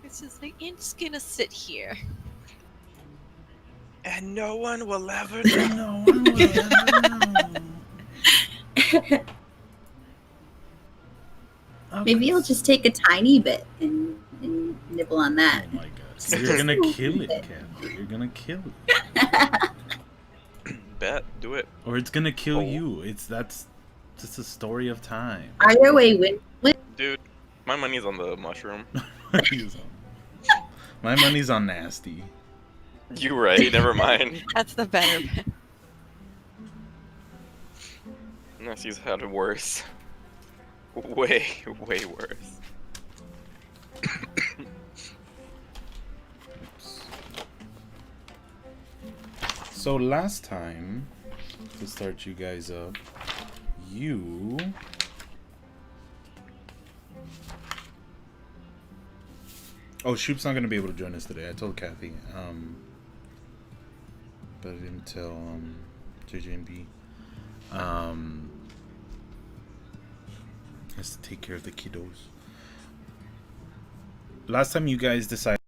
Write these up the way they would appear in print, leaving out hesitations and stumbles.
It's just like, I'm just gonna sit here. And no one will ever know. No one will ever know. Maybe you'll just take a tiny bit and nibble on that. Oh my god. You're gonna kill it, Ken. You're gonna kill it. Bet. Do it. Or it's gonna kill you. That's just a story of time. Either way, win. Dude, my money's on the mushroom. My money's on nasty. You right, never mind. That's the better bet. Nasty's had it worse. Way worse. So last time, to start you guys up, Oh, Shoop's not gonna be able to join us today. I told Kathy. But I didn't tell JJ and B. Has to take care of the kiddos. Last time you guys decided.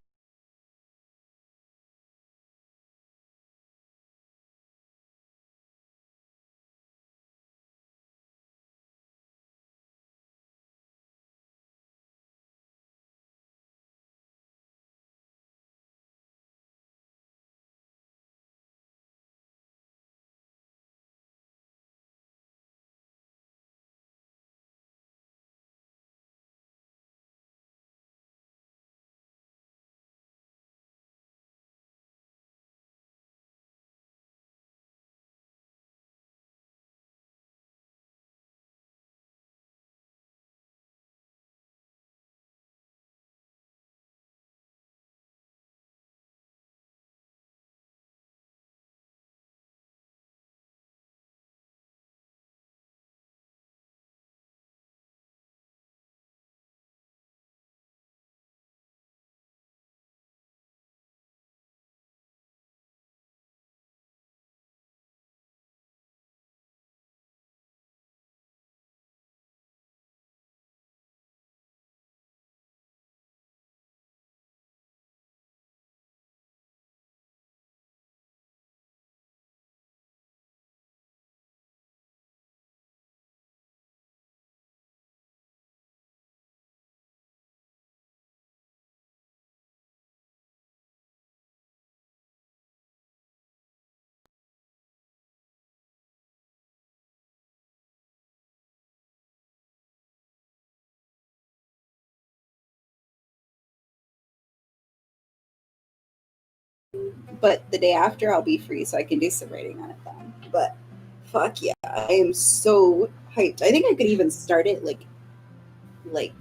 But the day after, I'll be free, so I can do some writing on it then. But fuck yeah, I am so hyped. I think I could even start it like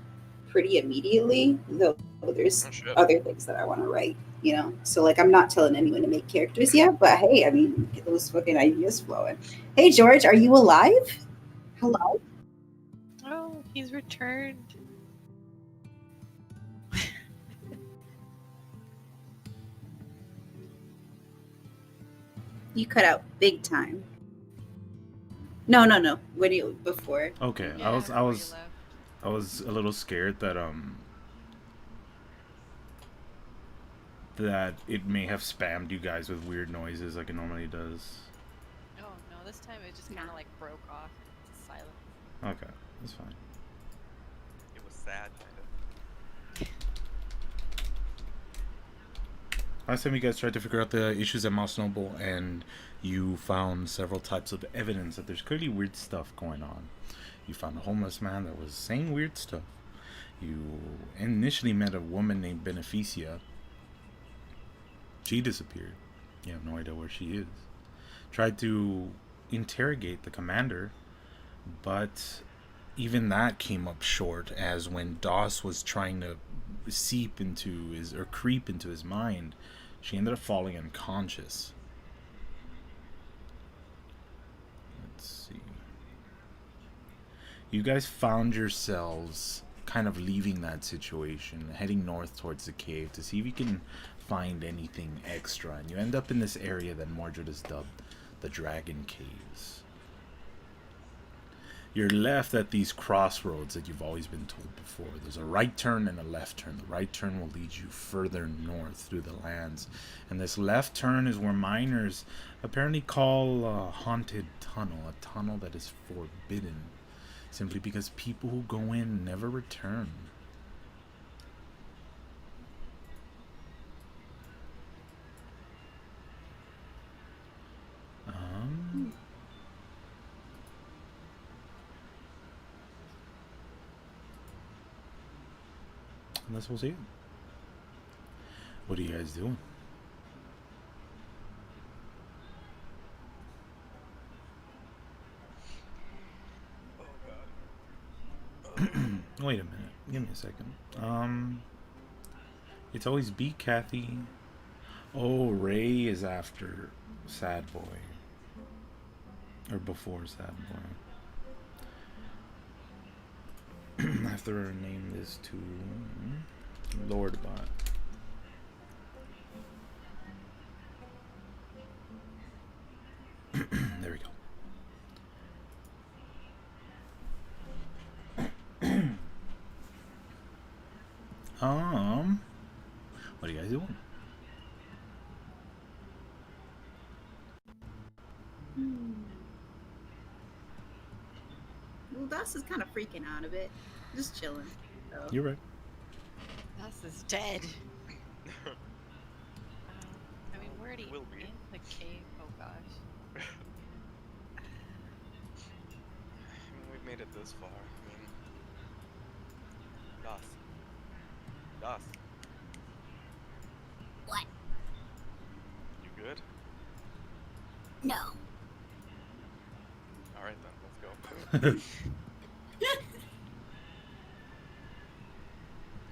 pretty immediately. Though there's other things that I want to write, you know. So like, I'm not telling anyone to make characters yet. But hey, I mean, get those fucking ideas flowing. Hey George, are you alive? Hello. Oh, he's returned. You cut out big time. No. When you before? Okay, Yeah, I was a little scared that that it may have spammed you guys with weird noises like it normally does. Oh no, this time it just kind of like broke off. It's silent. Okay, that's fine. It was sad, kind of. Last time you guys tried to figure out the issues at Mouse Noble, and you found several types of evidence that there's clearly weird stuff going on. You found a homeless man that was saying weird stuff. You initially met a woman named Beneficia. She disappeared. You have no idea where she is. Tried to interrogate the commander, but even that came up short, as when DOS was trying to creep into his mind, she ended up falling unconscious. Let's see. You guys found yourselves kind of leaving that situation, heading north towards the cave to see if you can find anything extra, and you end up in this area that Mordred has dubbed the Dragon Caves. You're left at these crossroads that you've always been told before. There's a right turn and a left turn. The right turn will lead you further north through the lands. And this left turn is where miners apparently call a haunted tunnel. A tunnel that is forbidden. Simply because people who go in never return. And that's what's it. What are you guys doing? Wait a minute. Give me a second. It's always B, Kathy. Oh, Ray is after Sad Boy. Or before Sad Boy. I have to rename this to Lord Bot. There we go. What are you guys doing? Well, Das is kind of freaking out a bit. Just chilling. So. You're right. Das is dead. I mean, where did he Will be. in the cave? Oh gosh. I mean, we've made it this far. I mean, Das. What? You good? No. All right then, let's go.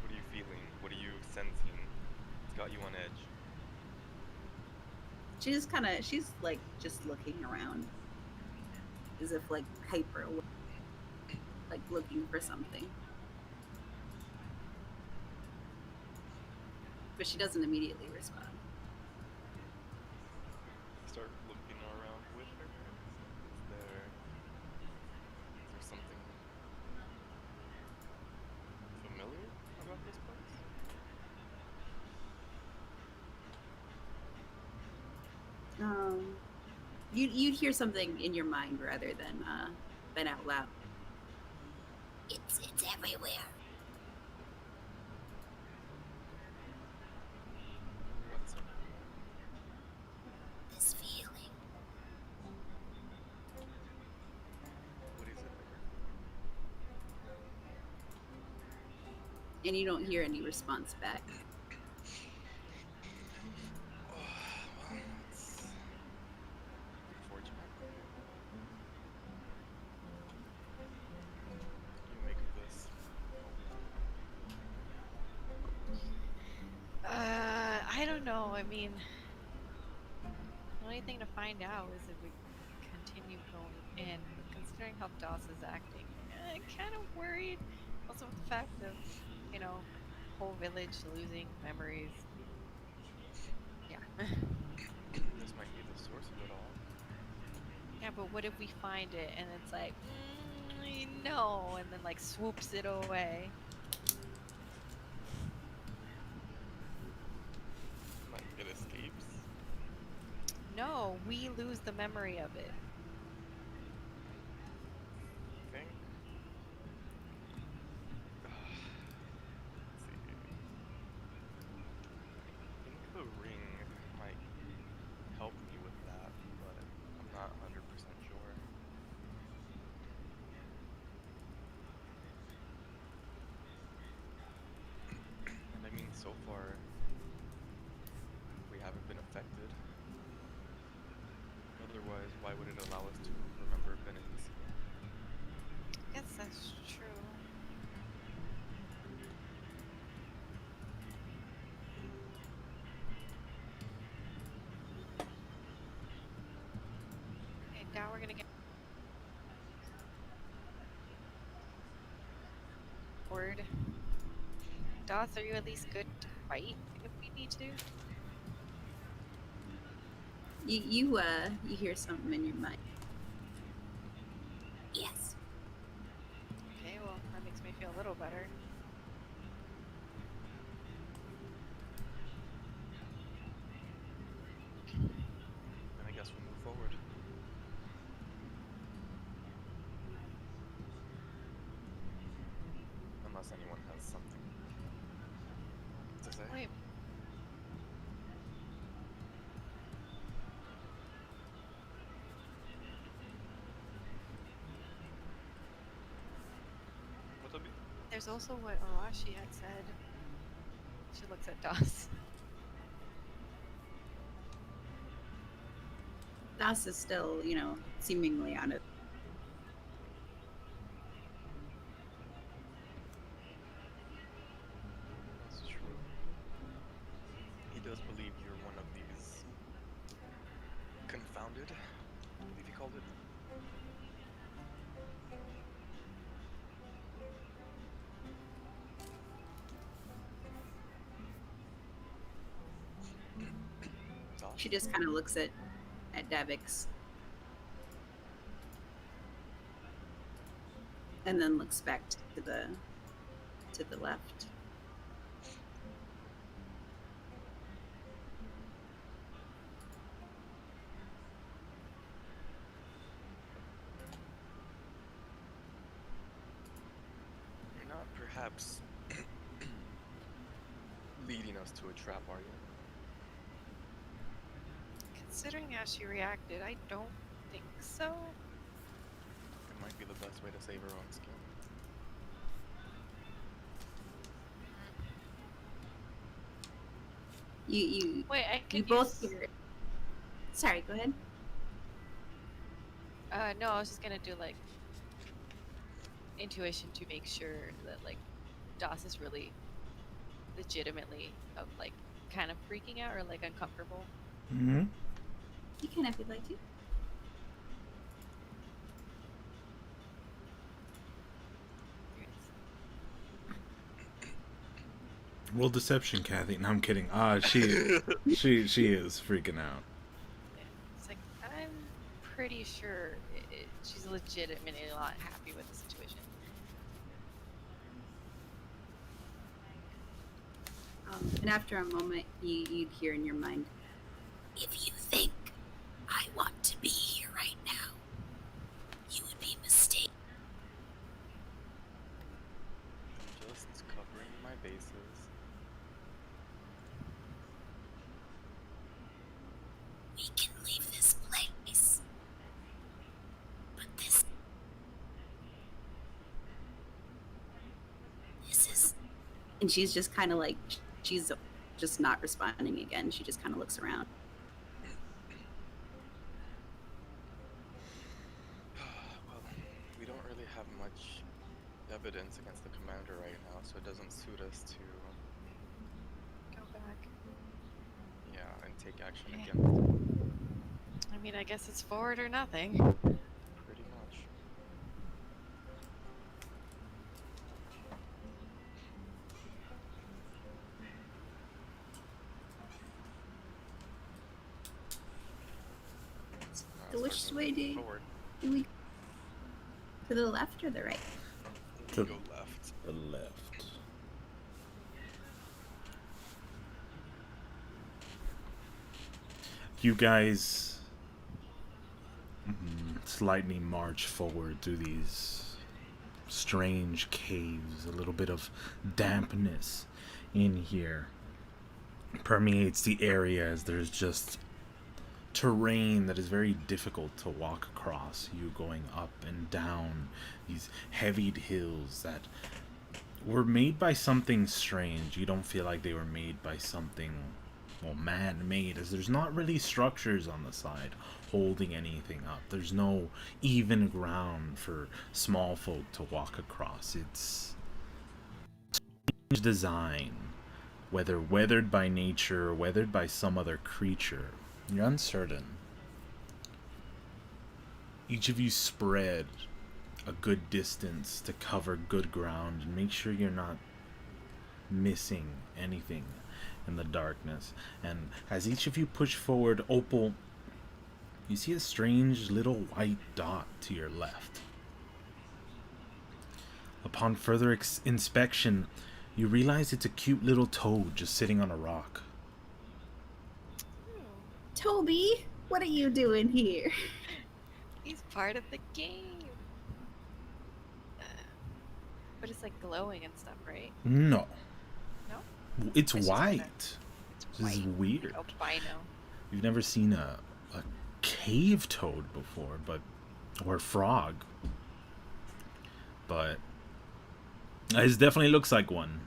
What are you feeling? What are you sensing? It's got you on edge. She's like just looking around. As if like hyper, like looking for something. But she doesn't immediately respond. Start looking around with her. Is there something familiar about this place? You'd hear something in your mind rather than out loud. It's everywhere. What's it? This feeling. What is it? And you don't hear any response back. Well, it's unfortunate. You make of this. I don't know. I mean, the only thing to find out is if we continue going in. Considering how Das is acting, I'm kind of worried. Also with the fact of, you know, whole village losing memories. Yeah. This might be the source of it all. Yeah, but what if we find it and it's like, no, and then like swoops it away? Like it escapes. No, we lose the memory of it. Think. Let's see. I think the ring might help me with that, but I'm not 100% sure. And I mean, so far, we haven't been affected. Otherwise, why would it allow us to remember abilities? I guess that's true. Okay, now we're gonna get bored. Das, are you at least good to fight if we need to? You hear something in your mind. Yes. Okay, well, that makes me feel a little better. Then I guess we'll move forward. Unless anyone has something to say. Wait. What's up? There's also what Arashi had said. She looks at Das. Das is still, seemingly on it. That's true. He does believe you're one of these confounded, I believe he called it. She just kind of looks at Davix. And then looks back to the left. You're not perhaps leading us to a trap, are you? Considering how she reacted, I don't think so. It might be the best way to save her own skin. You Wait, I you could both use... hear. Sorry, go ahead. No, I was just gonna do like intuition to make sure that like Das is really legitimately like kind of freaking out or like uncomfortable. Mm-hmm. You can if you'd like to. Roll deception, Kathy. No, I'm kidding. She is freaking out. It's like I'm pretty sure she's legitimately not happy with the situation. And after a moment, you'd hear in your mind, if you think I want to be here right now, you would be mistaken. Just covering my bases. We can leave this place. But this is... And she's just kind of like, she's just not responding again. She just kind of looks around. Well, we don't really have much evidence against the commander right now, so it doesn't suit us to, Go back. yeah, and take action Yeah. against him. I mean, I guess it's forward or nothing. Pretty much. So which way do Forward. we... To the left or the right? To Go left. the left. You guys slightly march forward through these strange caves. A little bit of dampness in here permeates the area as there's just terrain that is very difficult to walk across. You going up and down these heavy hills that were made by something strange. You don't feel like they were made by something, well, man-made, as there's not really structures on the side holding anything up. There's no even ground for small folk to walk across. It's strange design, whether weathered by nature or weathered by some other creature. You're uncertain. Each of you spread a good distance to cover good ground and make sure you're not missing anything in the darkness. And as each of you push forward, Opal, you see a strange little white dot to your left. Upon further inspection, you realize it's a cute little toad just sitting on a rock. Toby, what are you doing here? He's part of the game. But it's like glowing and stuff, right? No. No? It's just white. It's This is white. weird. Albino. You've never seen a cave toad before, or a frog. But it definitely looks like one.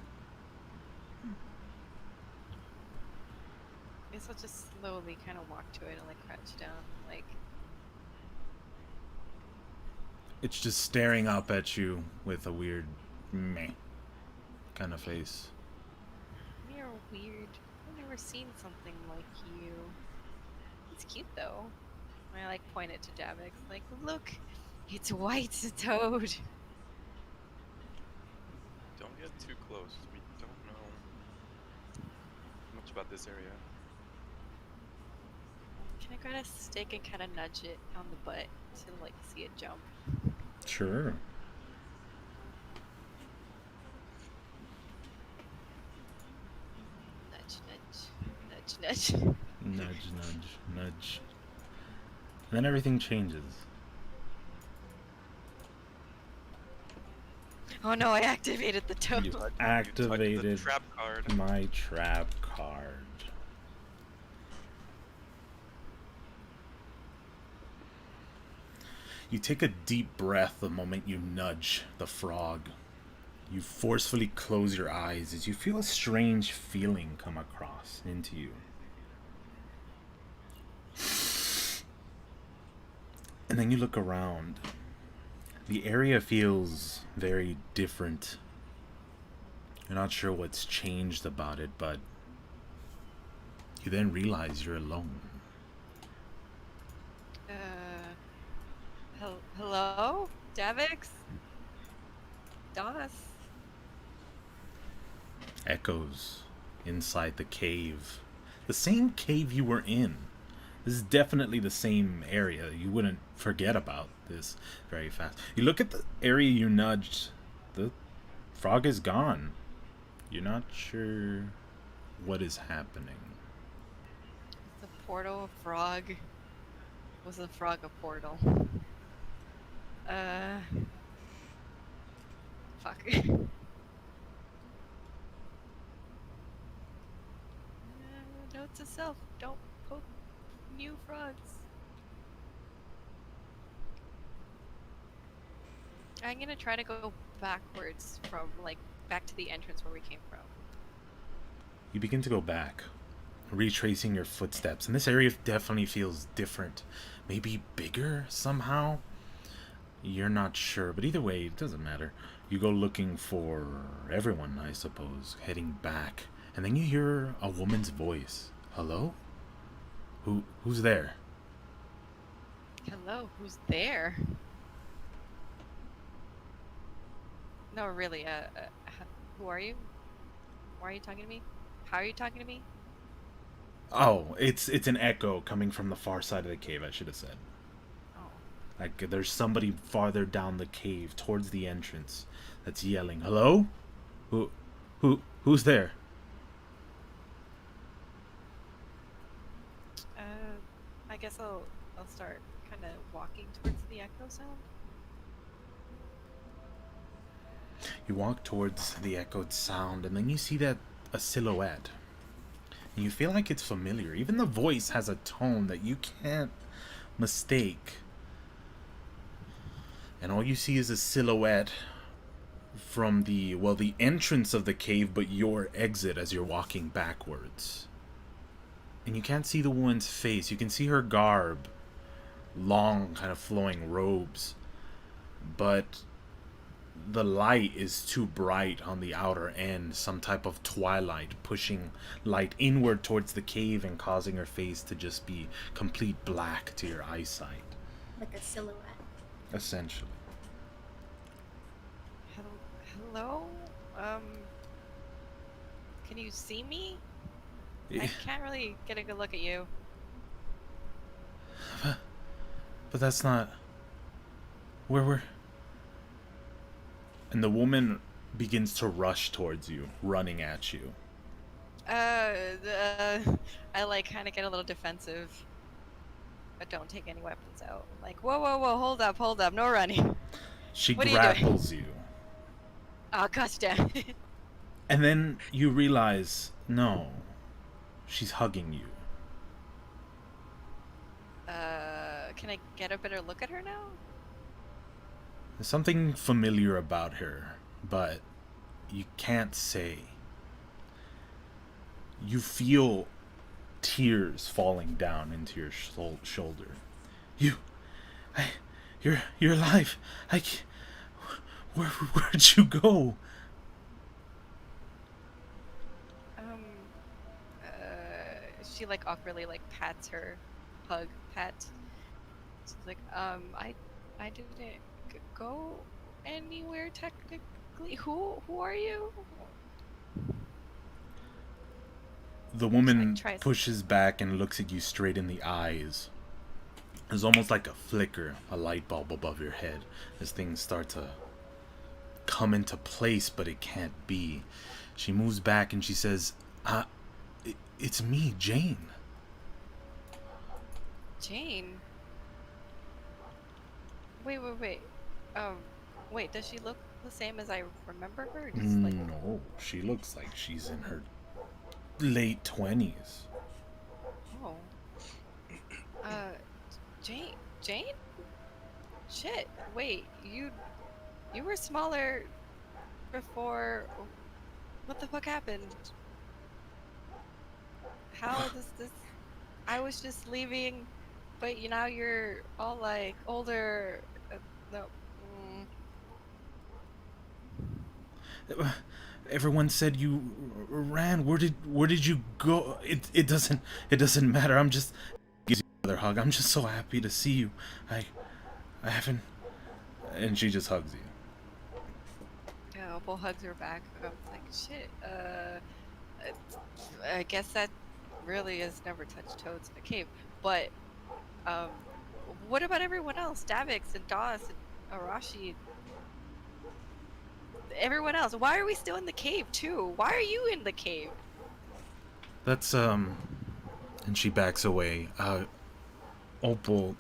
I guess I'll just slowly kind of walk to it and like crouch down, like. It's just staring up at you with a weird meh kind of face. You're weird. I've never seen something like you. It's cute though. I like point it to Javix, like, look, it's white, it's a toad. Don't get too close. We don't know much about this area. Can I grab a stick and kind of nudge it on the butt to like see it jump? Sure. Nudge, nudge, nudge, nudge. Nudge, nudge, nudge. And then everything changes. Oh no, I activated the toad. You Touch activated the trap card. my trap card. You take a deep breath the moment you nudge the frog. You forcefully close your eyes as you feel a strange feeling come across into you. And then you look around. The area feels very different. You're not sure what's changed about it, but you then realize you're alone. Hello? Davix? Das? Echoes inside the cave. The same cave you were in. This is definitely the same area. You wouldn't forget about this very fast. You look at the area you nudged. The frog is gone. You're not sure what is happening. The portal a frog? Was the frog a portal? Fuck. Note to self, don't poke new frogs. I'm gonna try to go backwards from, like, back to the entrance where we came from. You begin to go back, retracing your footsteps, and this area definitely feels different. Maybe bigger somehow? You're not sure, but either way, it doesn't matter. You go looking for everyone, I suppose, heading back, and then you hear a woman's voice. Hello? Who's there? Hello, who's there? No, really, who are you? Why are you talking to me? How are you talking to me? Oh, it's an echo coming from the far side of the cave, I should have said. Oh. Like, there's somebody farther down the cave, towards the entrance, that's yelling, hello? Who's there? I guess I'll start kind of walking towards the echo sound. You walk towards the echoed sound, and then you see that a silhouette. And you feel like it's familiar. Even the voice has a tone that you can't mistake. And all you see is a silhouette from the entrance of the cave, but your exit as you're walking backwards. And you can't see the woman's face. You can see her garb. Long, kind of flowing robes. But the light is too bright on the outer end. Some type of twilight pushing light inward towards the cave and causing her face to just be complete black to your eyesight. Like a silhouette. Essentially. Hello? Can you see me? I can't really get a good look at you. But that's not... Where we're... And the woman begins to rush towards you, running at you. I like kind of get a little defensive, but don't take any weapons out. I'm like, whoa, whoa, whoa, hold up, no running. She What are you doing? grapples you. Oh, gosh damn it. And then you realize, no, she's hugging you. Can I get a better look at her now? There's something familiar about her, but you can't say. You feel tears falling down into your shoulder. You're alive. Where'd you go? She like awkwardly like pats her, pat. She's like, I didn't go anywhere technically. Who are you? The woman like, pushes back and looks at you straight in the eyes. There's almost like a flicker, a light bulb above your head as things start to come into place, but it can't be. She moves back and she says, it's me, Jane. Jane? Wait. Wait, does she look the same as I remember her? Just, like... No, she looks like she's in her late 20s. Oh. Jane? Shit, wait, you were smaller before... What the fuck happened? How does this... I was just leaving, but now you're all like older... no. Everyone said you ran. Where did you go? It doesn't matter. I'm just... Gives you another hug. I'm just so happy to see you. I haven't... And she just hugs you. Yeah, Opal hugs her back. I was like, shit, I guess that really has never touched toads in a cave. But, what about everyone else? Davix and Doss and Arashi? Everyone else. Why are we still in the cave, too? Why are you in the cave? That's, And she backs away. Opal...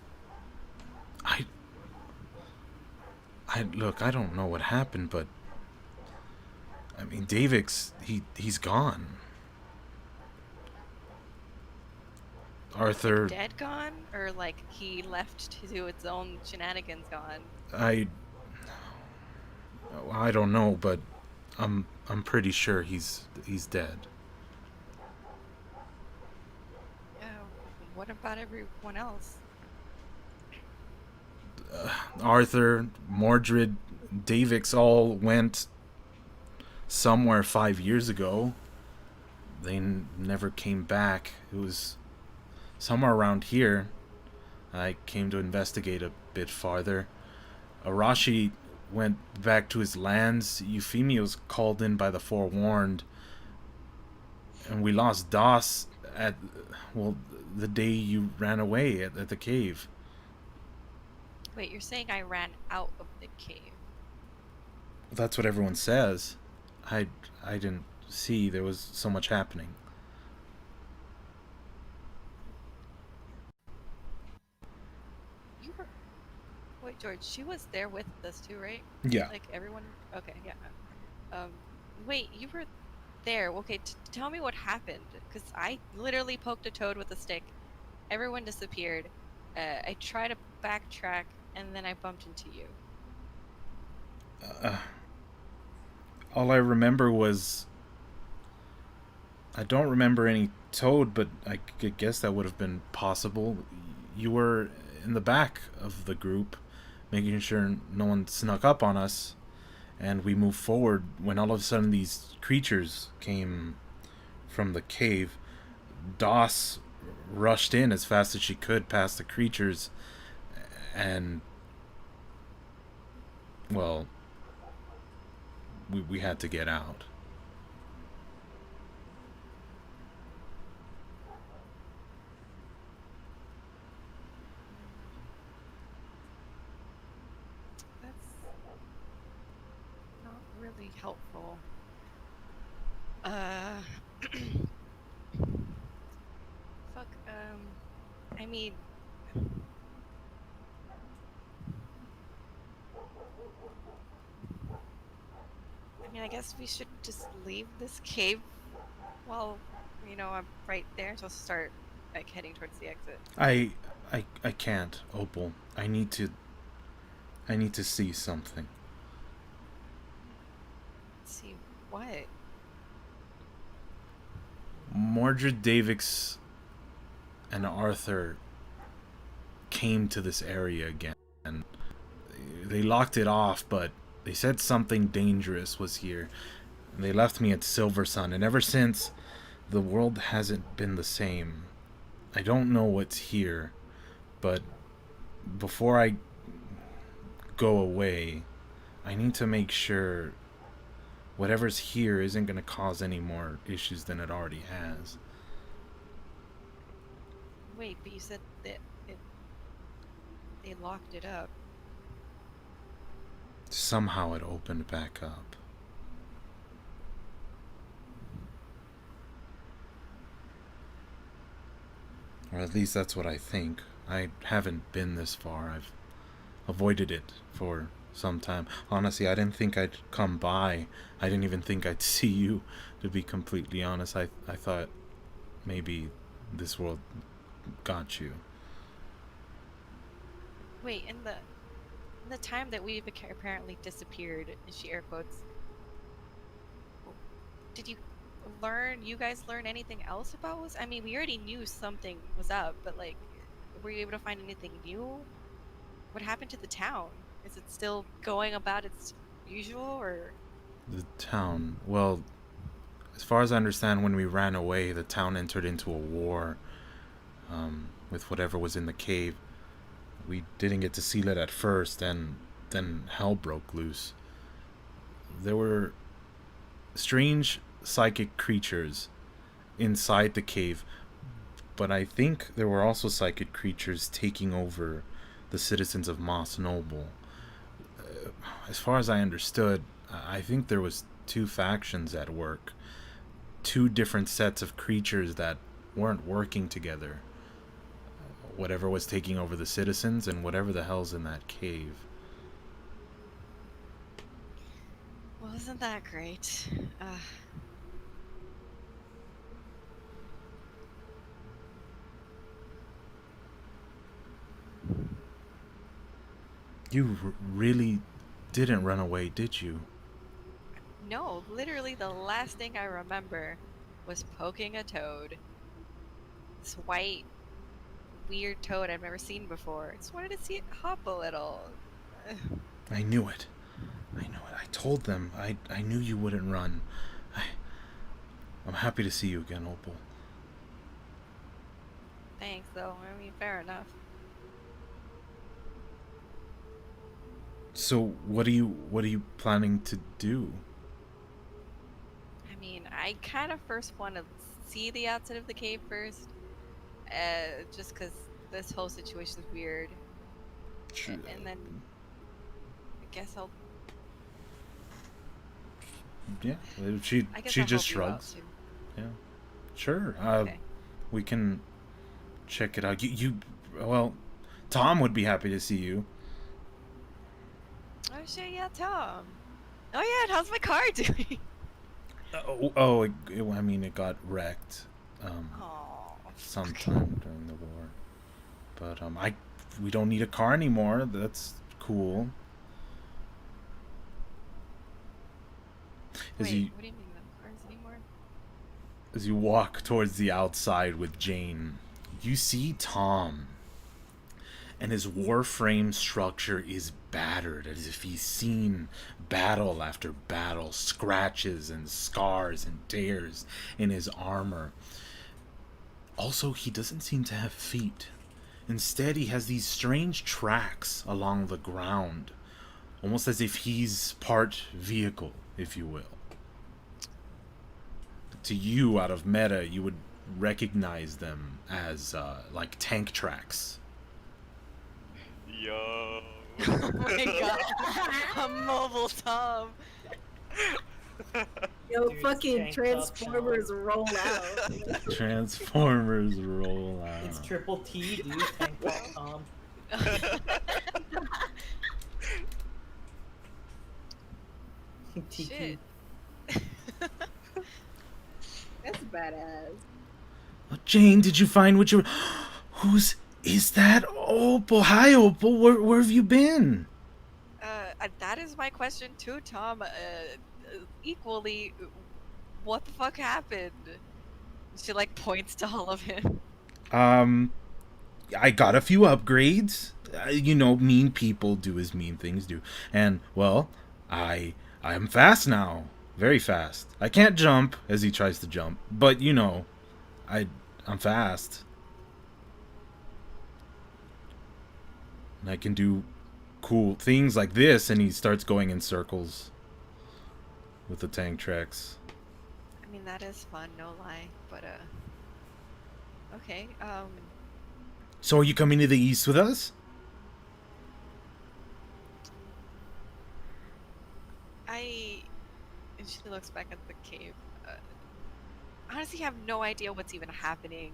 Look, I don't know what happened, but... I mean, Davix, he's gone. Arthur... Dead gone? Or, like, he left to do its own shenanigans gone? I don't know, but I'm pretty sure he's dead. Yeah, what about everyone else? Arthur, Mordred, Davix all went somewhere 5 years ago. They never came back. It was somewhere around here. I came to investigate a bit farther. Arashi went back to his lands. Euphemia was called in by the Forewarned. And we lost Doss at, well, the day you ran away at the cave. Wait, you're saying I ran out of the cave? That's what everyone says. I didn't see there was so much happening. You were... Wait, George, she was there with us too, right? Yeah. Like, everyone... Okay, yeah. Wait, you were there. Okay, tell me what happened. Because I literally poked a toad with a stick. Everyone disappeared. I tried to backtrack, and then I bumped into you. All I remember was... I don't remember any toad, but I guess that would have been possible. You were in the back of the group, making sure no one snuck up on us, and we moved forward when all of a sudden these creatures came from the cave. Doss rushed in as fast as she could past the creatures, and... well... We had to get out. really helpful. Fuck, I mean, I guess we should just leave this cave while, I'm right there. So start, like, heading towards the exit. I can't, Opal. I need to see something. See what? Mordred Davix and Arthur came to this area again. They locked it off, but they said something dangerous was here. They left me at Silver Sun, and ever since, the world hasn't been the same. I don't know what's here, but before I go away, I need to make sure whatever's here isn't going to cause any more issues than it already has. Wait, but you said that they locked it up. Somehow it opened back up. Or at least that's what I think. I haven't been this far. I've avoided it for some time. Honestly, I didn't think I'd come by. I didn't even think I'd see you, to be completely honest. I thought maybe this world got you. Wait, in the time that we've apparently disappeared, and she air quotes, did you guys learn anything else about us? I mean, we already knew something was up, but, like, were you able to find anything new? What happened to the town? Is it still going about its usual, or? The town, well, as far as I understand, when we ran away, the town entered into a war with whatever was in the cave. We didn't get to seal it at first, and then hell broke loose. There were strange psychic creatures inside the cave, but I think there were also psychic creatures taking over the citizens of Moss Noble. As far as I understood, I think there was two factions at work. Two different sets of creatures that weren't working together. Whatever was taking over the citizens and whatever the hell's in that cave. Well, isn't that great? You really didn't run away, did you? No, literally the last thing I remember was poking a toad. This white, weird toad I've never seen before. I just wanted to see it hop a little. I knew it. I told them. I knew you wouldn't run. I'm happy to see you again, Opal. Thanks, though. I mean, fair enough. So, what are you planning to do? I mean, I kind of first want to see the outside of the cave first. Just because this whole situation is weird. Sure. And then I guess I'll... Yeah, she just shrugs. Yeah, sure. Okay. We can check it out. Well, Tom would be happy to see you. Oh shit, yeah, Tom. Oh yeah, and how's my car doing? I mean, it got wrecked sometime during the war. But we don't need a car anymore. That's cool. Wait, what do you mean no cars anymore? As you walk towards the outside with Jane, you see Tom. And his warframe structure is battered, as if he's seen battle after battle, scratches and scars and tears in his armor. Also, he doesn't seem to have feet. Instead, he has these strange tracks along the ground, almost as if he's part vehicle, if you will. To you, out of meta, you would recognize them as, like, tank tracks. Yo. Oh my god. A mobile Tom. Yo, Dude's fucking tanked up, Transformers Sean. roll out. Transformers roll out. It's triple T, dude. Tank top Tom. Shit. That's badass. Oh, Jane, did you find what you? Whose is that? Opal. Hi, Opal. Where have you been? That is my question too, Tom. Equally, what the fuck happened? She like points to all of him. I got a few upgrades. You know, mean people do as mean things do, and well, I am fast now, very fast. I can't jump as he tries to jump, but you know, I'm fast, and I can do cool things like this. And he starts going in circles with the tank tracks. I mean, that is fun, no lie. But okay. So are you coming to the east with us? And she looks back at the cave. Honestly, have no idea what's even happening.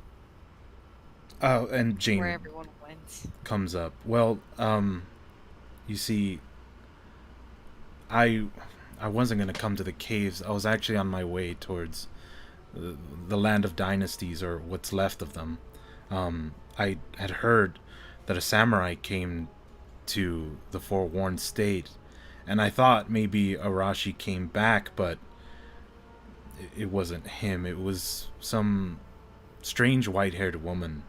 Oh, and Jane Where everyone went. comes up. Well, you see, I wasn't gonna come to the caves. I was actually on my way towards the land of dynasties, or what's left of them. I had heard that a samurai came to the Forewarned State, and I thought maybe Arashi came back, but it wasn't him. It was some strange white-haired woman.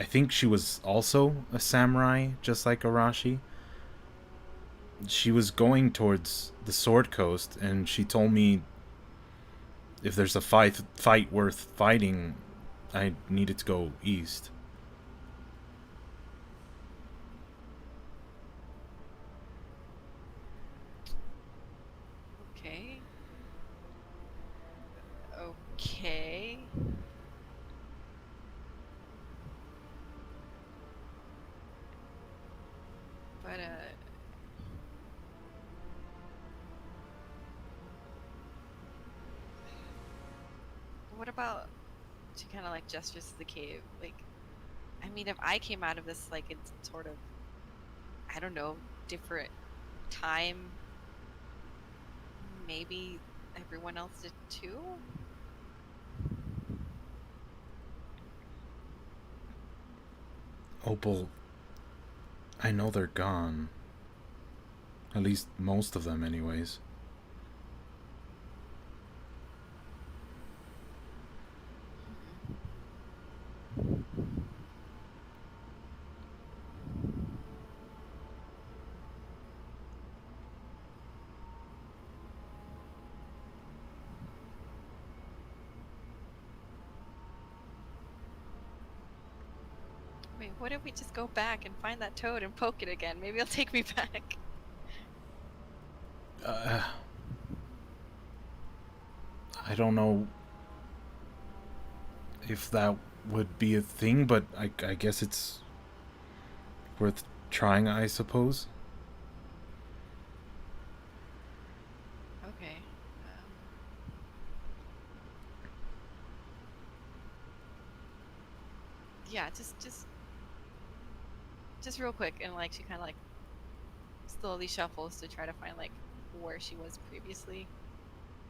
I think she was also a samurai, just like Arashi. She was going towards the Sword Coast, and she told me if there's a fight worth fighting, I needed to go east. Okay. Okay. But what about? She kind of like gestures to the cave. Like, I mean, if I came out of this like in some sort of, I don't know, different time, maybe everyone else did too. Opal, I know they're gone. At least most of them, anyways. Wait, what if we just go back and find that toad and poke it again? Maybe it'll take me back. I don't know if that would be a thing, but I guess it's worth trying, I suppose. Okay. Yeah, just real quick, and like she kind of like slowly shuffles to try to find like where she was previously.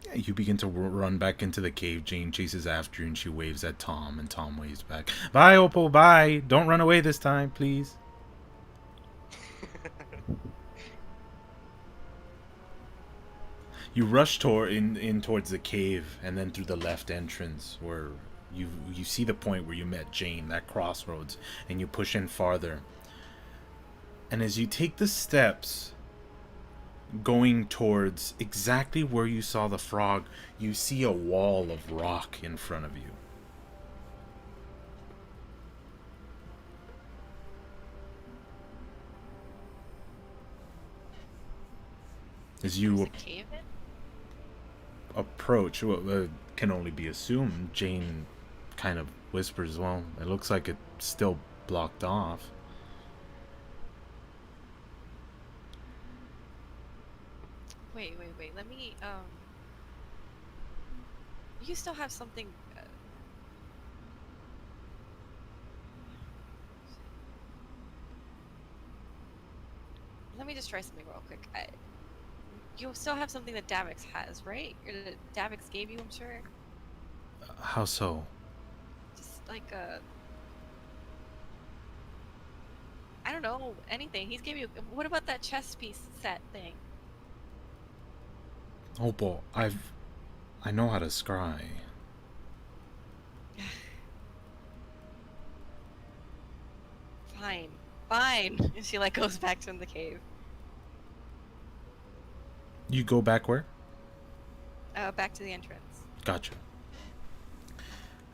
Yeah, you begin to run back into the cave. Jane chases after you, and she waves at Tom, and Tom waves back. Bye, Opal, bye. Don't run away this time, please. You rush in towards the cave, and then through the left entrance, where you see the point where you met Jane, that crossroads, and you push in farther. And as you take the steps going towards exactly where you saw the frog, you see a wall of rock in front of you. As you There's a cave in? approach, well, can only be assumed, Jane kind of whispers, well, it looks like it's still blocked off. Wait. Let me. You still have something. Let me just try something real quick. You still have something that Davix has, right? Or that Davix gave you, I'm sure. How so? Just like I don't know, anything. He's gave you. What about that chess piece set thing? Opal, I know how to scry. Fine. And she like goes back to the cave. You go back where? Back to the entrance. Gotcha.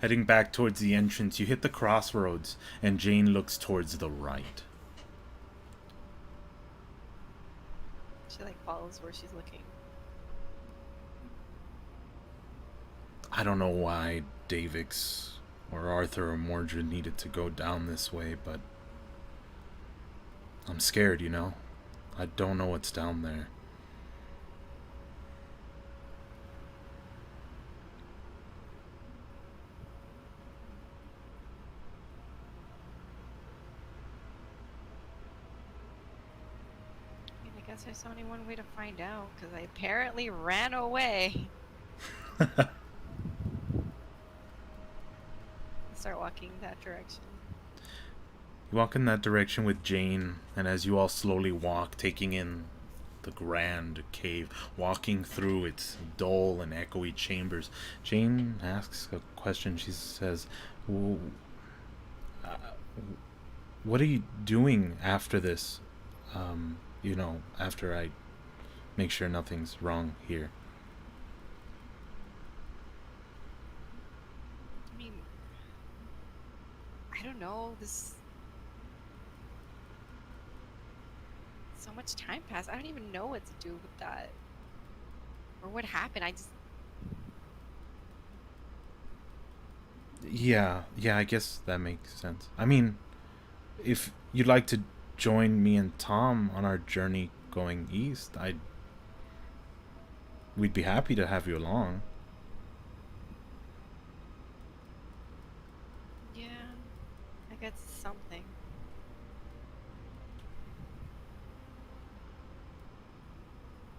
Heading back towards the entrance, you hit the crossroads, and Jane looks towards the right. She like follows where she's looking. I don't know why Davix or Arthur or Mordred needed to go down this way, but I'm scared, you know? I don't know what's down there. I mean, I guess there's only one way to find out, because I apparently ran away. Start walking that direction. You walk in that direction with Jane, and as you all slowly walk, taking in the grand cave, walking through its dull and echoey chambers, Jane asks a question. She says, what are you doing after this? You know, after I make sure nothing's wrong here. I mean, I don't know, so much time passed. I don't even know what to do with that. Or what happened. Yeah, I guess that makes sense. I mean, if you'd like to join me and Tom on our journey going east, we'd be happy to have you along. Yeah, I guess something.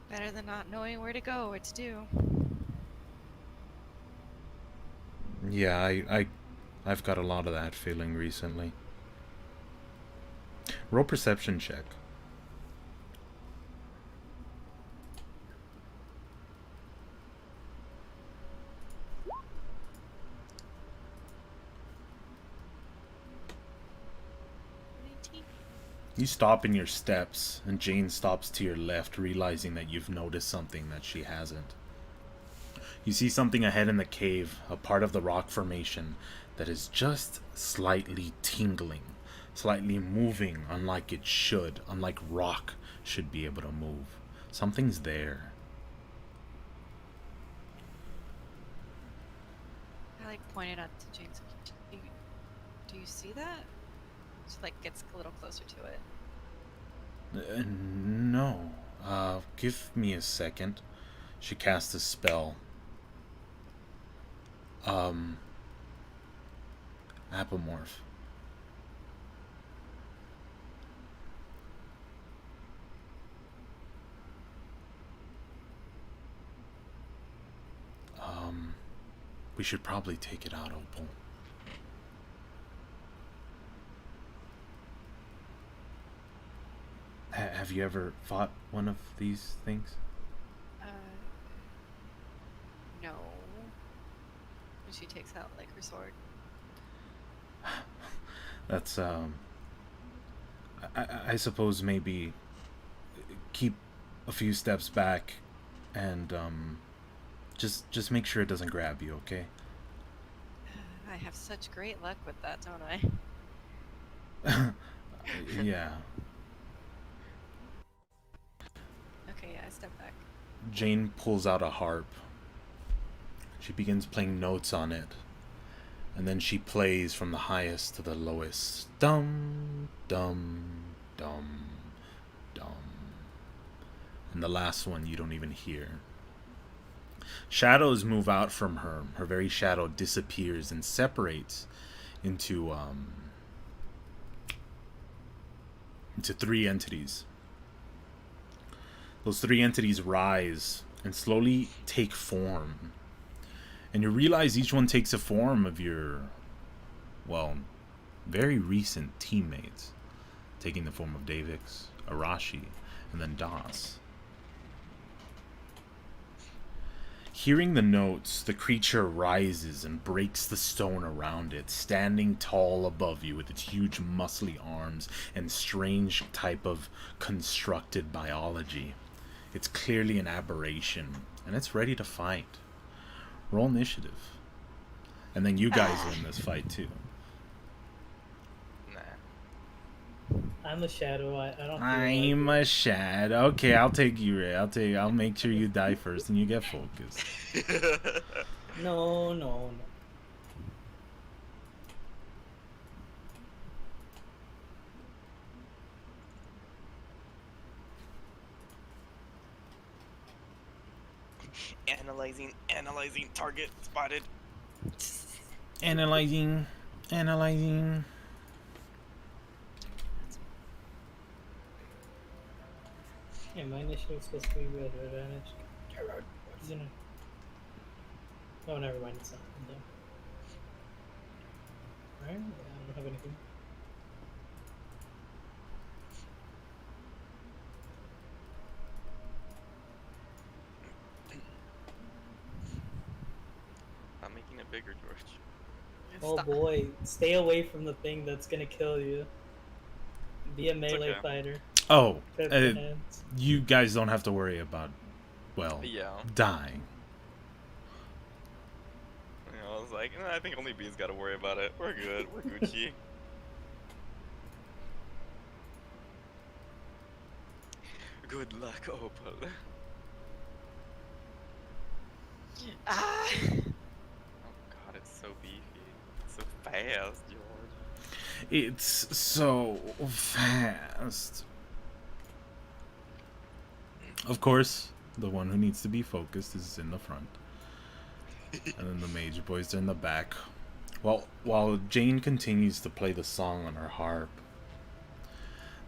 Better than not knowing where to go, what to do. Yeah, I've got a lot of that feeling recently. Roll perception check. You stop in your steps, and Jane stops to your left, realizing that you've noticed something that she hasn't. You see something ahead in the cave, a part of the rock formation that is just slightly tingling, slightly moving unlike it should, unlike rock should be able to move. Something's there. I like pointed out to James. Do you see that? She like gets a little closer to it. No. Give me a second. She casts a spell. Apomorph. We should probably take it out, Opal. Have you ever fought one of these things? No. And she takes out like her sword. That's I suppose maybe keep a few steps back and just make sure it doesn't grab you, okay? I have such great luck with that, don't I? Yeah. Okay, yeah, I step back. Jane pulls out a harp. She begins playing notes on it. And then she plays from the highest to the lowest. Dum, dum, dum, dum. And And the last one you don't even hear. Shadows move out from her. Her very shadow disappears and separates into three entities. Those three entities rise and slowly take form. And you realize each one takes a form of your, well, very recent teammates. Taking the form of Davix, Arashi, and then Das. Hearing the notes, the creature rises and breaks the stone around it, standing tall above you with its huge muscly arms and strange type of constructed biology. It's clearly an aberration, and it's ready to fight. Roll initiative. And then you guys win this fight too. Nah. I'm a shadow. I don't. I'm a shadow. Okay, I'll take you, Ray. I'll make sure you die first and you get focused. No. Analyzing, target spotted. Analyzing. Yeah, my initiative is supposed to be with advantage. Isn't it? Oh, never mind. It's not. I'm done. Alright, I don't have anything. I'm making it bigger, George. Oh Stop. boy, stay away from the thing that's gonna kill you. Be a melee okay. fighter. Oh, Put your hands. you guys don't have to worry about, well, Yeah. dying. You know, I was like, I think only B's got to worry about it. We're good. We're Gucci. Good luck, Opal. Ah! Oh god, it's so beefy. It's so fast, George. It's so fast. Of course, the one who needs to be focused is in the front. And then the mage boys are in the back. While Jane continues to play the song on her harp,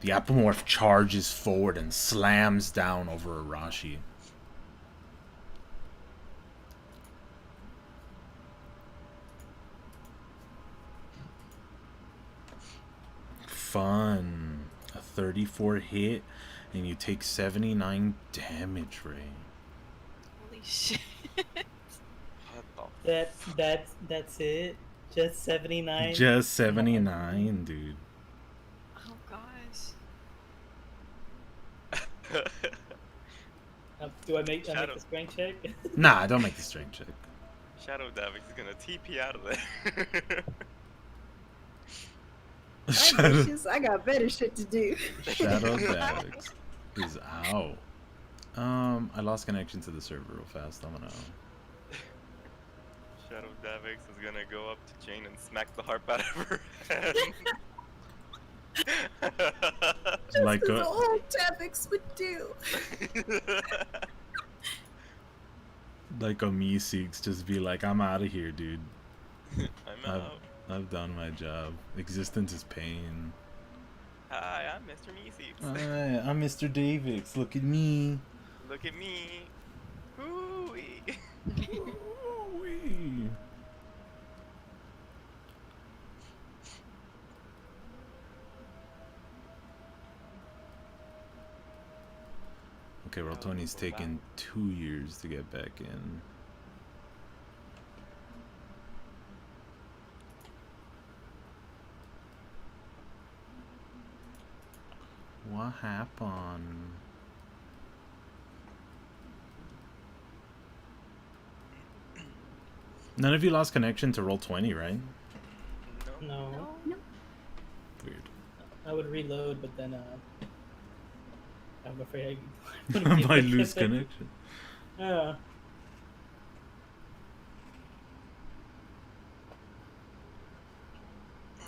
the apomorph charges forward and slams down over Arashi. Fun. A 34 hit, and you take 79 damage, Ray. Holy shit. What the That's it. Just 79. Just 79, dude. Oh gosh. Do I make Shadow. the strength check? Nah, don't make the strength check. Shadow Davix is gonna TP out of there. I'm anxious. I got better shit to do. Shadow Davix is out. I lost connection to the server real fast. I'm gonna. Shadow Davix is gonna go up to Jane and smack the harp out of her head. Just Like as a- old Tavix would do. Like a Meeseeks, just be like, I'm out of here, dude. I'm out. I've done my job. Existence is pain. Hi, I'm Mr. Meeseeks. Hi, I'm Mr. Davix. Look at me. Look at me. Ooh-wee. Ooh-wee. Okay, Roll20's taken 2 years to get back in. What happened? None of you lost connection to Roll20, right? No. No. Weird. I would reload, but then I'm afraid I I might lose connection. Yeah.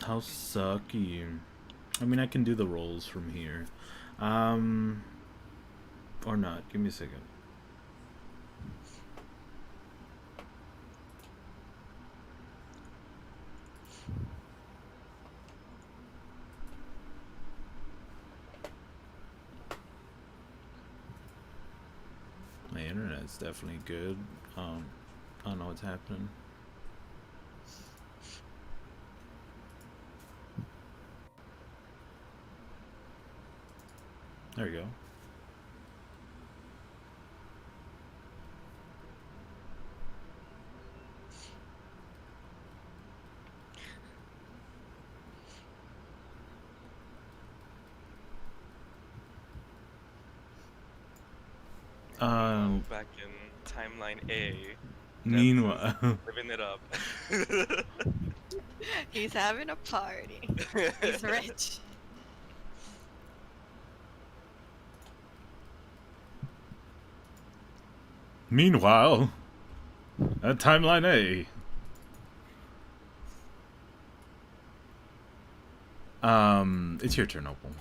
How sucky. I mean, I can do the rolls from here. Or not. Give me a second. My internet's definitely good. I don't know what's happening. There we go. Back in timeline A. Meanwhile, Living it up. He's having a party. He's rich. meanwhile, at timeline A. It's your turn, Opal.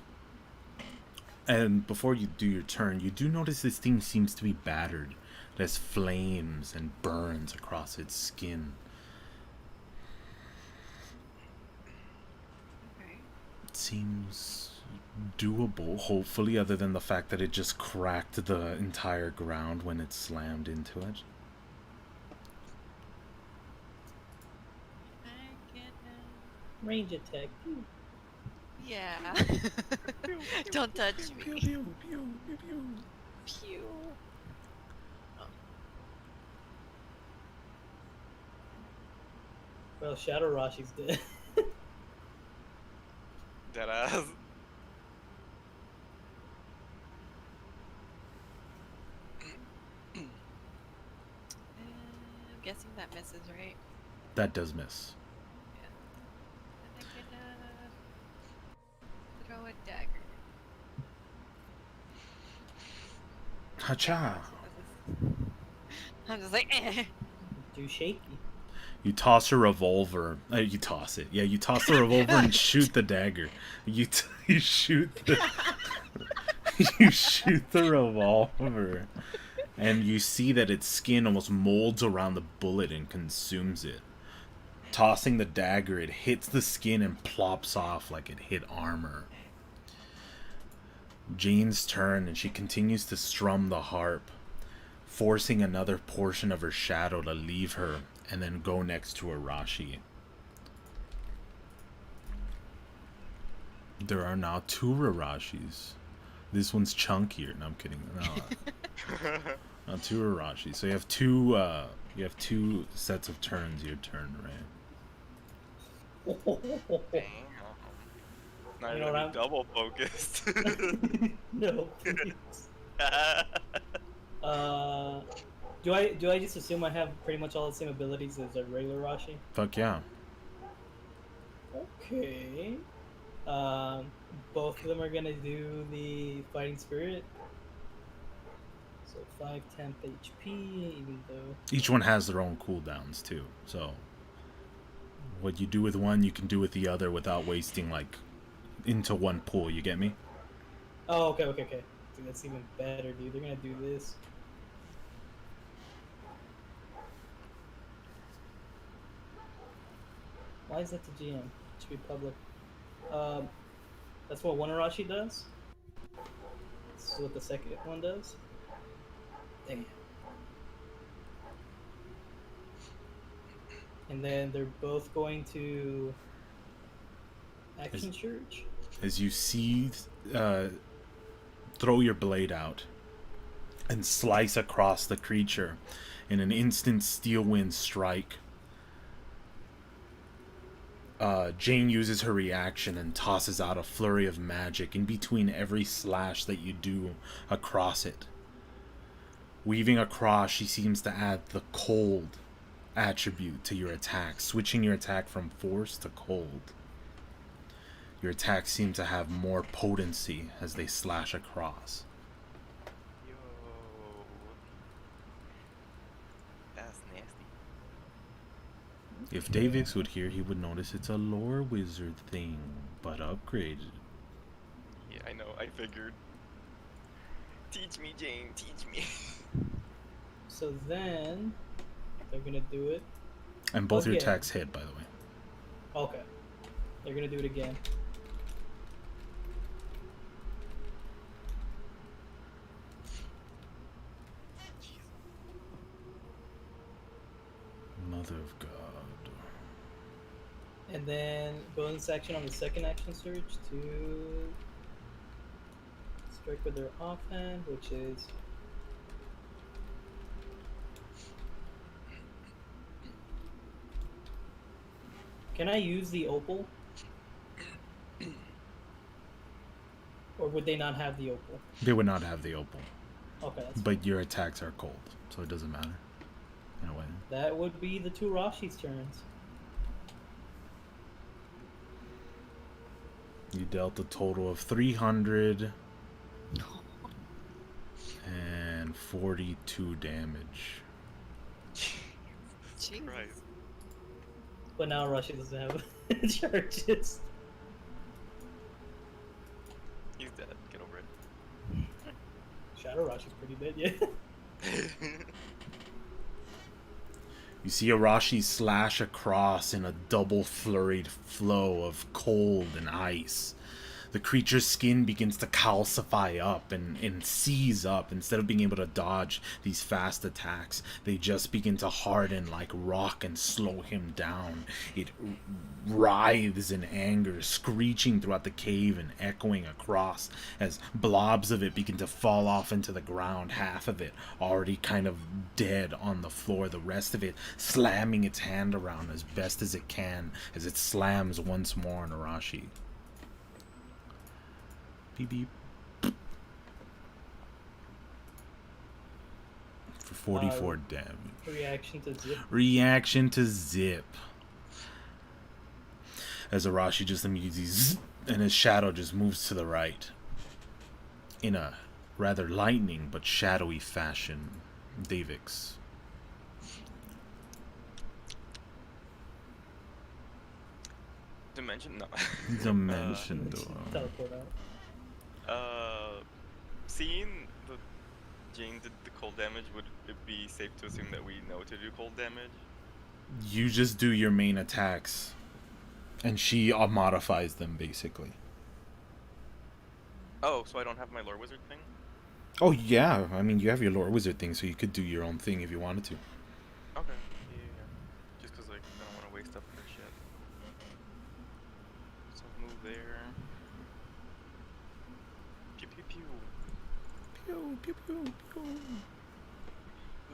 And before you do your turn, you do notice this thing seems to be battered. It has flames and burns across its skin. Okay. It seems doable, hopefully, other than the fact that it just cracked the entire ground when it slammed into it. Range attack. Yeah. Don't touch me. Pew. Oh. Well, Shadow Rashi's dead. Deadass. I'm guessing that misses, right? That does miss. Yeah. And I can throw a dagger. Hacha! I'm just like, eh. Too shaky. You toss a revolver. You toss it. Yeah, you toss the revolver and shoot the dagger. You shoot the you shoot the revolver, and you see that its skin almost molds around the bullet and consumes it. Tossing the dagger, it hits the skin and plops off like it hit armor. Jane's turn, and she continues to strum the harp, forcing another portion of her shadow to leave her and then go next to Arashi. There are now 2 Arashis. This one's chunkier. No, I'm kidding. No, not 2 Arashi. So you have 2 sets of turns. Your turn, right? Damn. Not You know even what double focused. No, please. Do I just assume I have pretty much all the same abilities as a regular Rashi? Fuck yeah. Okay. Both of them are gonna do the fighting spirit. So 5 temp HP, even though Each one has their own cooldowns too. So what you do with one, you can do with the other without wasting like into one pool. You get me? oh okay. Dude, that's even better, dude. They're gonna do this. Why is that the GM? It should be public. That's what one Arashi does. This is what the second one does. Damn. And then they're both going to action church. As you see, throw your blade out and slice across the creature in an instant steel wind strike. Jane uses her reaction and tosses out a flurry of magic in between every slash that you do across it. Weaving across, she seems to add the cold attribute to your attack, switching your attack from force to cold. Your attacks seem to have more potency as they slash across. Yo. That's nasty. If Davix would hear, he would notice it's a lore wizard thing, but upgraded. Yeah, I know, I figured. Teach me, Jane. Teach me. So then they're gonna do it. And both your Again. attacks hit, by the way. Okay. They're gonna do it again. Mother of God. And then bonus action on the second action surge to strike with their offhand, which is can I use the opal? Or would they not have the opal? They would not have the opal. Okay, that's But your attacks are cold, so it doesn't matter. In a way. that would be the two Rashi's turns. You dealt a total of 342 damage. Jesus. Christ. But now Rashi doesn't have charges. He's dead. Get over it. Shadow Rashi's pretty dead, yeah. You see Arashi slash across in a double flurried flow of cold and ice. The creature's skin begins to calcify up and seize up. Instead of being able to dodge these fast attacks, they just begin to harden like rock and slow him down. It writhes in anger, screeching throughout the cave and echoing across as blobs of it begin to fall off into the ground. Half of it already kind of dead on the floor, the rest of it slamming its hand around as best as it can as it slams once more on Arashi. Beep beep. For 44 damage. Reaction to zip. Reaction to zip. As Arashi just immediately zzz, and his shadow just moves to the right. In a rather lightning but shadowy fashion. Davix. Dimension? No. Dimension door. Teleport out. Seeing the Jane did the cold damage, would it be safe to assume that we know to do cold damage? You just do your main attacks. And she modifies them, basically. Oh, so I don't have my lore wizard thing? Oh, yeah. I mean, you have your lore wizard thing, so you could do your own thing if you wanted to. Okay. Yeah. Just because, like, I don't want to waste up for shit. So move there. Pew pew pew. Pew, pew, pew, pew.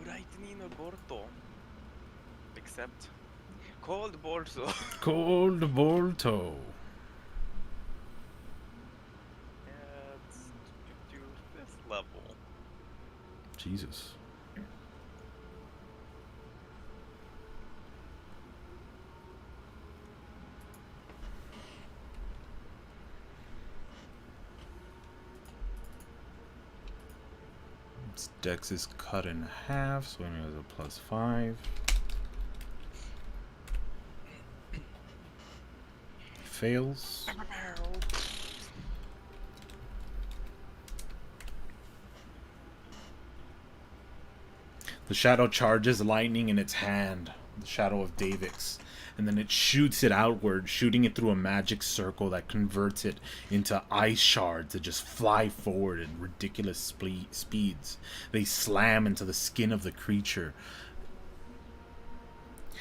Lightning Borto. Except cold Borto. Cold Bolto. Let's do this level. Jesus. Its dex is cut in half, so it has a +5. Fails. The shadow charges lightning in its hand, the shadow of Davix, and then it shoots it outward, shooting it through a magic circle that converts it into ice shards that just fly forward at ridiculous speeds. They slam into the skin of the creature,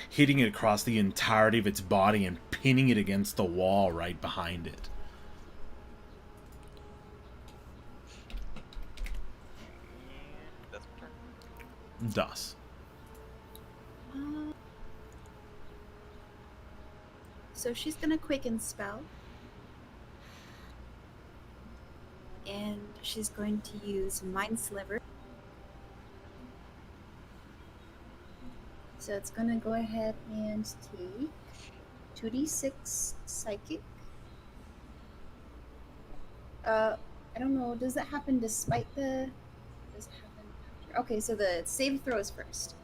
hitting it across the entirety of its body and pinning it against the wall right behind it. That's my turn. Das. So she's gonna quicken spell. And she's going to use Mind Sliver. So it's gonna go ahead and take 2d6 psychic. I don't know, does that happen despite the does it happen after? Okay, so the save throw is first.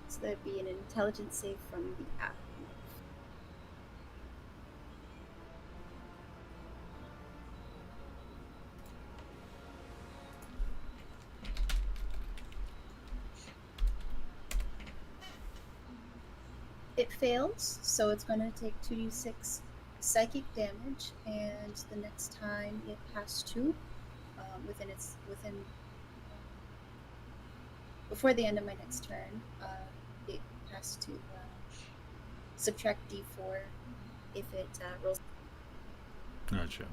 So that'd be an intelligence save from the app. It fails, so it's going to take 2d6 psychic damage, and the next time it has to, before the end of my next turn, it has to subtract d4 if it rolls. Gotcha.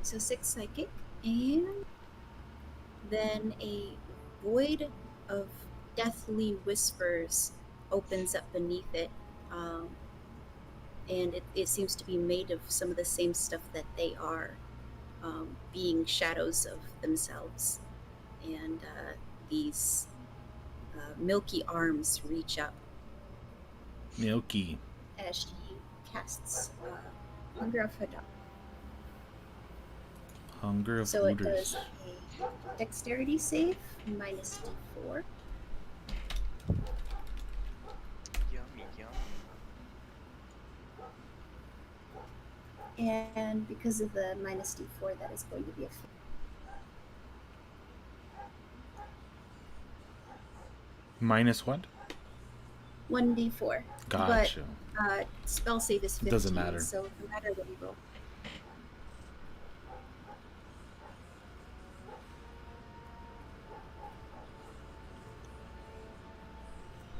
So 6 psychic, and then a void of deathly whispers opens up beneath it, and it seems to be made of some of the same stuff that they are, being shadows of themselves. And these milky arms reach up. Milky. As she casts Hunger of Hadar. Hunger of So Hooters. it does a dexterity save minus d4. Yummy, yum. And because of the minus d4, that is going to be a Minus what? 1d4. Gotcha. But spell save is 15. Doesn't matter. So no matter what you roll.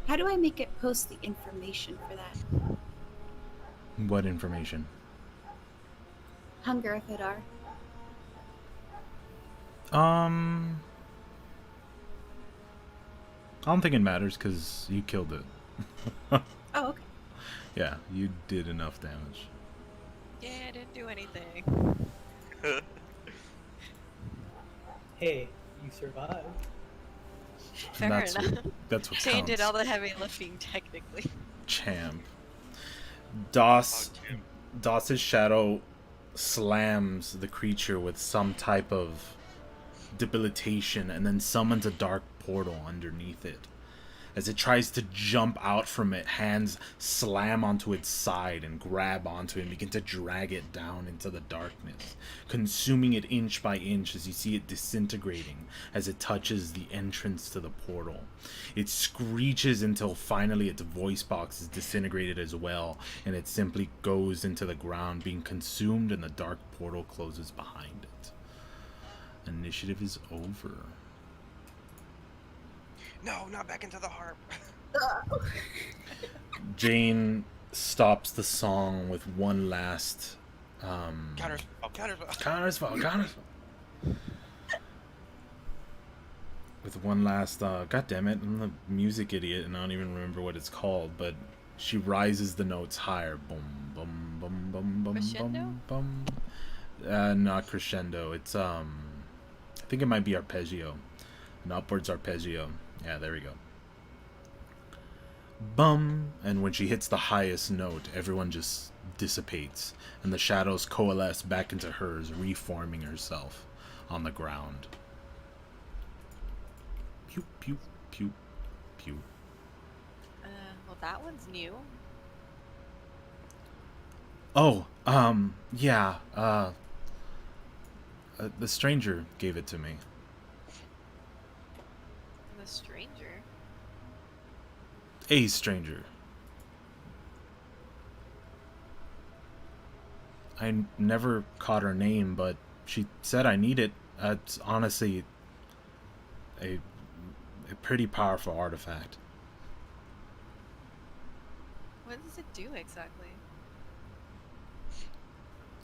How do I make it post the information for that? What information? Hunger of Hadar. I don't think it matters because you killed it. Oh, okay. Yeah, you did enough damage. Yeah, I didn't do anything. Hey, you survived. Fair That's enough. That's what Shane counts. did all the heavy lifting, technically. Champ. Oh, Tim. Doss's shadow slams the creature with some type of debilitation and then summons a dark portal underneath it. As it tries to jump out from it, hands slam onto its side and grab onto it and begin to drag it down into the darkness, consuming it inch by inch as you see it disintegrating as it touches the entrance to the portal. It screeches until finally its voice box is disintegrated as well, and it simply goes into the ground, being consumed, and the dark portal closes behind it. Initiative is over. No, not back into the harp. Jane stops the song with one last Counterspell. with one last god damn it, I'm the music idiot and I don't even remember what it's called, but she rises the notes higher. Boom bum bum bum bum Crescendo? bum bum. Not crescendo. It's I think it might be arpeggio. An upwards arpeggio. Yeah, there we go. Bum! And when she hits the highest note, everyone just dissipates, and the shadows coalesce back into hers, reforming herself on the ground. Pew, pew, pew, pew. Well, that one's new. Oh, yeah, the stranger gave it to me. The stranger. A stranger. I never caught her name, but she said I need it. It's honestly a pretty powerful artifact. What does it do exactly?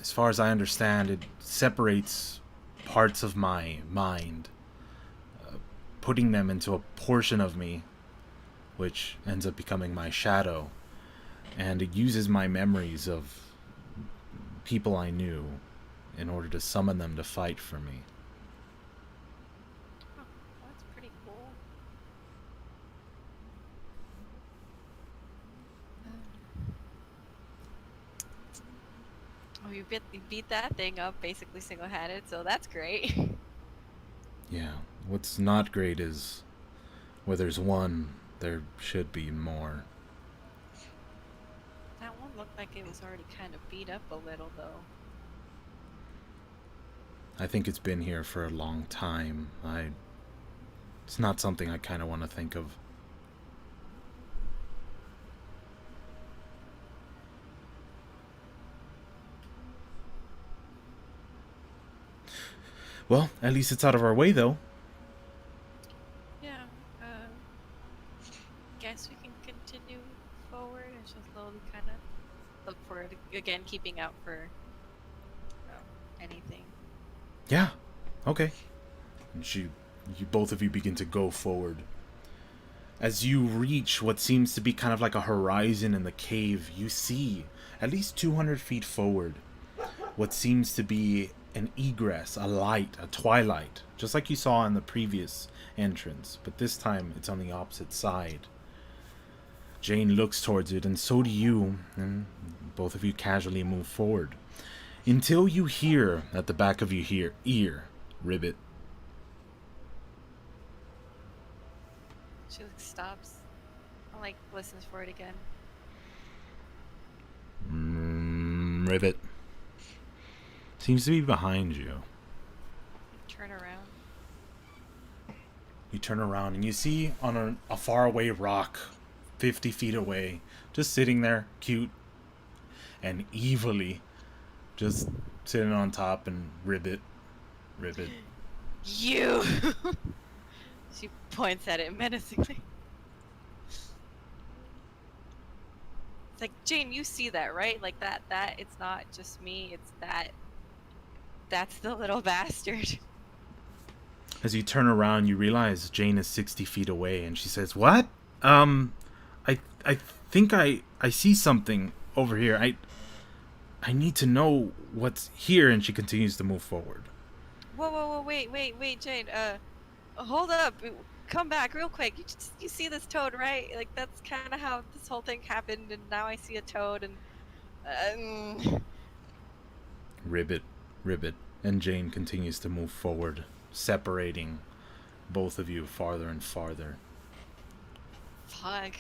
As far as I understand, it separates parts of my mind, putting them into a portion of me, which ends up becoming my shadow, and it uses my memories of people I knew in order to summon them to fight for me. Oh, that's pretty cool. Oh, you beat that thing up basically single-handed, so that's great. Yeah, what's not great is where there's one, there should be more. That one looked like it was already kind of beat up a little, though. I think it's been here for a long time. I It's not something I kind of want to think of. Well, at least it's out of our way, though. Yeah. Guess we can continue forward and just slowly kind of look for it again, keeping out for anything. Yeah. Okay. And both of you begin to go forward. As you reach what seems to be kind of like a horizon in the cave, you see, at least 200 feet forward, what seems to be an egress, a light, a twilight, just like you saw in the previous entrance, but this time it's on the opposite side. Jane looks towards it, and so do you, and both of you casually move forward, until you hear at the back of your ear, ribbit. She stops and listens for it again. Ribbit. Seems to be behind you. Turn around. You turn around and you see on a faraway rock, 50 feet away, just sitting there, cute and evilly, just sitting on top, and Ribbit. You! She points at it menacingly. It's like, Jane, you see that, right? Like that, it's not just me, it's that. That's the little bastard. As you turn around, you realize Jane is 60 feet away, and she says, "What? I think I see something over here. I need to know what's here." And she continues to move forward. Whoa, wait, Jane, hold up. Come back real quick. You see this toad, right? Like, that's kind of how this whole thing happened, and now I see a toad, and... Ribbit, and Jane continues to move forward, separating both of you farther and farther. Fuck.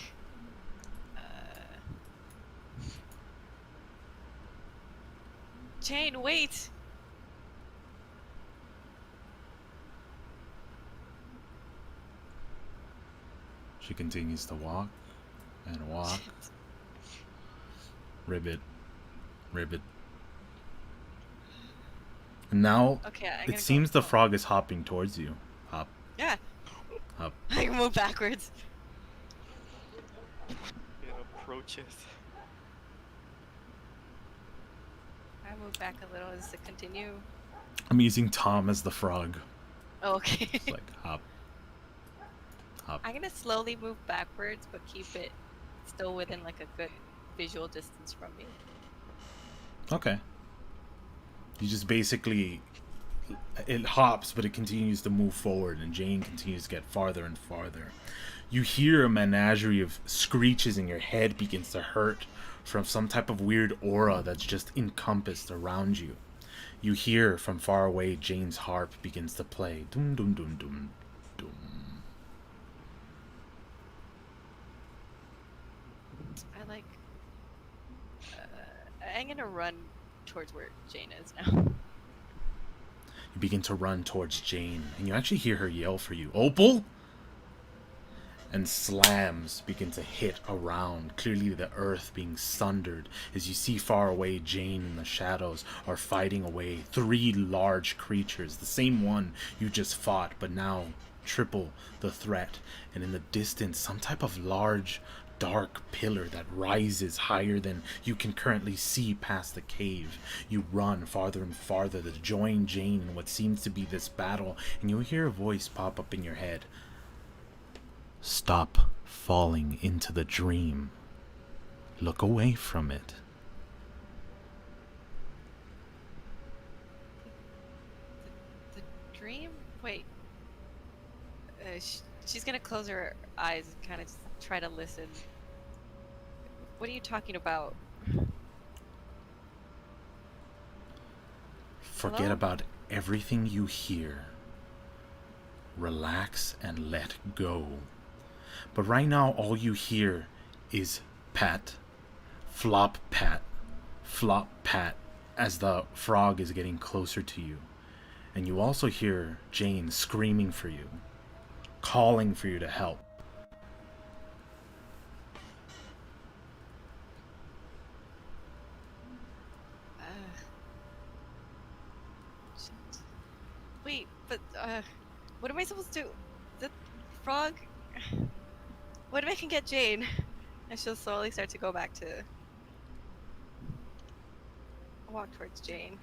Jane, wait! She continues to walk and walk. Ribbit. And now, it seems the frog is hopping towards you. Hop. Yeah. Hop. I can move backwards. It approaches. I move back a little. Does it continue? I'm using Tom as the frog. Oh, okay. It's like hop. I'm gonna slowly move backwards, but keep it still within like a good visual distance from me. Okay. You just basically, it hops, but it continues to move forward, and Jane continues to get farther and farther. You hear a menagerie of screeches, and your head begins to hurt from some type of weird aura that's just encompassed around you. You hear from far away Jane's harp begins to play. Dum dum dum dum dum. I'm gonna run towards where Jane is now. You begin to run towards Jane, and you actually hear her yell for you. Opal? And slams begin to hit around, clearly the earth being sundered, as you see far away Jane and the shadows are fighting away 3 large creatures, the same one you just fought, but now triple the threat. And in the distance, some type of large dark pillar that rises higher than you can currently see past the cave. You run farther and farther to join Jane in what seems to be this battle, and you hear a voice pop up in your head. Stop falling into the dream. Look away from it. The dream? Wait. She's gonna close her eyes and kind of try to listen. What are you talking about? Forget Hello? about everything you hear. Relax and let go. But right now, all you hear is pat, flop, pat, flop, pat, as the frog is getting closer to you. And you also hear Jane screaming for you, calling for you to help. Shit. Wait, but what am I supposed to do? The frog? What if I can get Jane? And she'll slowly start to go back to walk towards Jane,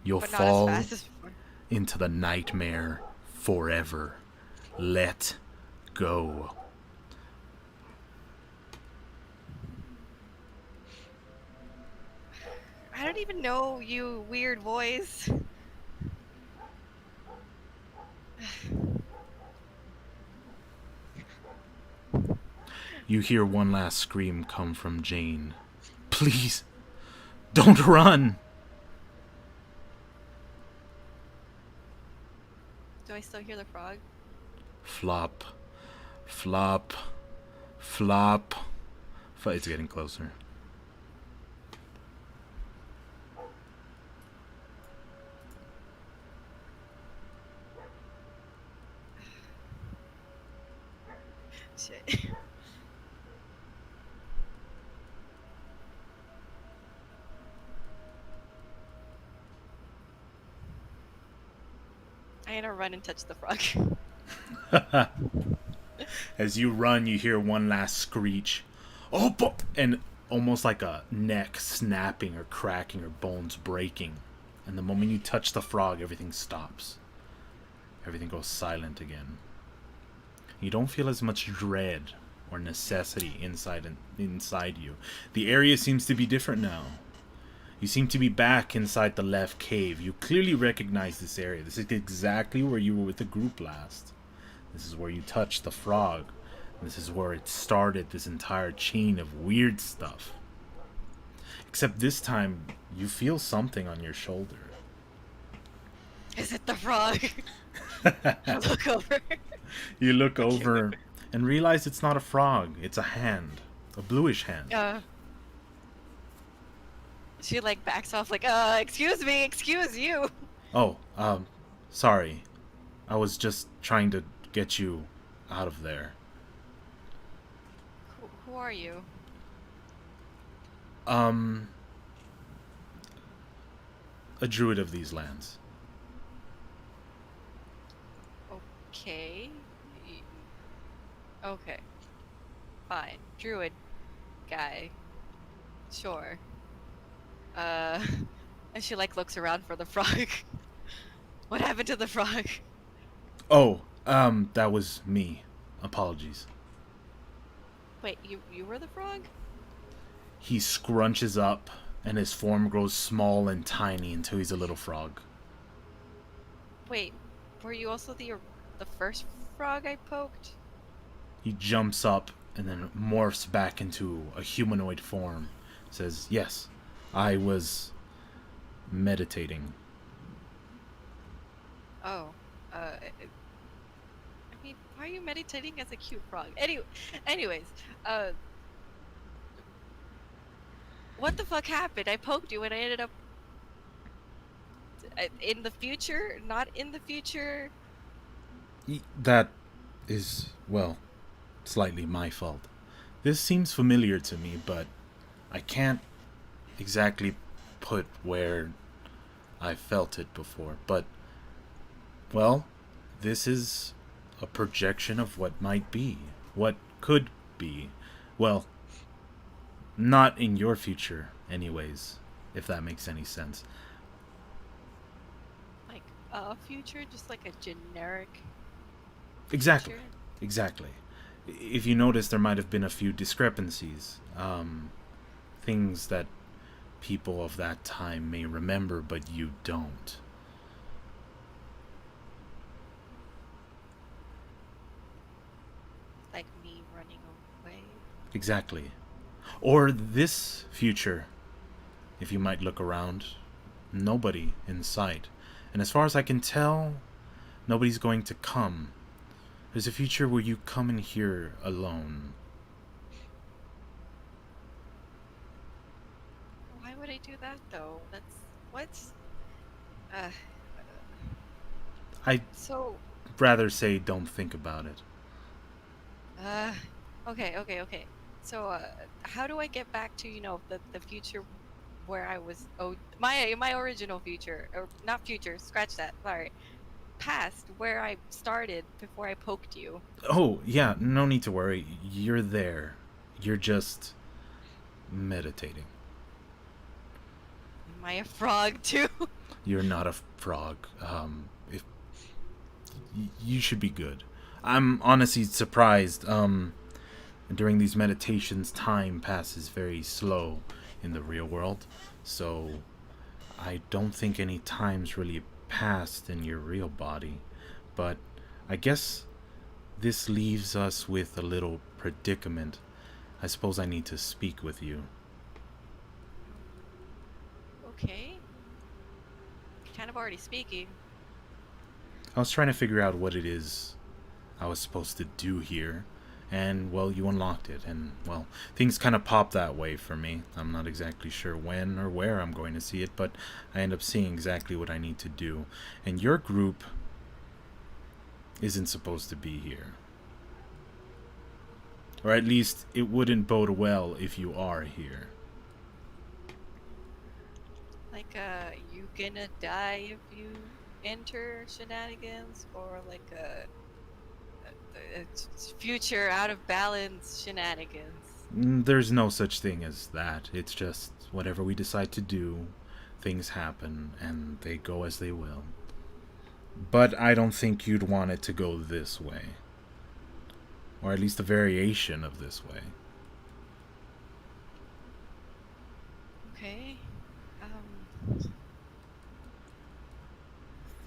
You'll but not as fall fast as before. into the nightmare forever. Let go. I don't even know you, weird voice. You hear one last scream come from Jane. Please, don't run. Do I still hear the frog? Flop, flop, flop. It's getting closer. Shit. I'm gonna run and touch the frog. As you run, you hear one last screech. Oh, and almost like a neck snapping or cracking or bones breaking. And the moment you touch the frog, everything stops. Everything goes silent again. You don't feel as much dread or necessity inside you. The area seems to be different now. You seem to be back inside the left cave. You clearly recognize this area. This is exactly where you were with the group last. This is where you touched the frog. This is where it started this entire chain of weird stuff. Except this time, you feel something on your shoulder. Is it the frog? I look over. You look over and realize it's not a frog. It's a hand. A bluish hand. She like backs off like, excuse me, excuse you. Oh, sorry. I was just trying to get you out of there. Who are you? A druid of these lands. Okay. Okay. Fine. Druid guy. Sure. And she like looks around for the frog. What happened to the frog? Oh, that was me. Apologies. Wait, you were the frog? He scrunches up and his form grows small and tiny until he's a little frog. Wait, were you also the first frog I poked? He jumps up and then morphs back into a humanoid form. Says, yes, I was meditating. Oh, I mean, why are you meditating as a cute frog? Anyways, what the fuck happened? I poked you and I ended up in the future, not in the future. That is, well, slightly my fault. This seems familiar to me, but I can't exactly put where I felt it before. But, well, this is a projection of what might be, what could be. Well, not in your future, anyways, if that makes any sense. Like a future, just like a generic. Exactly. Future? Exactly. If you notice, there might have been a few discrepancies. Things that people of that time may remember, but you don't. Like me running away. Exactly. Or this future, if you might look around, nobody in sight. And as far as I can tell, nobody's going to come. There's a future where you come in here alone. Why would I do that though? That's what? I So rather say don't think about it. Okay. So, how do I get back to, the future where I was, my original future, or not future, scratch that, sorry. Past, where I started before I poked you. Oh, yeah, no need to worry. You're there. You're just meditating. Am I a frog too? You're not a frog. If you should be good. I'm honestly surprised. During these meditations, time passes very slow in the real world, so I don't think any time's really passed in your real body. But I guess this leaves us with a little predicament. I suppose I need to speak with you. Okay. Kind of already speaking. I was trying to figure out what it is I was supposed to do here, and, well, you unlocked it, and, well, things kind of pop that way for me. I'm not exactly sure when or where I'm going to see it, but I end up seeing exactly what I need to do. And your group isn't supposed to be here. Or at least, it wouldn't bode well if you are here. Like, you gonna die if you enter shenanigans, or like a future out of balance shenanigans? There's no such thing as that. It's just whatever we decide to do, things happen, and they go as they will. But I don't think you'd want it to go this way. Or at least a variation of this way. Okay.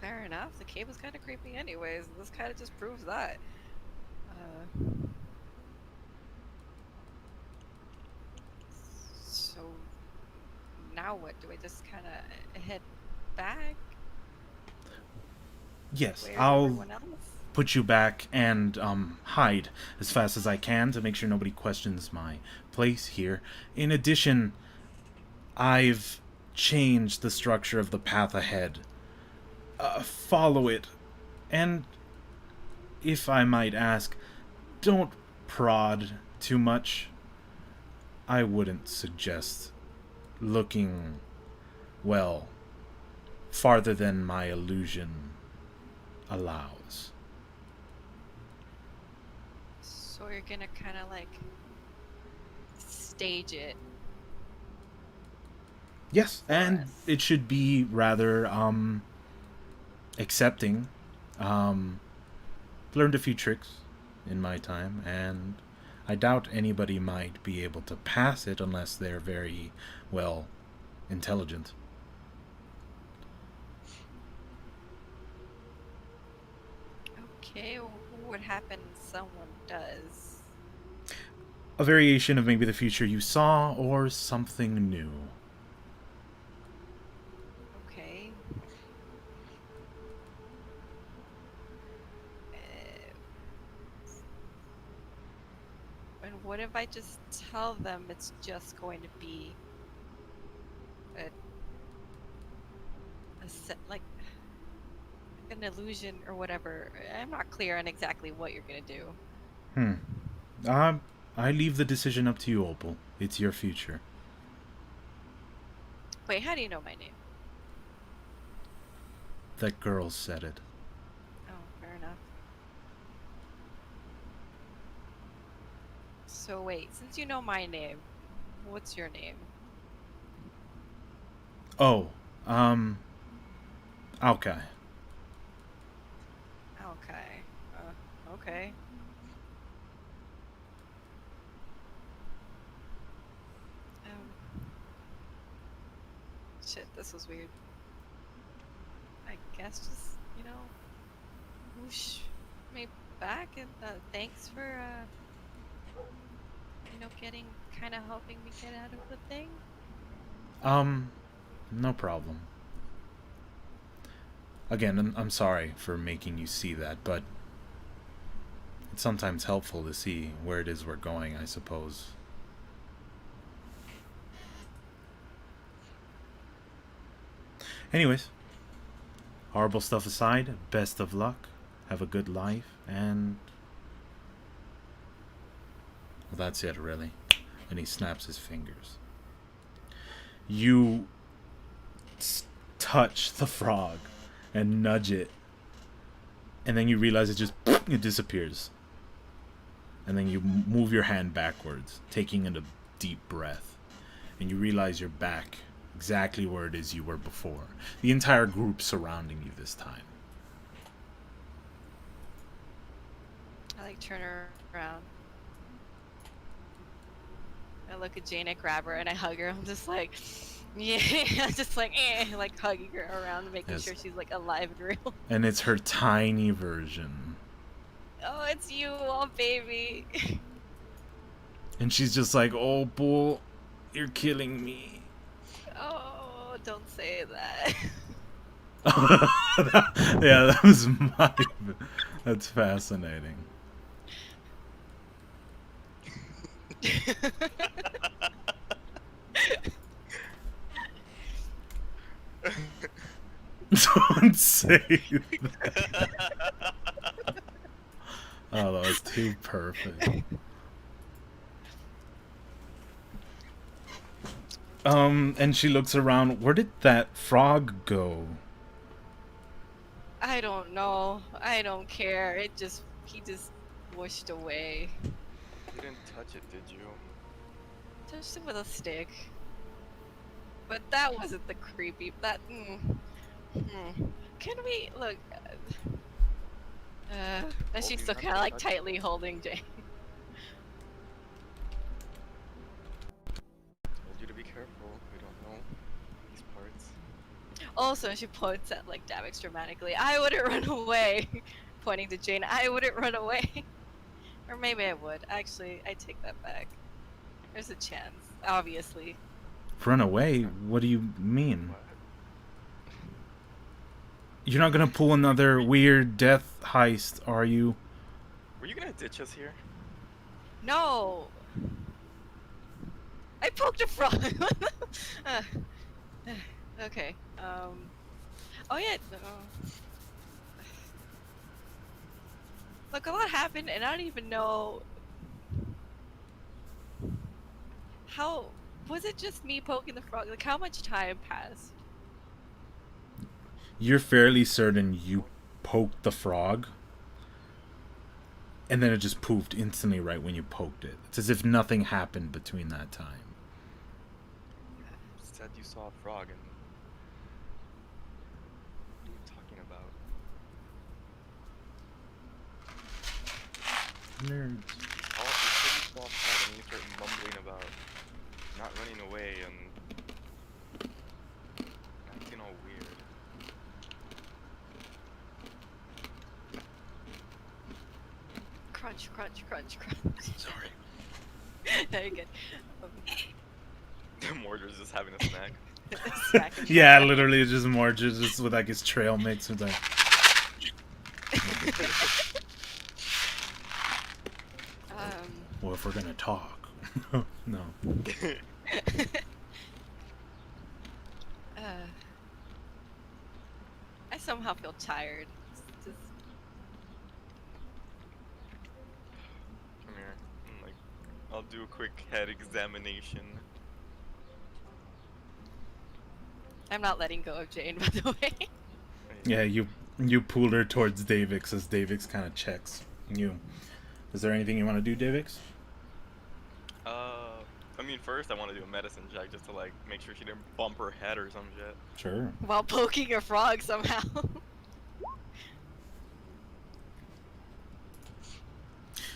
Fair enough. The cave was kind of creepy anyways. This kind of just proves that. So now what? Do I just kind of head back? Yes, Where's I'll everyone else? put you back and hide as fast as I can to make sure nobody questions my place here. In addition, I've changed the structure of the path ahead. Follow it. And, if I might ask, don't prod too much. I wouldn't suggest looking, well, farther than my illusion allows. So you're gonna kind of like stage it. Yes, and it should be rather accepting. Learned a few tricks in my time, and I doubt anybody might be able to pass it unless they're very, well, intelligent. Okay, what would happen if someone does? A variation of maybe the future you saw, or something new. Okay. And what if I just tell them it's just going to be like an illusion or whatever? I'm not clear on exactly what you're gonna do. I leave the decision up to you, Opal. It's your future. Wait, how do you know my name? That girl said it. Oh, fair enough. So wait, since you know my name, what's your name? Oh, okay. Okay. Okay. Shit, this was weird. I guess just, whoosh me back, and thanks for, getting, kind of helping me get out of the thing. No problem. Again, I'm sorry for making you see that, but it's sometimes helpful to see where it is we're going, I suppose. Anyways, horrible stuff aside, best of luck. have a good life, and well, that's it, really. And he snaps his fingers. You touch the frog and nudge it, and then you realize it disappears. And then you move your hand backwards, taking in a deep breath, and you realize you're back exactly where it is you were before. The entire group surrounding you this time. I like turn her around. I look at Jane, I grab her, and I hug her. I'm just like, yeah, just like hugging her around, making sure she's like alive and real. And it's her tiny version. Oh, it's you, oh baby. And she's just like, oh, bull, you're killing me. Oh, don't say that. Yeah, that was my... That's fascinating. Don't say that. Oh, that was too perfect. And she looks around. Where did that frog go? I don't know. I don't care. He just whooshed away. You didn't touch it, did you? Touched it with a stick. But that wasn't the creepy. That. Can we look? And she's still kind of like tightly holding Jane. Told you to be careful. We don't know these parts. Also, she points at like Davix dramatically. I wouldn't run away. Pointing to Jane. I wouldn't run away. Or maybe I would. Actually, I take that back. There's a chance. Obviously. Run away? What do you mean? What? You're not gonna pull another weird death heist, are you? Were you gonna ditch us here? No. I poked a frog. Okay. Oh yeah. Look, a lot happened, and I don't even know how. Was it just me poking the frog? Like, how much time passed? You're fairly certain you poked the frog, and then it just poofed instantly right when you poked it. It's as if nothing happened between that time. You said you saw a frog, and what are you talking about? Nerds. You said you saw a frog, and you start mumbling about not running away and acting all weird. Crunch, crunch, crunch, crunch. Sorry. No, you're good. Mordor's just having a snack. Smacking me. Yeah, literally, it's just more just with like his trail mix with like. Well, if we're gonna talk, no. I somehow feel tired. It's just... Come here. I'll do a quick head examination. I'm not letting go of Jane, by the way. Yeah, you pulled her towards Davix as Davix kind of checks you. Is there anything you want to do, Davix? I mean, first I want to do a medicine check just to like make sure she didn't bump her head or some shit. Sure. While poking a frog somehow.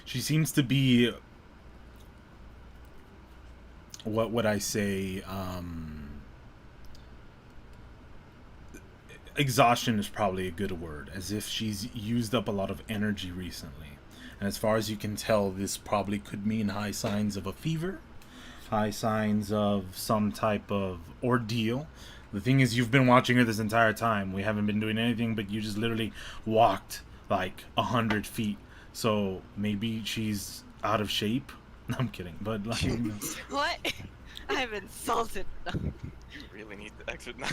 She seems to be, what would I say, exhaustion is probably a good word, as if she's used up a lot of energy recently. And as far as you can tell, this probably could mean high signs of a fever, high signs of some type of ordeal. The thing is, you've been watching her this entire time. We haven't been doing anything, but you just literally walked like 100 feet. So maybe she's out of shape. No, I'm kidding, but like, you know. What? I'm insulted. You really need to exit now.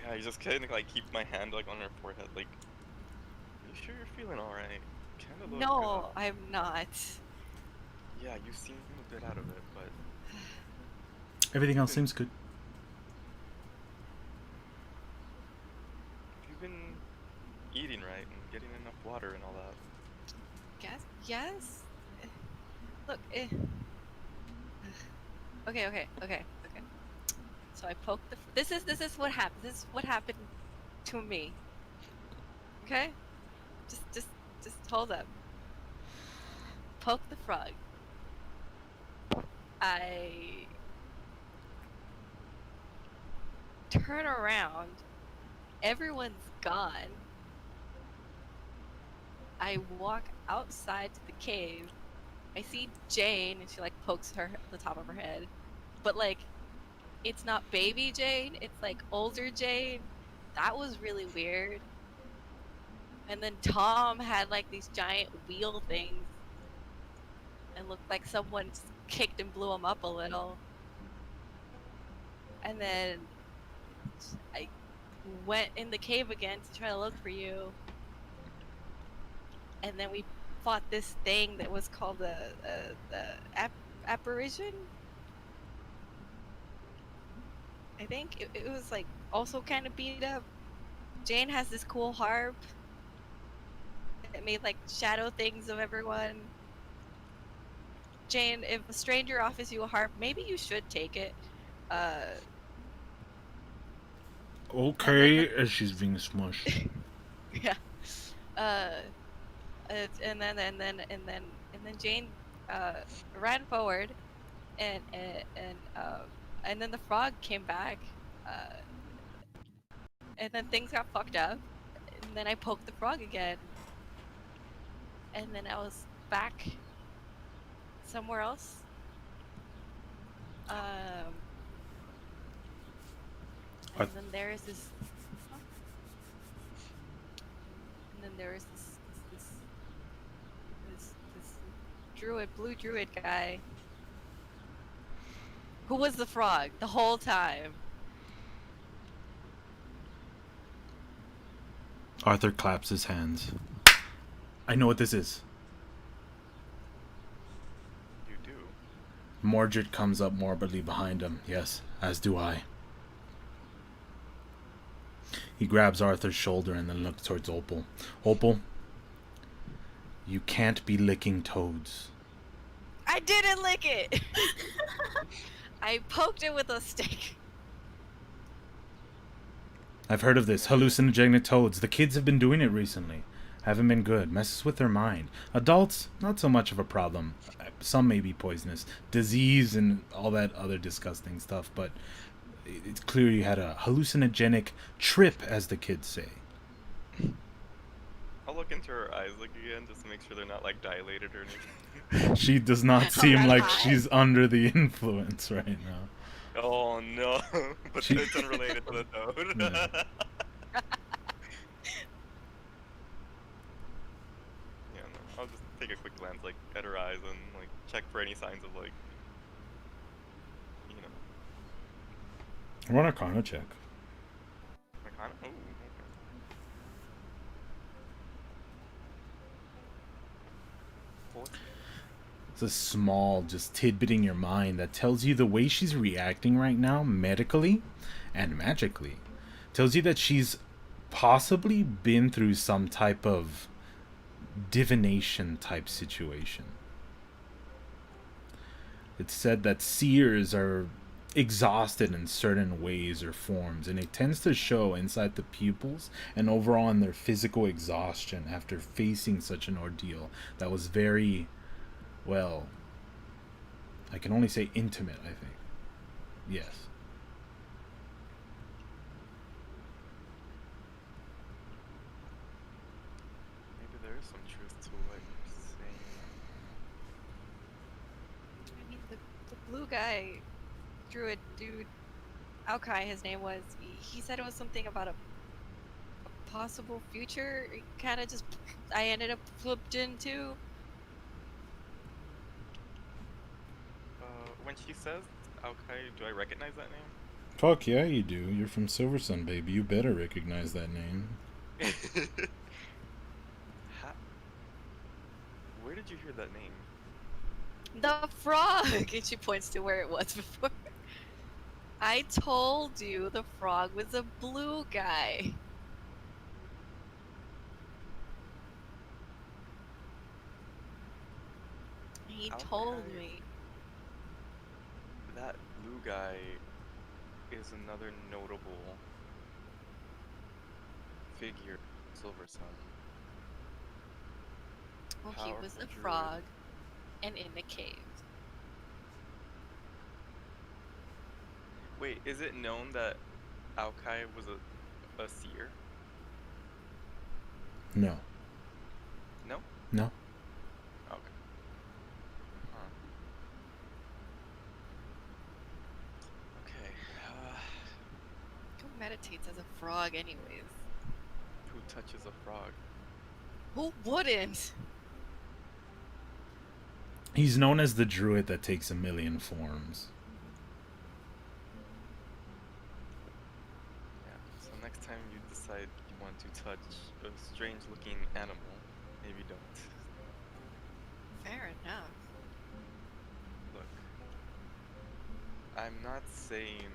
Yeah, you just kind of like keep my hand like on her forehead, like sure you're feeling alright? Kinda look No, I'm not. yeah, you seem a bit out of it, but Everything else seems good. if you've been eating right and getting enough water and all that. Yes. Look. Okay. So I poked the. This is what happened. This is what happened to me. Okay. Just hold up. Poke the frog. I turn around. Everyone's gone. I walk outside to the cave. I see Jane, and she like pokes the top of her head, but like, it's not baby Jane. It's like older Jane. That was really weird. And then Tom had like these giant wheel things, and looked like someone kicked and blew him up a little. And then I went in the cave again to try to look for you. And then we fought this thing that was called the apparition. I think it was like also kind of beat up. Jane has this cool harp that made like shadow things of everyone. Jane, if a stranger offers you a harp, maybe you should take it. Okay, as she's being smushed. Yeah. And then Jane ran forward, and then the frog came back, and then things got fucked up, and then I poked the frog again, and then I was back somewhere else. And then there is this. And then there is this blue druid guy, who was the frog the whole time. Arthur claps his hands. I know what this is. You do. Mordred comes up morbidly behind him. Yes, as do I. He grabs Arthur's shoulder and then looks towards Opal. Opal, you can't be licking toads. I didn't lick it! I poked it with a stick. I've heard of this. Hallucinogenic toads. The kids have been doing it recently. Haven't been good. Messes with their mind. Adults, not so much of a problem. Some may be poisonous. Disease and all that other disgusting stuff, but it's clear you had a hallucinogenic trip, as the kids say. I'll look into her eyes again just to make sure they're not like dilated or anything. She does not seem Alright, like hi. she's under the influence right now. Oh no, but She- it's unrelated to the toad. Yeah. Yeah, no, I'll just take a quick glance like at her eyes and like check for any signs of like, you know, Run a Arcana check. like kind of. Oh, okay. Four. It's a small, just tidbit in your mind that tells you the way she's reacting right now, medically and magically, tells you that she's possibly been through some type of divination type situation. It's said that seers are exhausted in certain ways or forms, and it tends to show inside the pupils and overall in their physical exhaustion after facing such an ordeal that was very, well, I can only say intimate, I think. Yes. Maybe there is some truth to what you're saying. I mean, the blue guy, druid dude, Alkai, his name was. He said it was something about a possible future. Kind of just, I ended up flipped into. When she says okay, do I recognize that name? Fuck yeah, you do. You're from Silversun, baby. You better recognize that name. did you hear that name? The frog! And she points to where it was before. I told you the frog was a blue guy. He told Okay. me. That blue guy is another notable figure in Silver Sun. Well, he was Powerful a druid. frog and in a cave. Wait, is it known that Aokai was a seer? No. No? No. Okay. Huh. Okay. Who meditates as a frog, anyways? Who touches a frog? Who wouldn't? He's known as the druid that takes a million forms. Yeah. So next time you decide you want to touch a strange-looking animal, maybe don't. Fair enough. Look, I'm not saying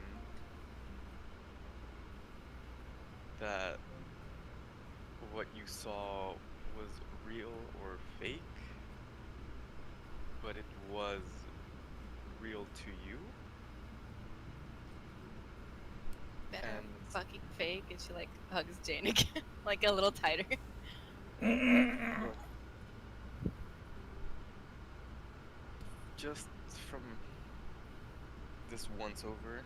that what you saw was real or fake, but it was real to you. Better And fucking fake, and she like hugs Jane again, like a little tighter. look, just from this once over,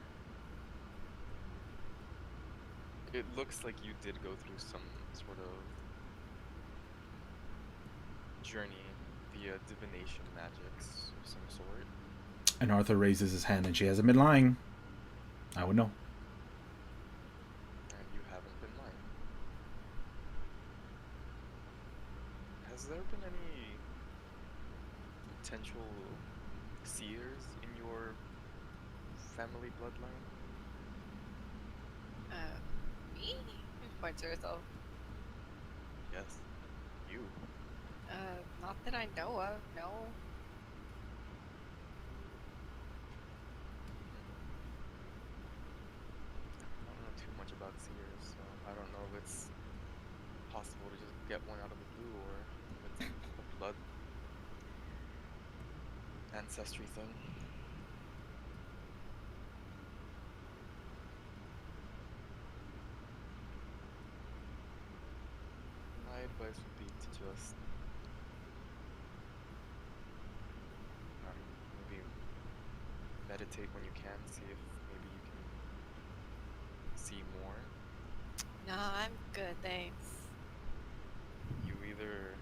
it looks like you did go through some sort of journey via divination magics of some sort. And Arthur raises his hand and she hasn't been lying. I would know. And you haven't been lying. Has there been any potential seers in your family bloodline? Me? She points to herself. Yes, you. Not that I know of, no. I don't know too much about seers, so I don't know if it's possible to just get one out of the blue or if it's a blood ancestry thing. My advice would be to just maybe meditate when you can, see if maybe you can see more. Nah, I'm good, thanks. You either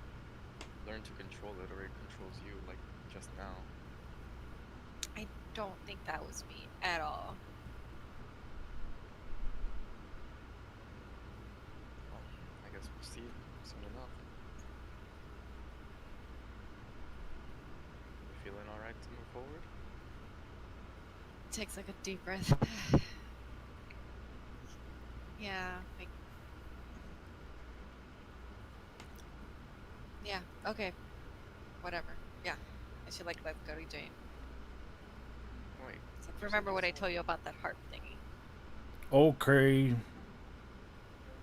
learn to control it or it controls you, like just now. I don't think that was me at all. Well, I guess we'll see soon enough. You feeling alright to move forward? Takes like a deep breath. Yeah, like. Yeah, okay. Whatever. Yeah. I should like let go to Jane. Wait. It's like, remember what I told you about that harp thingy? Okay.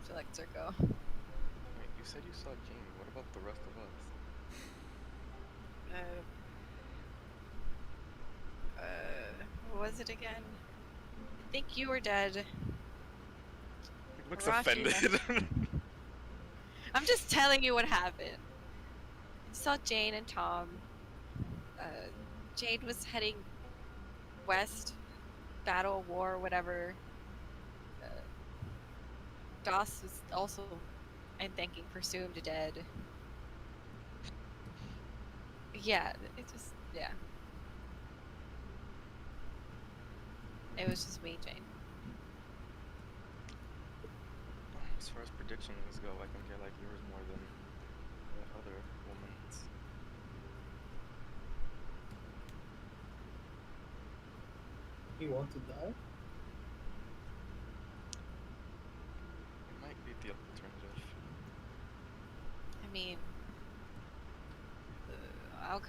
She lets her go. Wait, you said you saw Jane. What about the rest of us? What was it again? I think you were dead. He looks Arashi offended. I'm just telling you what happened. You saw Jane and Tom. Jade was heading west, battle, war, whatever. Doss was also, I'm thinking, presumed dead. Yeah, it just, yeah. It was just me, Jane. As far as predictions go, I think I like yours more than that other woman's. You want to die? It might be the alternative. I mean,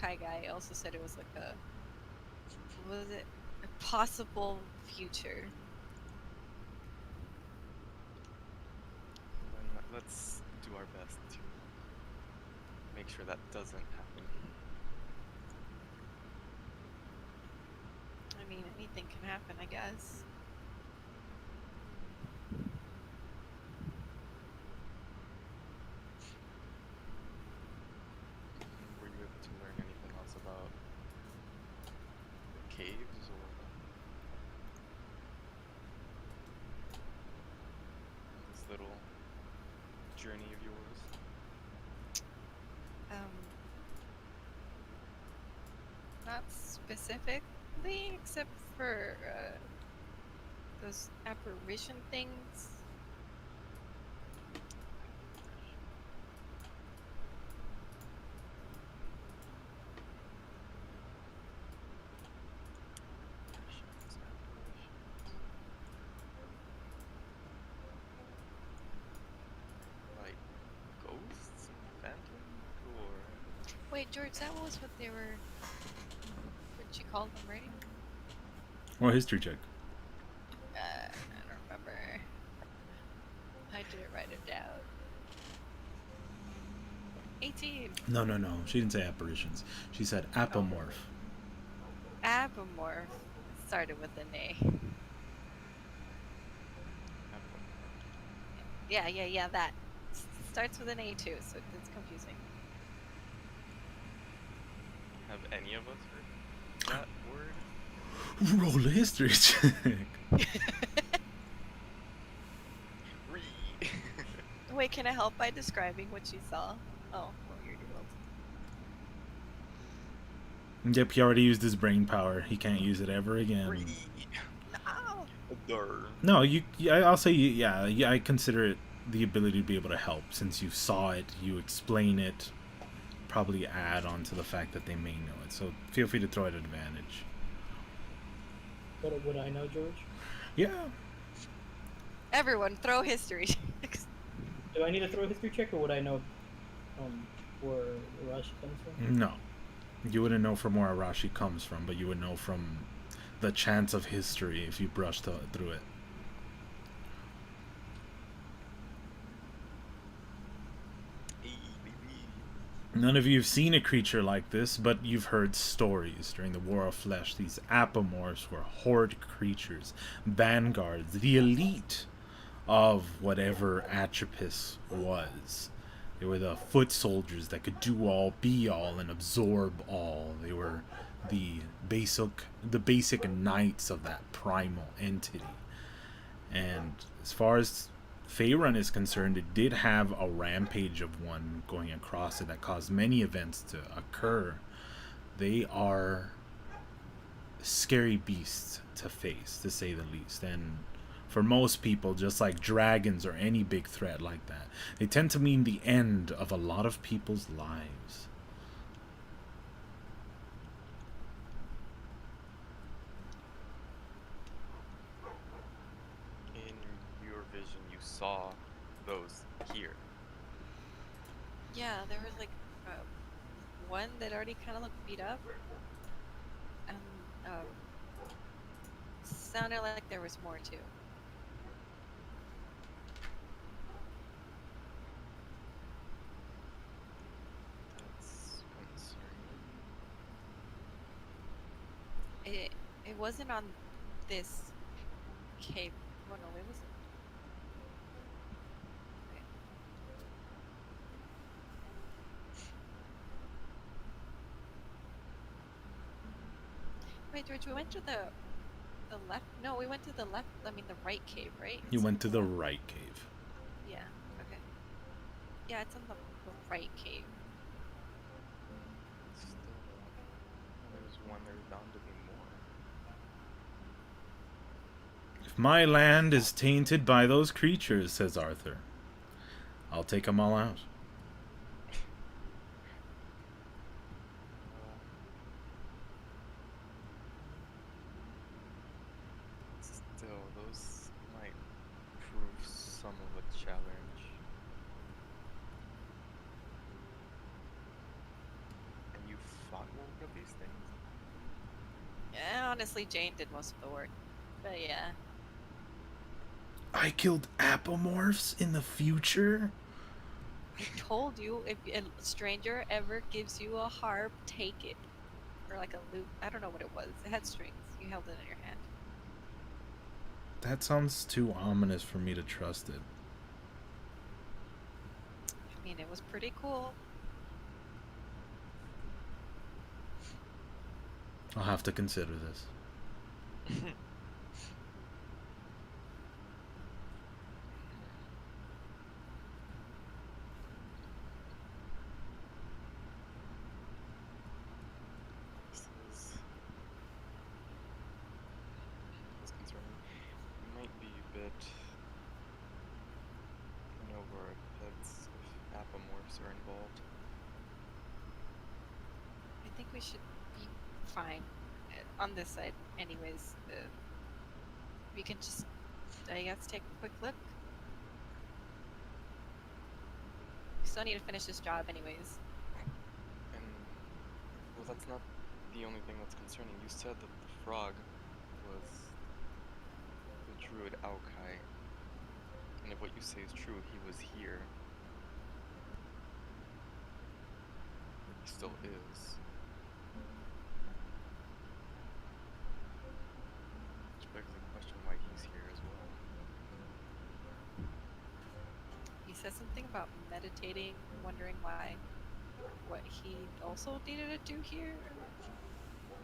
yokai guy also said it was like a, what was it? A possible future. Then let's do our best to make sure that doesn't happen. I mean, anything can happen, I guess. Were you able to learn anything else about the caves or this little journey of yours? Not specifically, except for those apparition things. Apparitions, apparitions. Like ghosts and phantoms, or Wait, George, that was what they were. What you called them, right? Or history check. I don't remember. I didn't write it down. 18. No. She didn't say apparitions. She said apomorph. Abomorph. Started with an A. Yeah, that. Starts with an A too, so it's confusing. have any of us heard that word? Roll a history check. Re. Wait, can I help by describing what you saw? Oh, weird world. Yep, he already used his brain power. He can't use it ever again. Re. No. No, I'll say yeah. I consider it the ability to be able to help. Since you saw it, you explain it. Probably add on to the fact that they may know it. So feel free to throw it at advantage. What would I know, George? Yeah. Everyone, throw history. Do I need to throw a history check, or would I know where Arashi comes from? No. You wouldn't know from where Arashi comes from, but you would know from the chance of history if you brushed through it. None of you have seen a creature like this, but you've heard stories. During the War of Flesh, these apomorphs were horde creatures, vanguards, the elite of whatever Atropus was. They were the foot soldiers that could do all, be all, and absorb all. They were the basic knights of that primal entity. And as far as Faerun is concerned, it did have a rampage of one going across it that caused many events to occur. They are scary beasts to face, to say the least. And for most people, just like dragons or any big threat like that, they tend to mean the end of a lot of people's lives. Saw those here. Yeah, there was like one that already kind of looked beat up, and sounded like there was more too. That's It concerning. wasn't on this cave. Oh no, it was. Wait, George, we went to the left. No, we went to the left. I mean, the right cave, right? You went to the right cave. Yeah. Okay. Yeah, it's on the right cave. Still, there's one. There's bound to be more. If my land is tainted by those creatures, says Arthur, I'll take them all out. Those might prove some of a challenge. And you fought these things. Yeah, honestly, Jane did most of the work. But yeah. I killed apomorphs in the future? I told you, if a stranger ever gives you a harp, take it. Or like a lute. I don't know what it was. It had strings. You held it in your hand. That sounds too ominous for me to trust it. I mean, it was pretty cool. I'll have to consider this. This is concerning. It might be a bit over our heads if apomorphs are involved. I think we should be fine on this side, anyways. We can just, I guess, take a quick look. We still need to finish this job, anyways. And, well, that's not the only thing that's concerning. You said that the frog was the druid Aukai. And if what you say is true, he was here. He still is. Which begs the question why he's here as well. He said something about meditating, wondering why, what he also needed to do here.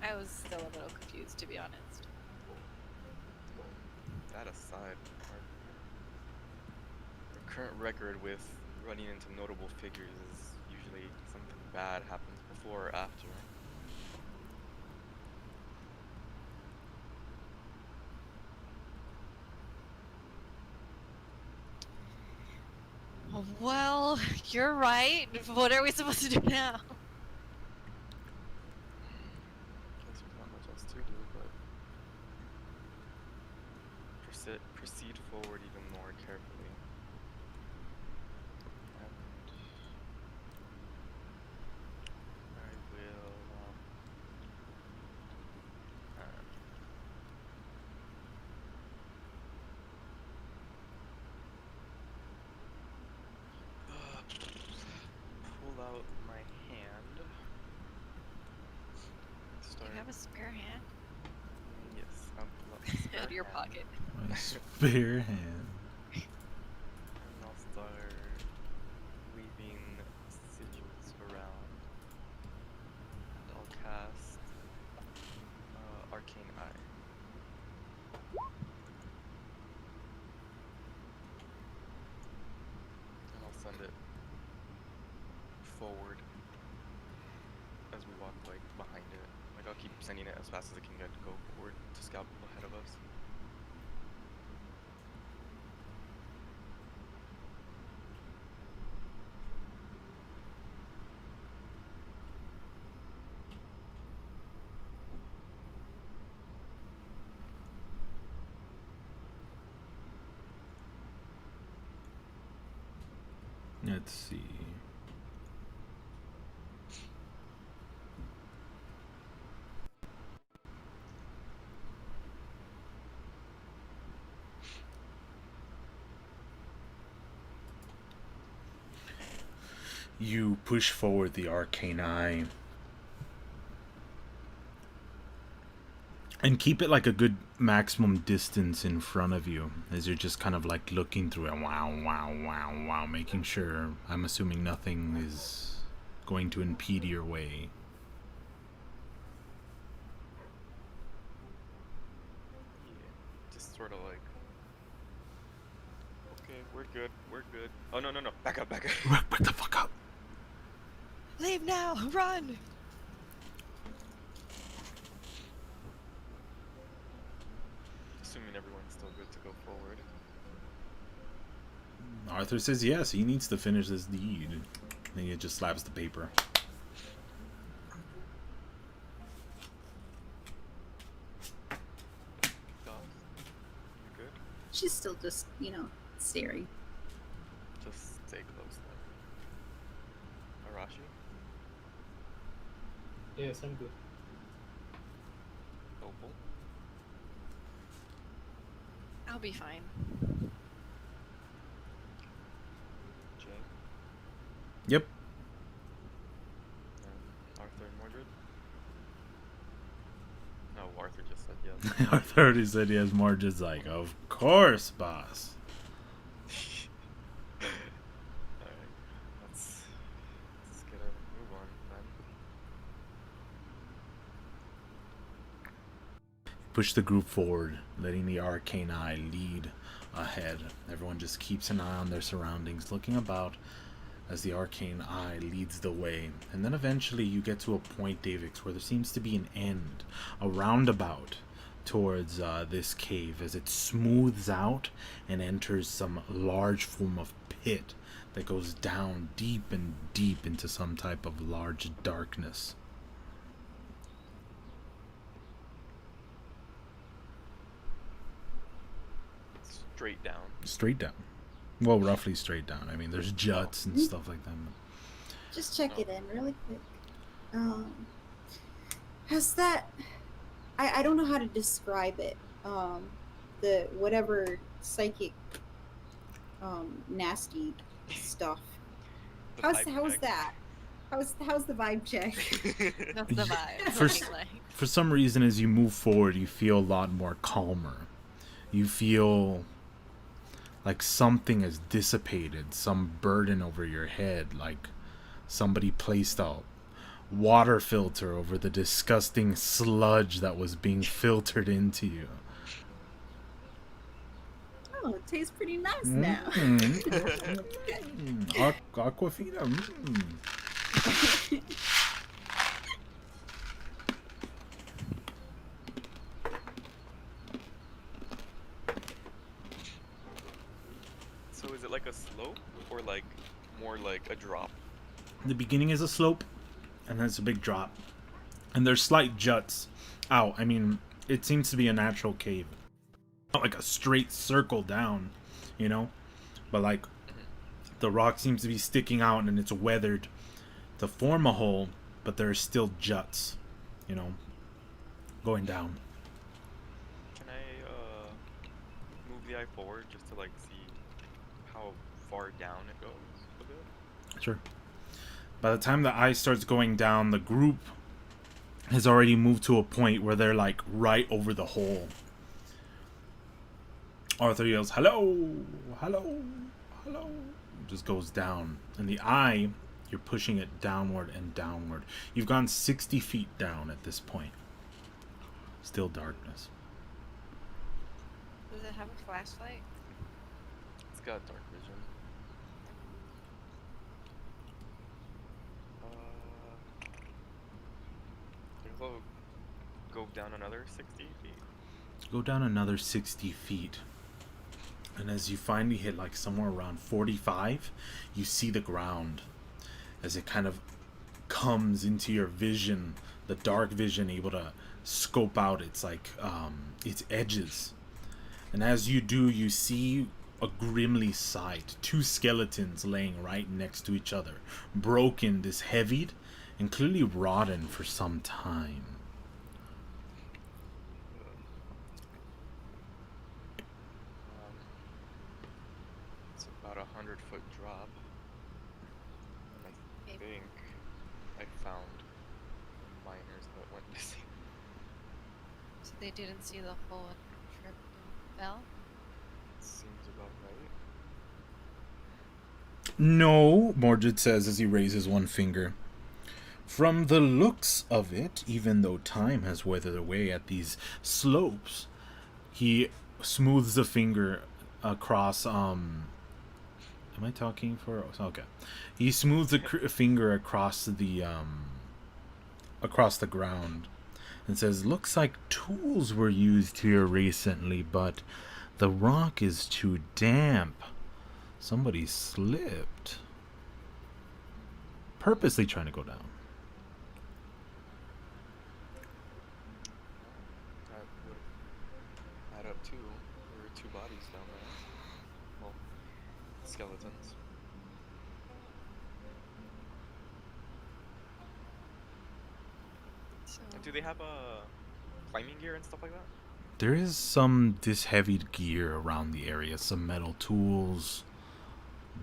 I was still a little confused, to be honest. That aside, our current record with running into notable figures is usually something bad happens before or after. Well, you're right. What are we supposed to do now? Guess there's not much else to do, but proceed forward even more carefully. And I will pull out my hand. Do you have a spare hand? Yes, I'll pull out my spare Out of your hand, pocket. My spare hand. and I'll start weaving sigils around. And I'll cast Arcane Eye. And I'll send it forward as we walk like behind it. Like I'll keep sending it as fast as it can get to go forward to scout ahead of us. Let's see. You push forward the arcane eye and keep it like a good maximum distance in front of you as you're just kind of like looking through it. Wow, wow, wow, wow, making sure, I'm assuming nothing is going to impede your way. Yeah, just sort of like, okay, we're good, we're good. Oh no, no, no, back up, back up. Back the fuck up. Leave now! Run! Assuming everyone's still good to go forward. Arthur says yes, he needs to finish this deed. And he just slaps the paper. Dogs, you good? She's still just, staring. Just stay close then. Arashi? Yes, I'm good. I'll be fine. Jay, Yep. and Arthur and Mordred? No, Arthur just said yes. Arthur already said yes. Mordred's like, of course, boss. Alright, let's get a move on then. Push the group forward, letting the arcane eye lead ahead. Everyone just keeps an eye on their surroundings, looking about as the arcane eye leads the way. And then eventually you get to a point, Davix, where there seems to be an end, a roundabout towards this cave as it smooths out and enters some large form of pit that goes down deep and deep into some type of large darkness. Straight down. Straight down. Well, roughly straight down. I mean, there's juts and stuff like that. Just check it in really quick. Has that? I don't know how to describe it. The whatever psychic, nasty stuff. The How's vibe check. that? How's the vibe check? That's the vibe. First- Like, For some reason, as you move forward, you feel a lot more calmer. You feel like something has dissipated, some burden over your head, like somebody placed a water filter over the disgusting sludge that was being filtered into you. Oh, it tastes pretty nice now. Aquafina. So is it like a slope or like more like a drop? The beginning is a slope, and then it's a big drop. And there's slight juts out. I mean, it seems to be a natural cave. Not like a straight circle down, you know? But like, the rock seems to be sticking out and it's weathered to form a hole, but there are still juts, you know, going down. Can I move the eye forward just to like see how far down it goes a bit? Sure. By the time the eye starts going down, the group has already moved to a point where they're like right over the hole. Arthur yells, "Hello! Hello! Hello!" It just goes down. And the eye, you're pushing it downward and downward. You've gone 60 feet down at this point. Still darkness. does it have a flashlight? It's got dark vision. We'll go down another 60 feet. Go down another 60 feet. And as you finally hit like somewhere around 45, you see the ground as it kind of comes into your vision, the dark vision, able to scope out its like its edges. And as you do, you see a grimly sight, two skeletons laying right next to each other, broken, disheveled, and clearly rotten for some time. It's about 100-foot drop. And I think I found miners that went missing. So they didn't see the hole and tripped and fell? Seems about right. No, Mordred says as he raises one finger. From the looks of it, even though time has weathered away at these slopes, he smooths the finger across, am I talking for, okay. He smooths the finger across the ground and says, "Looks like tools were used here recently, but the rock is too damp. Somebody slipped. Purposely trying to go down." That would add up too. There were two bodies down there. Well, skeletons. So And do they have climbing gear and stuff like that? There is some disheavied gear around the area, some metal tools,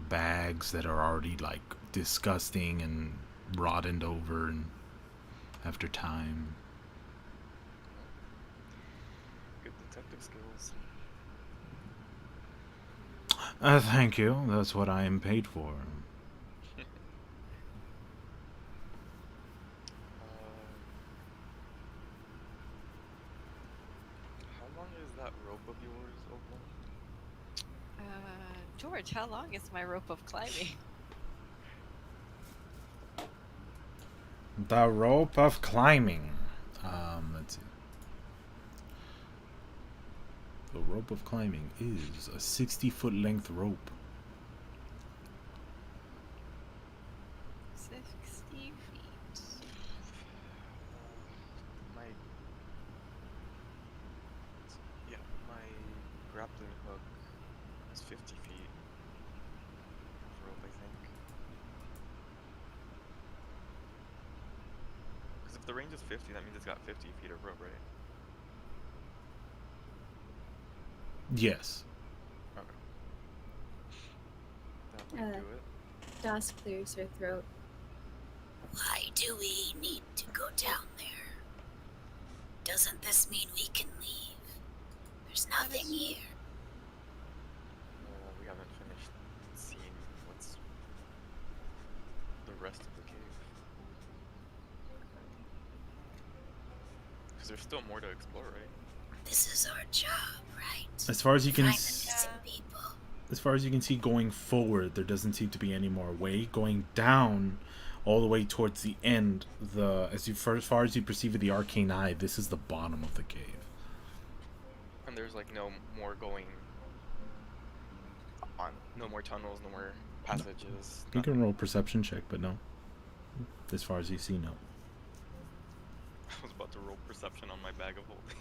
bags that are already like disgusting and rotted over and after time. Good detective skills. Thank you. That's what I am paid for. How long is that rope of yours, Opal? George, how long is my rope of climbing? The rope of climbing. Let's see. The rope of climbing is a 60-foot length rope. 60 feet. My grappling hook is 50 feet of rope, I think. Because if the range is 50, that means it's got 50 feet of rope, right? Yes. Okay. That might do it. Das clears her throat. Why do we need to go down there? Doesn't this mean we can leave? There's nothing here. We haven't finished seeing what's the rest of the cave. Because there's still more to explore, right? This is our job, right? As far as you can Find the missing people. as far as you can see going forward, there doesn't seem to be any more way. Going down all the way towards the end, as far as you perceive with the arcane eye, this is the bottom of the cave. And there's like no more going on. No more tunnels, no more passages. You can roll a perception check, but no. As far as you see, no. I was about to roll perception on my bag of holding.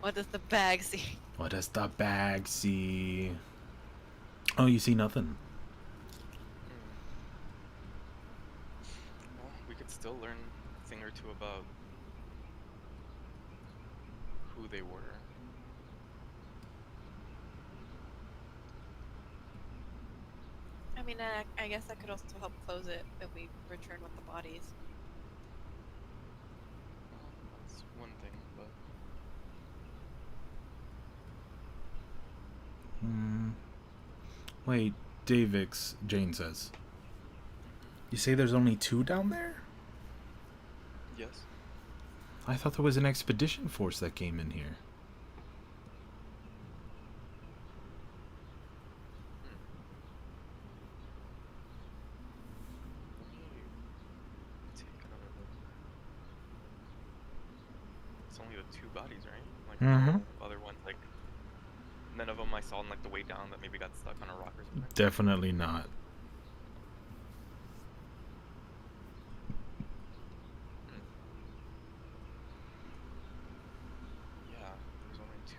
What does the bag see? What does the bag see? Oh, you see nothing. Well, we could still learn a thing or two about who they were. I mean, I guess that could also help close it if we return with the bodies. Well, that's one thing, but Wait, Davix, Jane says. You say there's only 2 down there? yes. I thought there was an expedition force that came in here. Let me take another look. It's only the 2 bodies, right? Like Mhm. the other ones, like none of them I saw on like the way down that maybe got stuck on a rock or something. Definitely not. Yeah, there's only 2.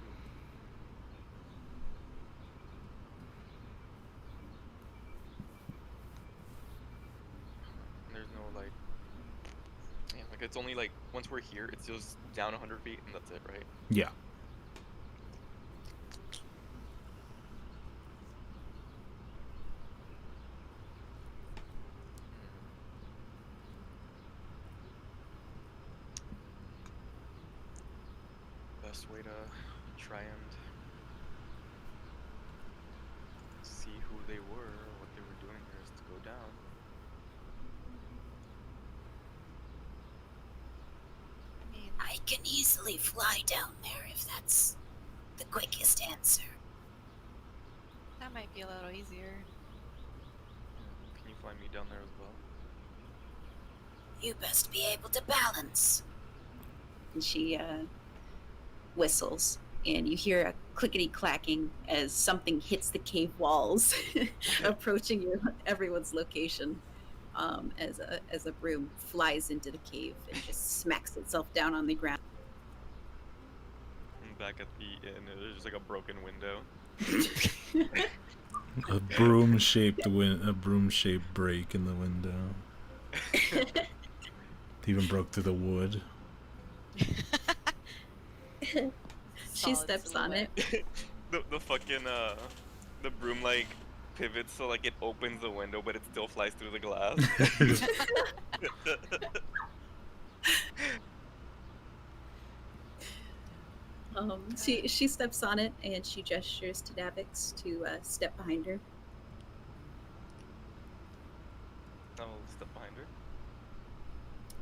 And there's no like, yeah, like it's only like once we're here, it's just down 100 feet and that's it, right? Yeah. Best way to try and see who they were or what they were doing here is to go down. I mean, I can easily fly down there if that's the quickest answer. that might be a little easier. Can you fly me down there as well? You best be able to balance. And she whistles, and you hear a clickety clacking as something hits the cave walls, approaching everyone's location. As a broom flies into the cave and just smacks itself down on the ground. I'm back at the inn. There's just like a broken window. A broom-shaped break in the window. It even broke through the wood. She Solid steps on silhouette. it. the fucking the broom like pivots so like it opens the window, but it still flies through the glass. She steps on it and she gestures to Davix to step behind her. I'll step behind her.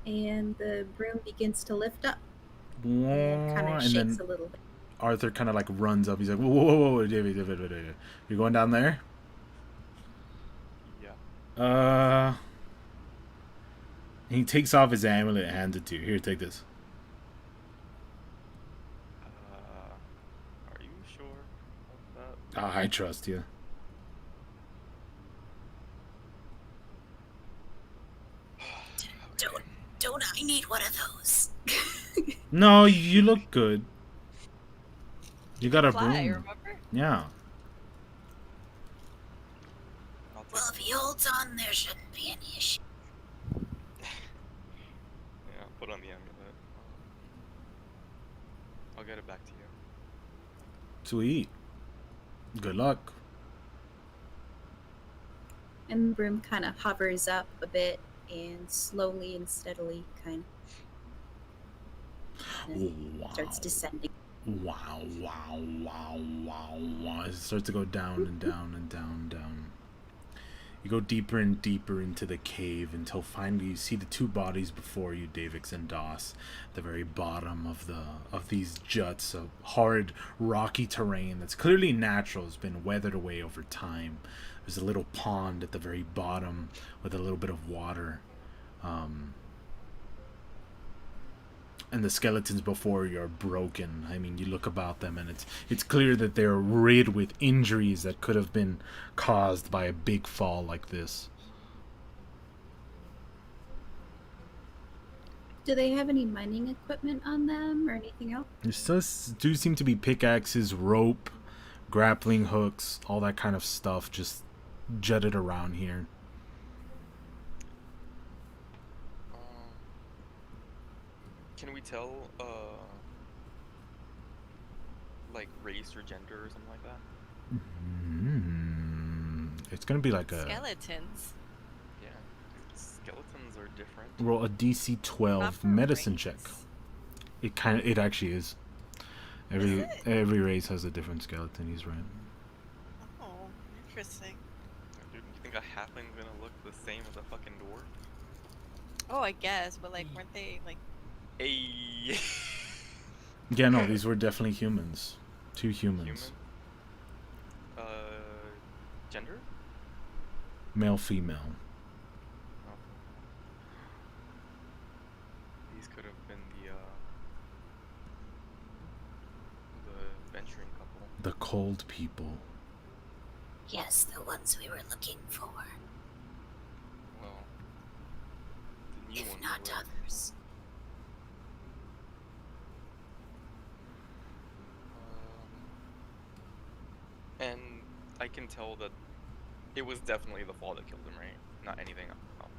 And the broom begins to lift up Whoa, and kind of and shakes then a little bit. Arthur kind of like runs up. He's like, whoa, whoa, whoa, whoa, David, you're going down there? Yeah. He takes off his amulet and hands it to you. Here, take this. Are you sure about that? I trust you. Don't I need one of those? No, you look good. You got a Fly, broom. remember? Yeah. I'll take Well, if he holds on, there shouldn't be any issue. Yeah, I'll put on the amulet. I'll get it back to you. Sweet. Good luck. And the broom kind of hovers up a bit and slowly and steadily kind of Wow. starts descending. Wow, wow, wow, wow, wow. It starts to go down and down and down, down. You go deeper and deeper into the cave until finally you see the two bodies before you, Davix and Doss, at the very bottom of these juts of hard, rocky terrain that's clearly natural, has been weathered away over time. There's a little pond at the very bottom with a little bit of water. And the skeletons before you are broken. I mean, you look about them and it's clear that they're rid with injuries that could have been caused by a big fall like this. Do they have any mining equipment on them or anything else? There do seem to be pickaxes, rope, grappling hooks, all that kind of stuff just jutted around here. Can we tell, like race or gender or something like that? It's gonna be like a Skeletons. Yeah, skeletons are different. roll a DC Not 12 for medicine race. check. It actually is. Every race has a different skeleton. He's right. Oh, interesting. Dude, you think a halfling's gonna look the same as a fucking dwarf? Oh, I guess, but like, weren't they like? Hey. Yeah, no, these were definitely humans. Two humans. Human? Gender? Male, female. Oh. These could have been the venturing couple. The cold people. Yes, the ones we were looking for. Well, the new If ones not were. others. And I can tell that it was definitely the fall that killed him, right? Not anything else.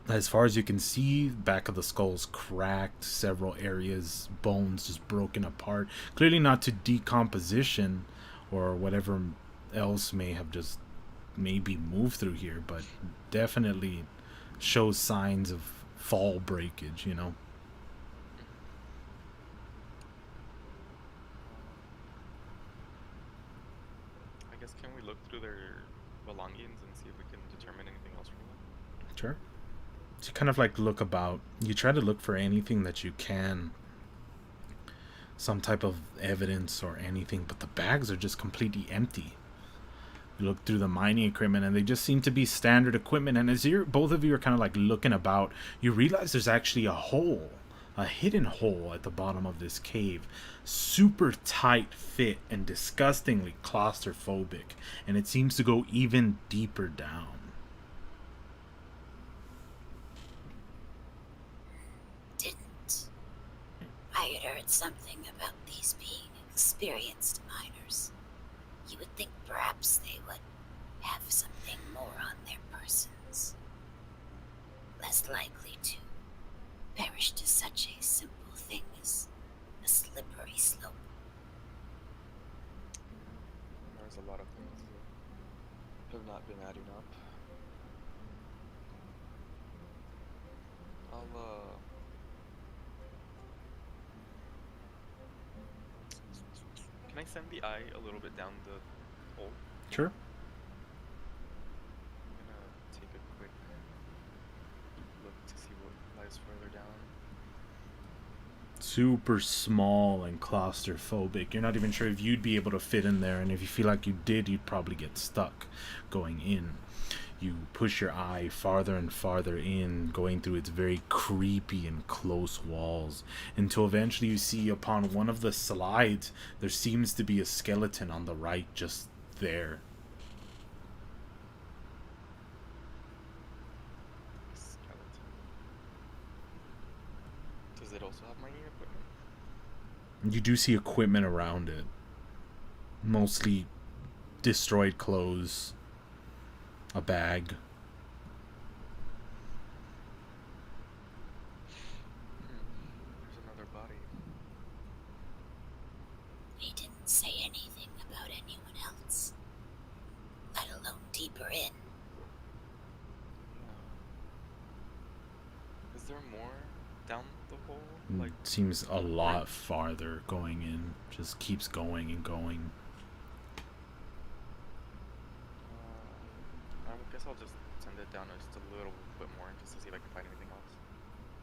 As far as you can see, back of the skull's cracked, several areas, bones just broken apart. Clearly not to decomposition or whatever else may have just maybe moved through here, but definitely shows signs of fall breakage, you know? I guess can we look through their belongings and see if we can determine anything else from them? Sure. So you kind of like look about. You try to look for anything that you can. Some type of evidence or anything, but the bags are just completely empty. You look through the mining equipment and they just seem to be standard equipment. And as both of you are kind of like looking about, you realize there's actually a hole, a hidden hole at the bottom of this cave. Super tight fit and disgustingly claustrophobic. And it seems to go even deeper down. I had heard something about these being experienced miners. You would think perhaps they would have something more on their persons. Less likely to perish to such a simple thing as a slippery slope. there's a lot of things that have not been adding up. Can I send the eye a little bit down the hole? Sure. I'm gonna take a quick look to see what lies further down. Super small and claustrophobic. You're not even sure if you'd be able to fit in there, and if you feel like you did, you'd probably get stuck going in. You push your eye farther and farther in, going through its very creepy and close walls, until eventually you see upon one of the slides there seems to be a skeleton on the right, just there. Skeleton. Does it also have mining equipment? You do see equipment around it, mostly destroyed clothes, a bag. There's another body. He didn't say anything about anyone else, let alone deeper in. Yeah. Is there more down the hole? Like, Seems a lot farther going in. Just keeps going and going. I guess I'll just send it down just a little bit more, just to see if I can find anything else,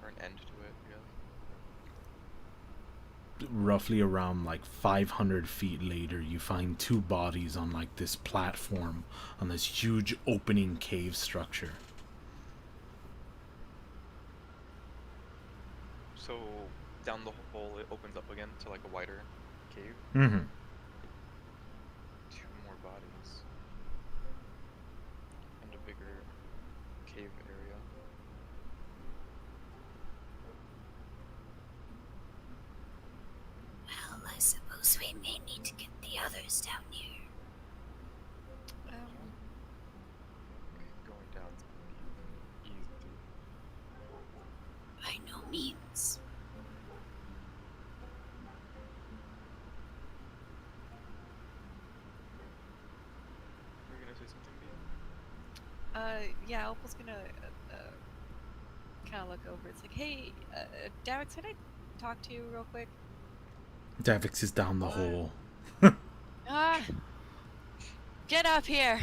or an end to it, I guess. Roughly around like 500 feet later, you find two bodies on like this platform on this huge opening cave structure. So down the hole, it opens up again to like a wider cave. Mm-hmm. Two more bodies. And a bigger cave area. Well, I suppose we may need to get the others down here. Going down's easy. By no means. Were you gonna say something, B? Yeah, Opal's gonna kind of look over. It's like, hey, Davix, can I talk to you real quick? Davix is down the hole. Ah, get up here.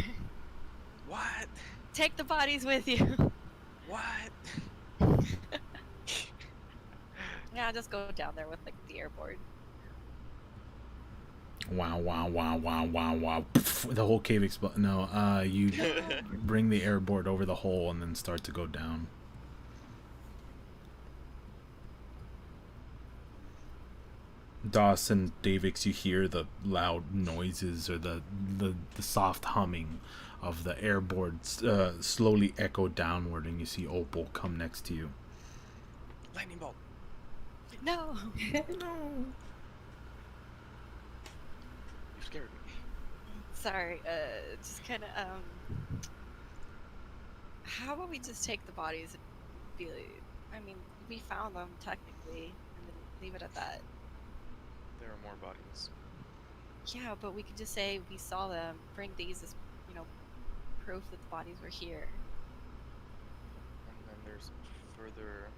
What? Take the bodies with you. What? Yeah, just go down there with like the airboard. Wow, wow, wow, wow, wow, wow. Pff, the whole cave explodes. No, you bring the airboard over the hole and then start to go down. Dawson, Davix, you hear the loud noises or the soft humming of the airboard slowly echo downward, and you see Opal come next to you. Lightning bolt. No. No. You scared me. Sorry. Just kind of How about we just take the bodies and be? I mean, we found them technically, and then leave it at that. There are more bodies. Yeah, but we could just say we saw them. Bring these as, proof that the bodies were here. And then there's further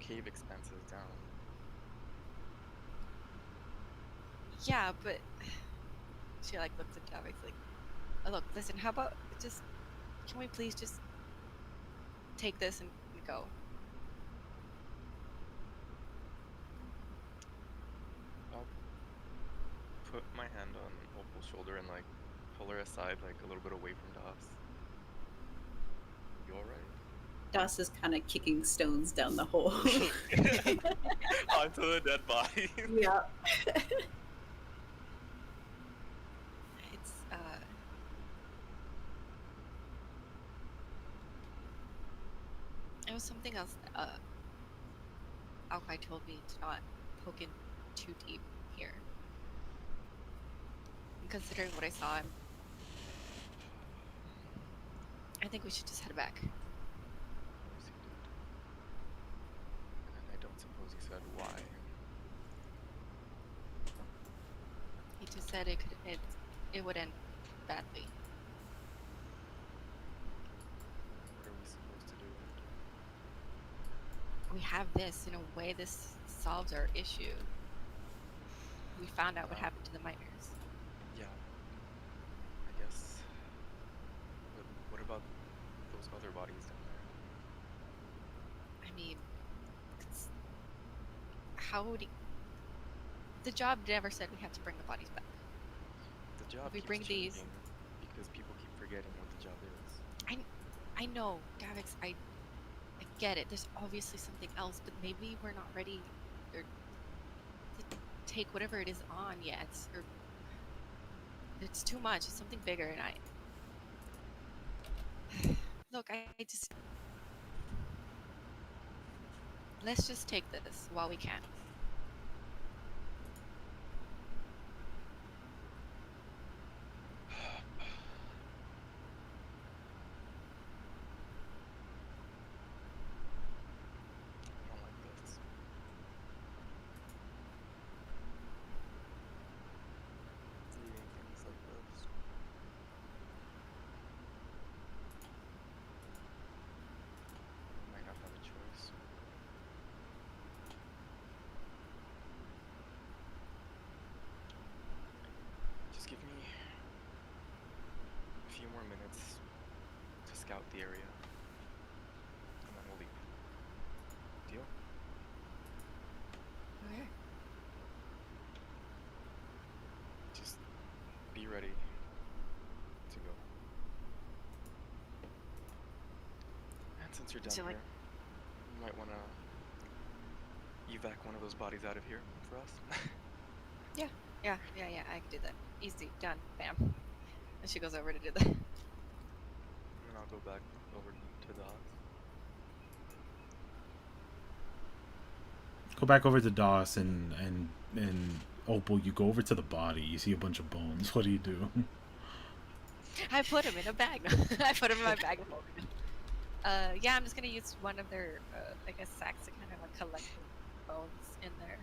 cave expanses down. Yeah, but she like looks at Davix like, oh, look, listen, how about just, can we please just take this and go? I'll put my hand on Opal's shoulder and like pull her aside, like a little bit away from Doss. You alright? Doss is kind of kicking stones down the hole. Onto the dead body. Yeah. It's, it was something else, Alkai told me to not poke in too deep here. And considering what I saw, I think we should just head back. Yes, he did. And I don't suppose he said why. He just said it it would end badly. What are we supposed to do? We have this. In a way, this solves our issue. We found out what happened to the miners. Yeah. I guess. But what about those other bodies down there? I mean, how would he... The job never said we had to bring the bodies back. The job we keeps bring these- changing because people keep forgetting what the job is. I know, Davix, I get it. There's obviously something else, but maybe we're not ready or to take whatever it is on yet, or it's too much. It's something bigger, and look, I just... Let's just take this while we can. I don't like this. Reading things like this. We might not have a choice. Just give me a few more minutes to scout the area, and then we'll leave. Deal? Okay. Just be ready to go. And since you're down So, like- here, you might want to evac one of those bodies out of here for us. Yeah, I can do that. Easy, done, bam. And she goes over to do that. And then I'll go back over to the house. Go back over to DOS and Opal, you go over to the body. You see a bunch of bones. What do you do? I put him in a bag. I put him in my bag. Yeah, I'm just gonna use one of their, I guess, sacks to kind of like collect the bones in there.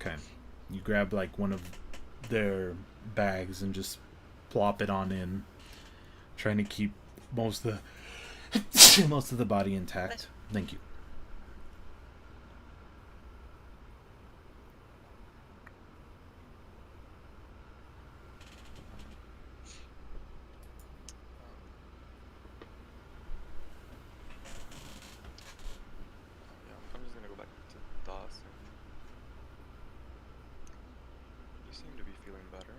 Okay. You grab like one of their bags and just plop it on in, trying to keep most of the body intact. Thank you. Yeah, I'm just gonna go back to DOS. You seem to be feeling better.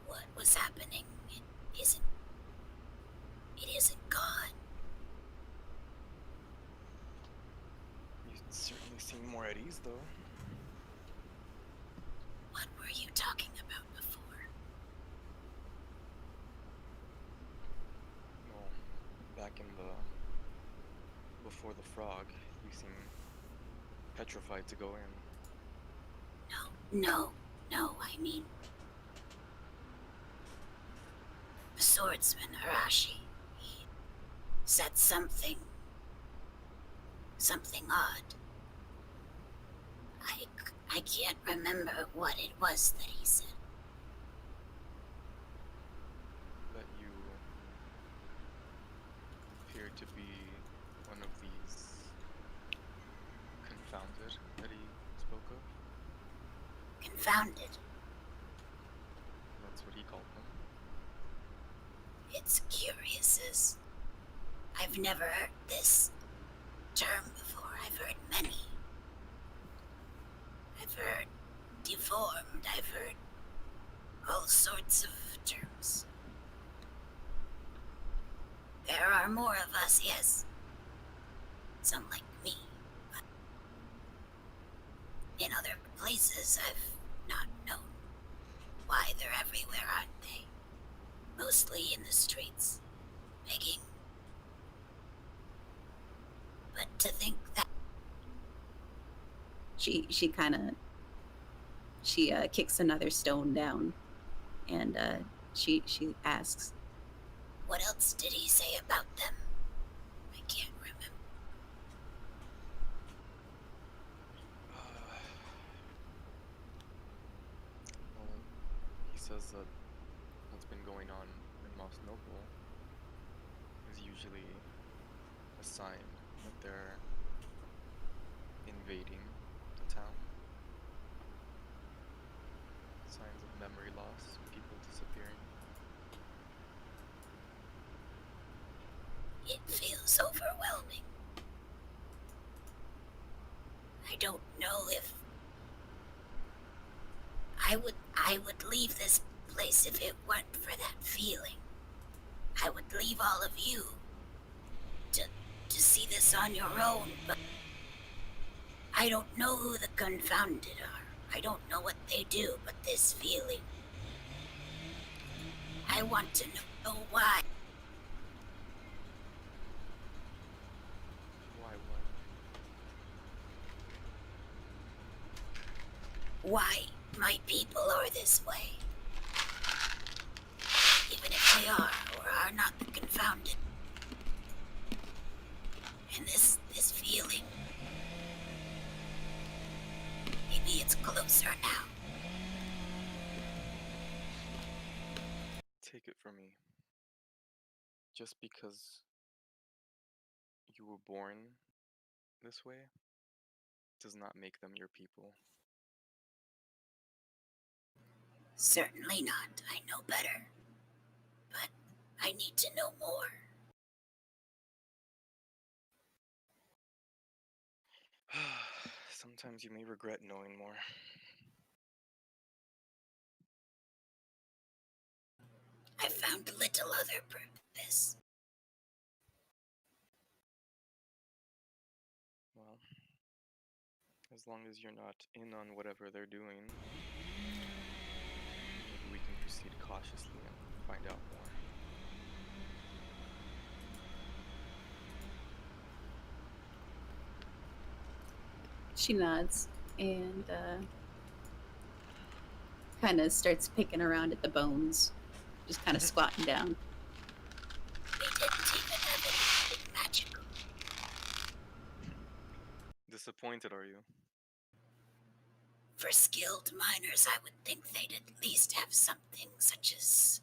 What was happening? It isn't gone. You certainly seem more at ease, though. What were you talking about before? Well, back in the... before the frog, you seem petrified to go in. No, I mean... The swordsman Arashi, he said something odd. I can't remember what it was that he said. That you appear to be one of these confounded that he spoke of. Confounded. That's what he called them. It's curious as I've never heard this term before. I've heard many. I've heard deformed. I've heard all sorts of terms. There are more of us, yes. Some like me. But in other places, I've not known. Why, they're everywhere, aren't they? Mostly in the streets, begging. But to think that She kicks another stone down, and she asks, What else did he say about them? I can't remember. Well, he says that what's been going on in Mos Noble is usually a sign that they're invading the town. Signs of memory loss, people disappearing. It feels overwhelming. I don't know if I would leave this place if it weren't for that feeling. I would leave all of you to see this on your own, but I don't know who the confounded are. I don't know what they do, but this feeling, I want to know why. Why what? Why my people are this way. Even if they are or are not the confounded. And this feeling, maybe it's closer now. Take it from me. Just because you were born this way does not make them your people. Certainly not. I know better. But I need to know more. Sometimes you may regret knowing more. I found little other purpose. Well, as long as you're not in on whatever they're doing, maybe we can proceed cautiously and find out more. She nods and kind of starts picking around at the bones, just kind of squatting down. They didn't even have anything magical. Disappointed, are you? For skilled miners, I would think they'd at least have something such as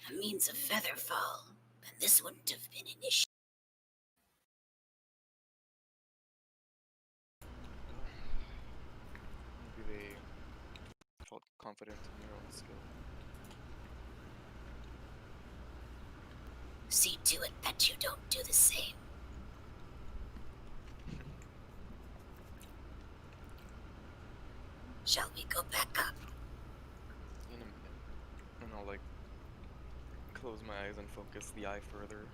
a means of featherfall, and this wouldn't have been an issue. Maybe they felt confident in their own skill. See to it that you don't do the same. Shall we go back up? In a minute. And I'll close my eyes and focus the eye further.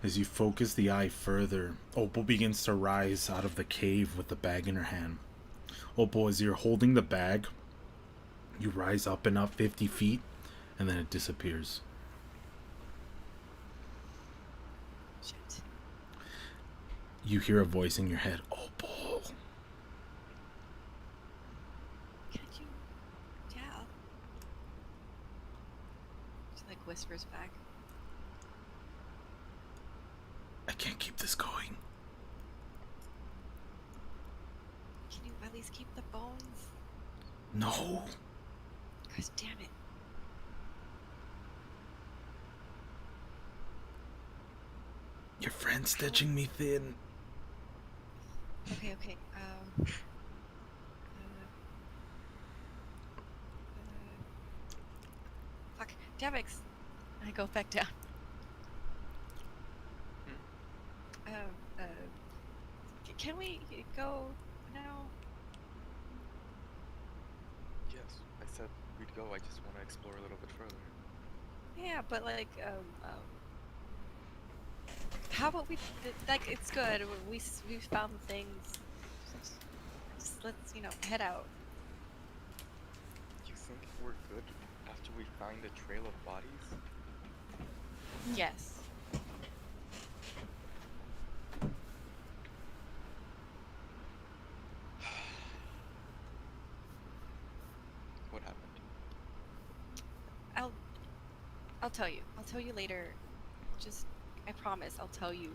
As you focus the eye further, Opal begins to rise out of the cave with the bag in her hand. Opal, as you're holding the bag, you rise up and up 50 feet, and then it disappears. Shit. You hear a voice in your head, Opal. Can't you? Yeah. She whispers back. I can't keep this going. Can you at least keep the bones? No. Gosh damn it. Your friend's stitching me thin. Okay. Fuck. Javix. I go back down. Can we go now? Yes, I said we'd go. I just want to explore a little bit further. Yeah, but how about we? It's good. We found things. Just let's head out. You think we're good after we find a trail of bodies? Yes. What happened? I'll tell you. I'll tell you later. Just, I promise, I'll tell you.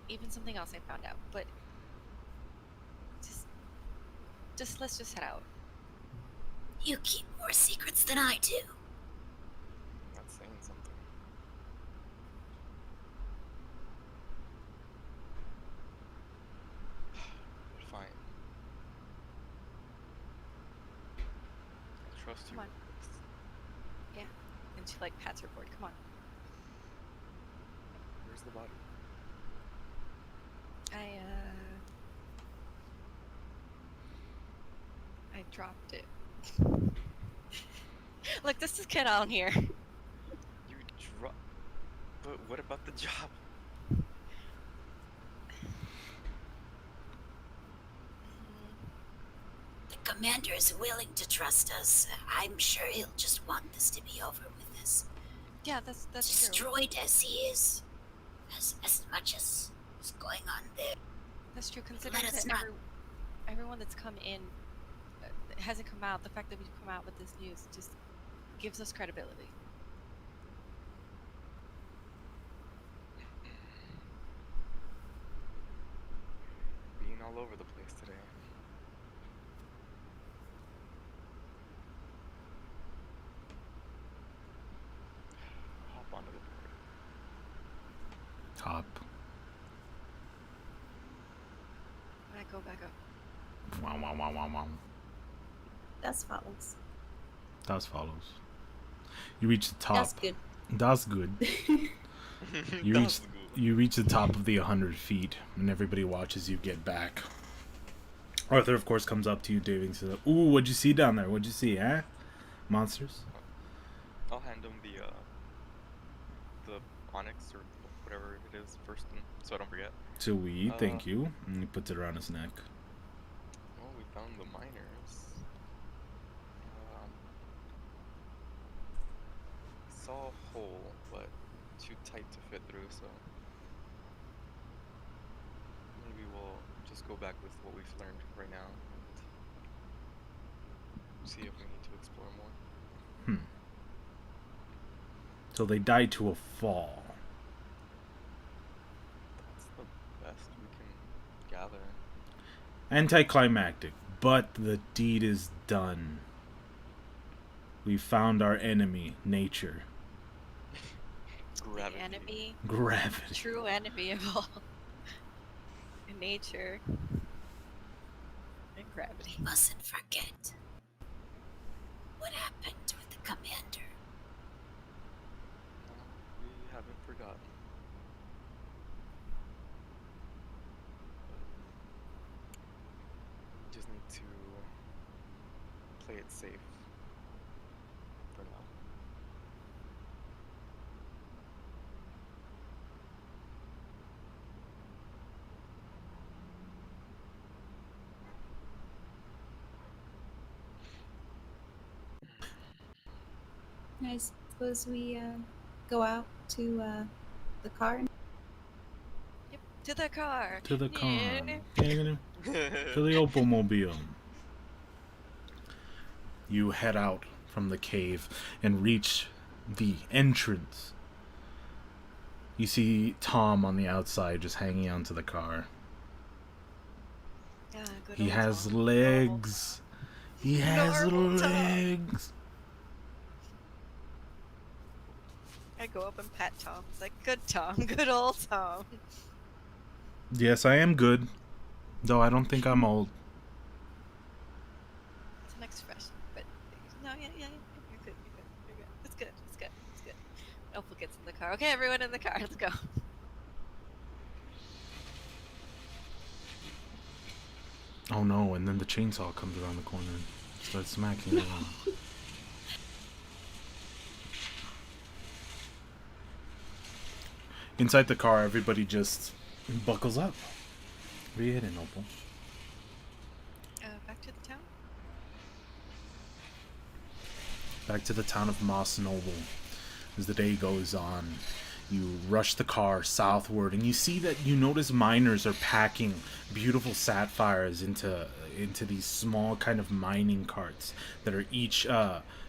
Even something else I found out, but let's just head out. You keep more secrets than I do. That's saying something. Fine. I trust you. Come on. Yeah. And she like pats her board. Come on. Where's the body? I dropped it. Look, this is kid on here. You drop. But what about the job? The commander is willing to trust us. I'm sure he'll just want this to be over with us. Yeah, that's true. Destroyed as he is, as much as is going on there. That's true. Considering Let us that not- everyone that's come in hasn't come out. The fact that we've come out with this news just gives us credibility. Being all over the place today. Hop onto the board. Top. When I go back up. Wow, wow, wow, wow, wow. That's follows. That follows. You reach the top. That's good. That's good. You reach, That's good. you reach the top of the 100 feet, and everybody watches you get back. Arthur, of course, comes up to you, David, and says, "Ooh, what'd you see down there? What'd you see, eh? Monsters?" I'll hand him the onyx or whatever it is first, so I don't forget. So we thank you, and he puts it around his neck. Oh, we found the miners. Saw a hole, but too tight to fit through, so maybe we'll just go back with what we've learned right now and see if we need to explore more. So they died to a fall. That's the best we can gather. Anticlimactic, but the deed is done. We found our enemy, nature. Gravity. The enemy, Gravity. true enemy of all. In nature. And gravity. We mustn't forget what happened with the commander. No, we haven't forgotten. We just need to play it safe for now. I suppose we go out to the car. Yep. To the car. To the car. Yeah. To the Opomobile. You head out from the cave and reach the entrance. You see Tom on the outside just hanging onto the car. Yeah, good He old has Tom. legs. He has Normal Tom. legs. I go up and pat Tom. It's like, good Tom, good old Tom. Yes, I am good. Though I don't think I'm old. It's an expression, but no, yeah, you're good, you're good. It's good. Opal gets in the car. Okay, everyone in the car, let's go. Oh no, and then the chainsaw comes around the corner and starts smacking it. Inside the car, everybody just buckles up. Where are you heading, Opal? Back to the town? Back to the town of Moss Noble. As the day goes on, you rush the car southward, and you see that you notice miners are packing beautiful sapphires into into these small kind of mining carts that are each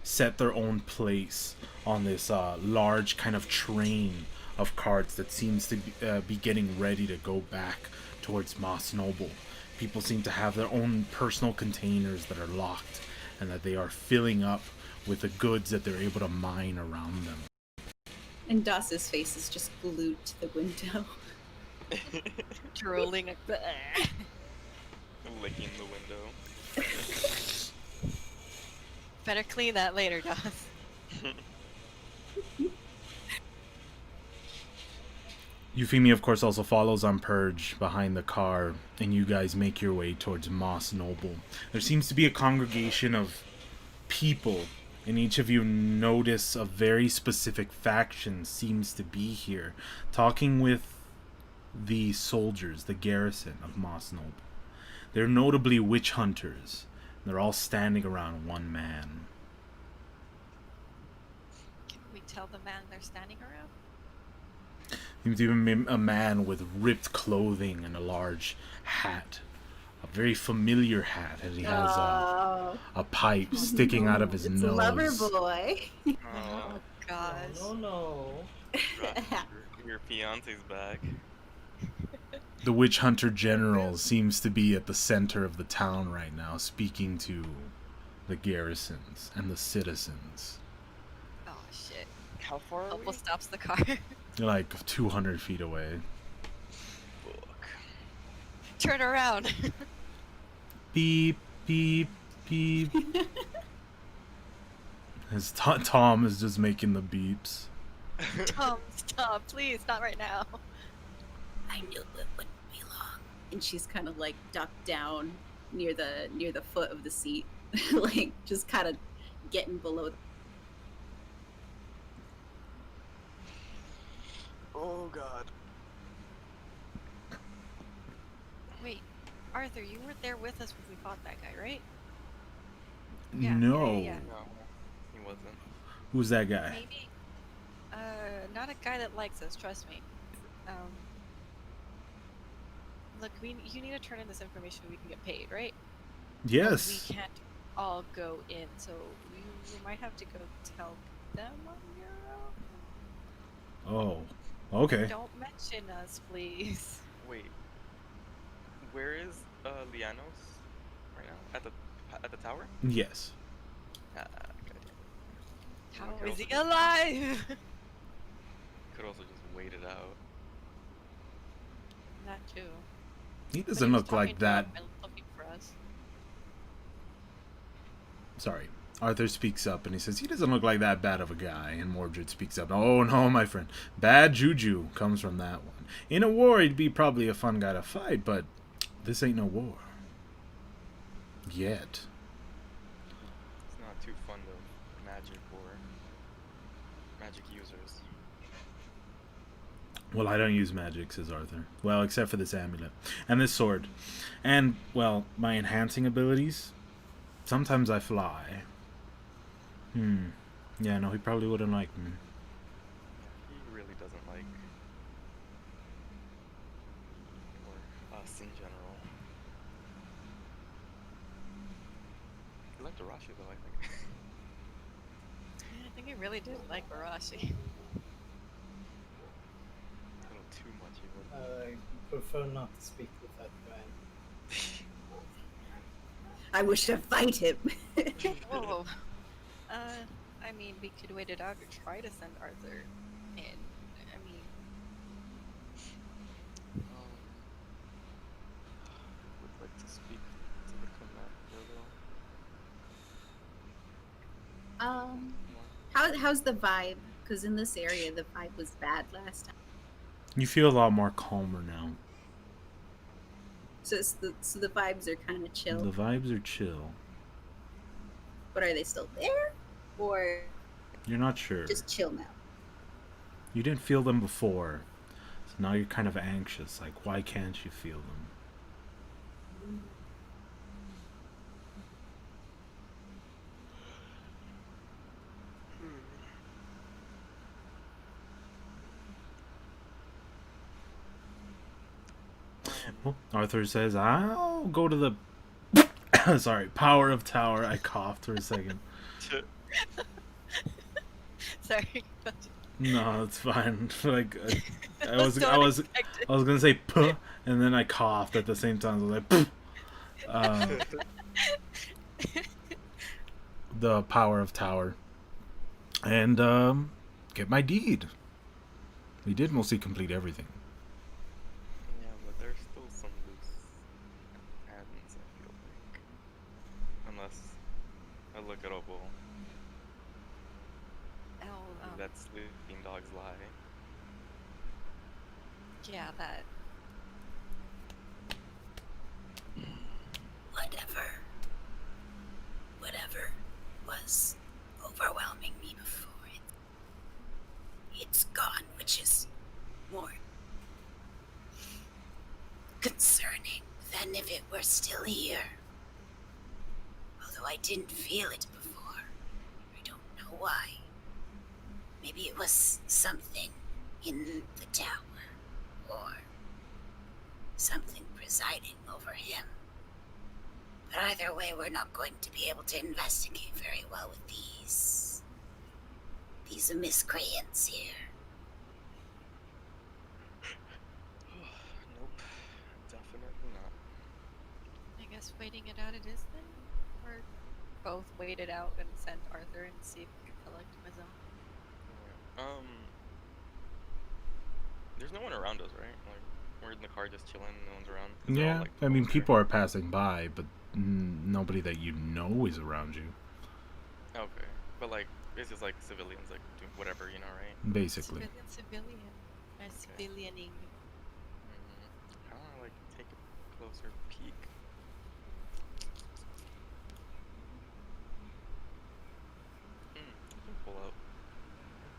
set their own place on this large kind of train of carts that seems to be getting ready to go back towards Moss Noble. People seem to have their own personal containers that are locked and that they are filling up with the goods that they're able to mine around them. And Doss's face is just glued to the window. Drooling. Licking the window. Better clean that later, Doss. Euphemia, of course, also follows on Purge behind the car, and you guys make your way towards Moss Noble. There seems to be a congregation of people, and each of you notice a very specific faction seems to be here, talking with the soldiers, the garrison of Moss Noble. They're notably witch hunters. They're all standing around one man. Can we tell the man they're standing around? Even a man with ripped clothing and a large hat. A very familiar hat, and he has a pipe sticking out of his it's nose. Lover boy. Oh gosh. No. Your fiance's back. The witch hunter general seems to be at the center of the town right now, speaking to the garrisons and the citizens. Oh shit. How far are we? Opal stops the car. They're like 200 feet away. Fuck. Turn around. Beep, beep, beep. As Tom is just making the beeps. Tom, stop, please, not right now. I knew it wouldn't be long. And she's kind of like ducked down near the foot of the seat, like just kind of getting below. Oh god. Wait, Arthur, you weren't there with us when we fought that guy, right? No. Yeah. No, he wasn't. Who's that guy? Maybe. Not a guy that likes us. Trust me. Look, you need to turn in this information so we can get paid, right? Yes. We can't all go in, so we might have to go tell them on your own. Oh, okay. Don't mention us, please. Wait. Where is Lianos right now? At the tower? Yes. Ah, good. How Okay, is he also- alive? Could also just wait it out. That too. He But doesn't he was look like talking to that. us and looking for us. Sorry. Arthur speaks up and he says, he doesn't look like that bad of a guy. And Mordred speaks up, oh no, my friend. Bad juju comes from that one. In a war, he'd be probably a fun guy to fight, but this ain't no war. Yet. It's not too fond of magic or magic users. Well, I don't use magic, says Arthur. Well, except for this amulet. And this sword. And, well, my enhancing abilities. Sometimes I fly. Yeah, no, he probably wouldn't like me. He really doesn't like or us in general. He liked Arashi though, I think. I think he really did like Barashi. A little too much even. I prefer not to speak with that guy. I wish to fight him. Whoa. I mean, we could wait it out or try to send Arthur in. I mean, Would like to speak to the commander though. How's the vibe? Because in this area, the vibe was bad last time. You feel a lot more calmer now. So the vibes are kind of chill. The vibes are chill. But are they still there, or You're not sure. just chill now? You didn't feel them before. So now you're kind of anxious. Like, why can't you feel them? Well, Arthur says, I'll go to the Sorry, power of tower. I coughed for a second. Sorry. No, it's fine. Like That I was so unexpected. gonna say puh, and then I coughed at the same time. I was like, puh. The power of tower, and get my deed. We did mostly complete everything. Yeah, but there's still some loose ends, I feel like. Unless I look it up, well, that's Sleeping Dog's lie. Yeah, that. Whatever was overwhelming me before, it's gone, which is more concerning than if it were still here. Although I didn't feel it before. I don't know why. Maybe it was something in the tower, or something presiding over him. But either way, we're not going to be able to investigate very well with these miscreants here. Nope, definitely not. I guess waiting it out it is then? Or both wait it out and send Arthur and see if he can collect him his own? There's no one around us, right? Like, we're in the car just chilling, no one's around. Yeah, all, like, I mean, over people are passing by, but nobody that you know is around you. there. Okay, but like, it's just like civilians, like, doing whatever, you know, right? Basically. Civilianing. I wanna, like, take a closer peek. I can pull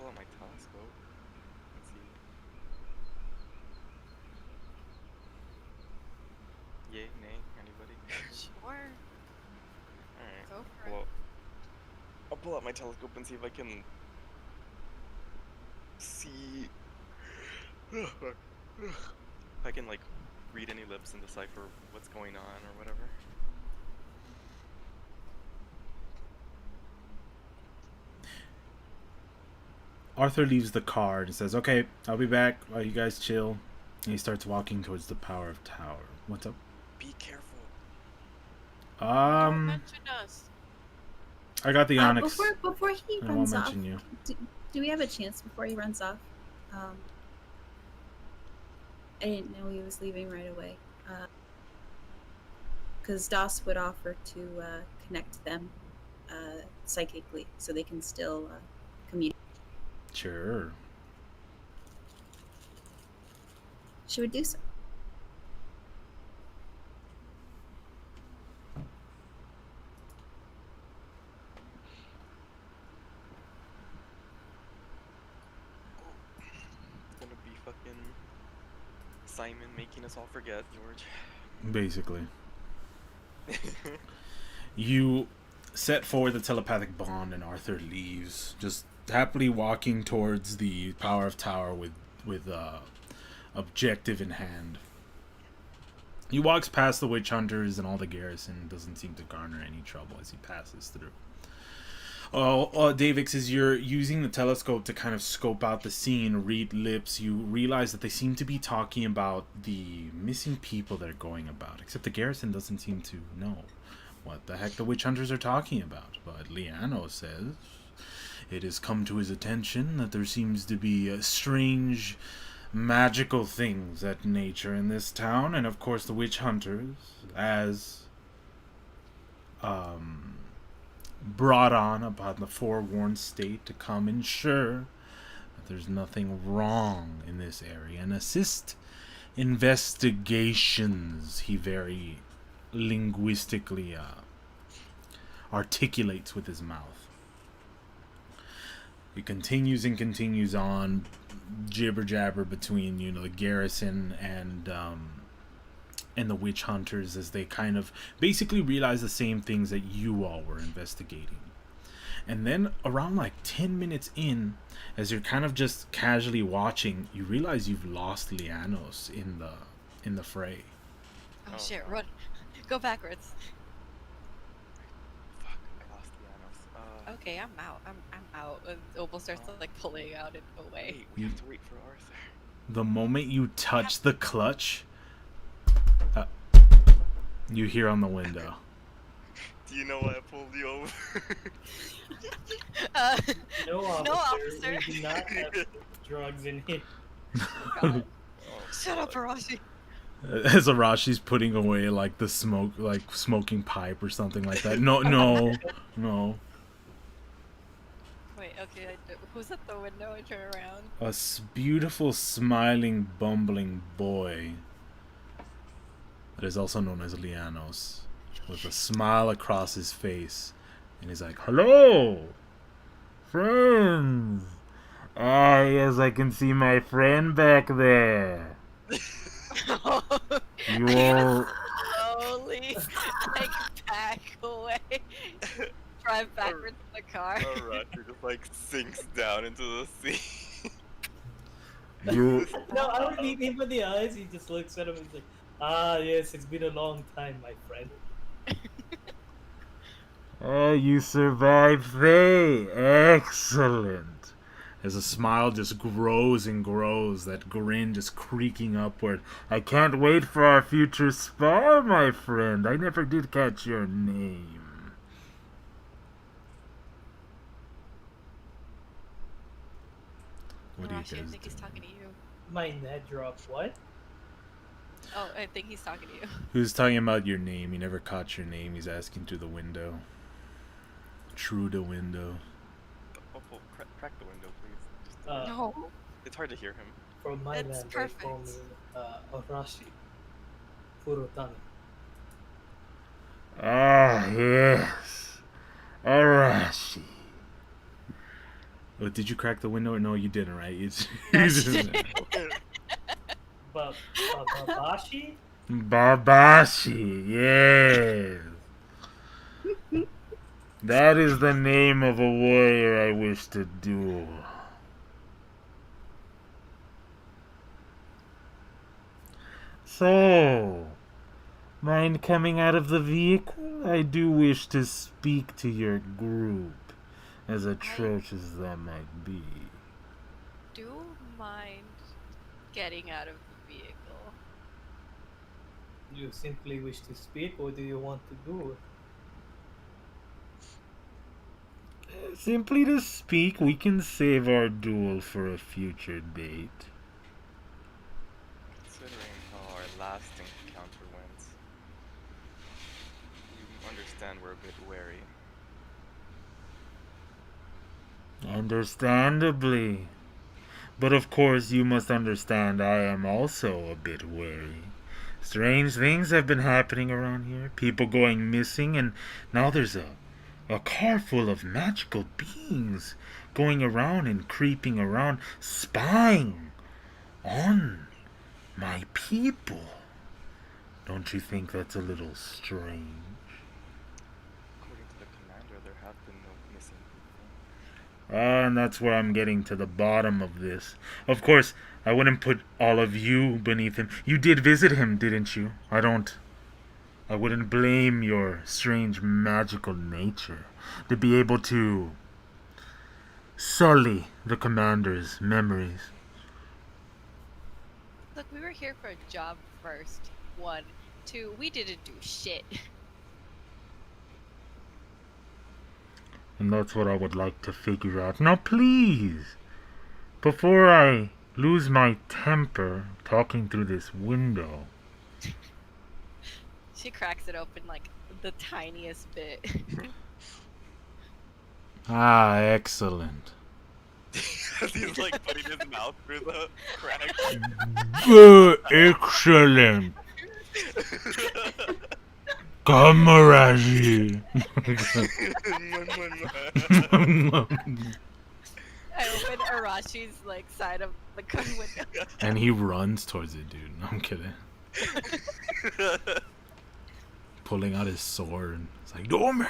out my telescope and see. Yay, nay, anybody? Sure. Alright. Go for Well, it. I'll pull out my telescope and see if I can see. If I can, like, read any lips and decipher what's going on or whatever. Arthur leaves the car and says, "Okay, I'll be back while you guys chill." And he starts walking towards the power of tower. What's up? Be careful. Don't mention us. I got the onyx. Before he I runs won't off, mention you. do we have a chance before he runs off? I didn't know he was leaving right away. Because Doss would offer to connect them psychically so they can still communicate. Sure. She would do so. It's gonna be fucking Simon making us all forget, George. Basically. You set forward the telepathic bond and Arthur leaves, just happily walking towards the power of tower with objective in hand. He walks past the witch hunters and all the garrison, doesn't seem to garner any trouble as he passes through. Davix, as you're using the telescope to kind of scope out the scene, read lips, you realize that they seem to be talking about the missing people that are going about, except the garrison doesn't seem to know what the heck the witch hunters are talking about. But Liano says it has come to his attention that there seems to be strange magical things at nature in this town, and of course the witch hunters, as brought on upon the forewarned state to come ensure that there's nothing wrong in this area and assist investigations, he very linguistically articulates with his mouth. He continues and continues on, jibber jabber between the garrison and the witch hunters, as they kind of basically realize the same things that you all were investigating. And then around like 10 minutes in, as you're kind of just casually watching, you realize you've lost Lianos in the fray. Oh shit, run. Go backwards. Okay, I'm out. I'm out. And Opal starts to like pulling out and away. Wait, we have to wait for Arthur. The moment you touch the clutch, you hear on the window. Do you know why I pulled you over? No, officer. No, officer. We do not have drugs in here. God. Oh, Shut up, God. Arashi. As Arashi's putting away like the smoke, like smoking pipe or something like that. No, no, no. Wait, okay. Who's at the window? I turn around. A beautiful, smiling, bumbling boy that is also known as Lianos, with a smile across his face, and he's like, "Hello, friends. Ah, yes, I can see my friend back there. You all." Slowly, like, back away. Drive backwards in the car. Arthur just like sinks down into the sea. You No, I don't need him in the eyes. He just looks at him and he's like, "Ah, yes, it's been a long time, my friend." you survived, Faye. Excellent. As a smile just grows and grows, that grin just creaking upward. I can't wait for our future spar, my friend. I never did catch your name. What do you Arashi, I guys think he's do? talking to you. My net dropped. What? Oh, I think he's talking to you. Who's talking about your name? He never caught your name. He's asking through the window. Through the window. Oh, crack the window, please. Just, No. it's hard to hear him. From my It's land, they call me perfect. Arashi Furutani. Ah, yes. Arashi. Oh, did you crack the window? No, you didn't, right? You just- But Babashi? Babashi, yes. That is the name of a warrior I wish to duel. So, mind coming out of the vehicle? I do wish to speak to your group, as atrocious as that might be. Do mind getting out of the vehicle? Do you simply wish to speak, or do you want to do it? Simply to speak, we can save our duel for a future date. Considering how our last encounter went, you understand we're a bit wary. Understandably. But of course, you must understand I am also a bit wary. Strange things have been happening around here. People going missing, and now there's a car full of magical beings going around and creeping around, spying on my people. Don't you think that's a little strange? According to the commander, there have been no missing people. And that's where I'm getting to the bottom of this. Of course, I wouldn't put all of you beneath him. You did visit him, didn't you? I wouldn't blame your strange magical nature to be able to sully the commander's memories. Look, we were here for a job first. 1, 2, we didn't do shit. And that's what I would like to figure out. Now please, before I lose my temper talking through this window. She cracks it open like the tiniest bit. Ah, excellent. He's like putting his mouth through the crack. Excellent. Camaraderie. I open Arashi's like side of the car window. And he runs towards it, dude. No, I'm kidding. Pulling out his sword. It's like, Dome!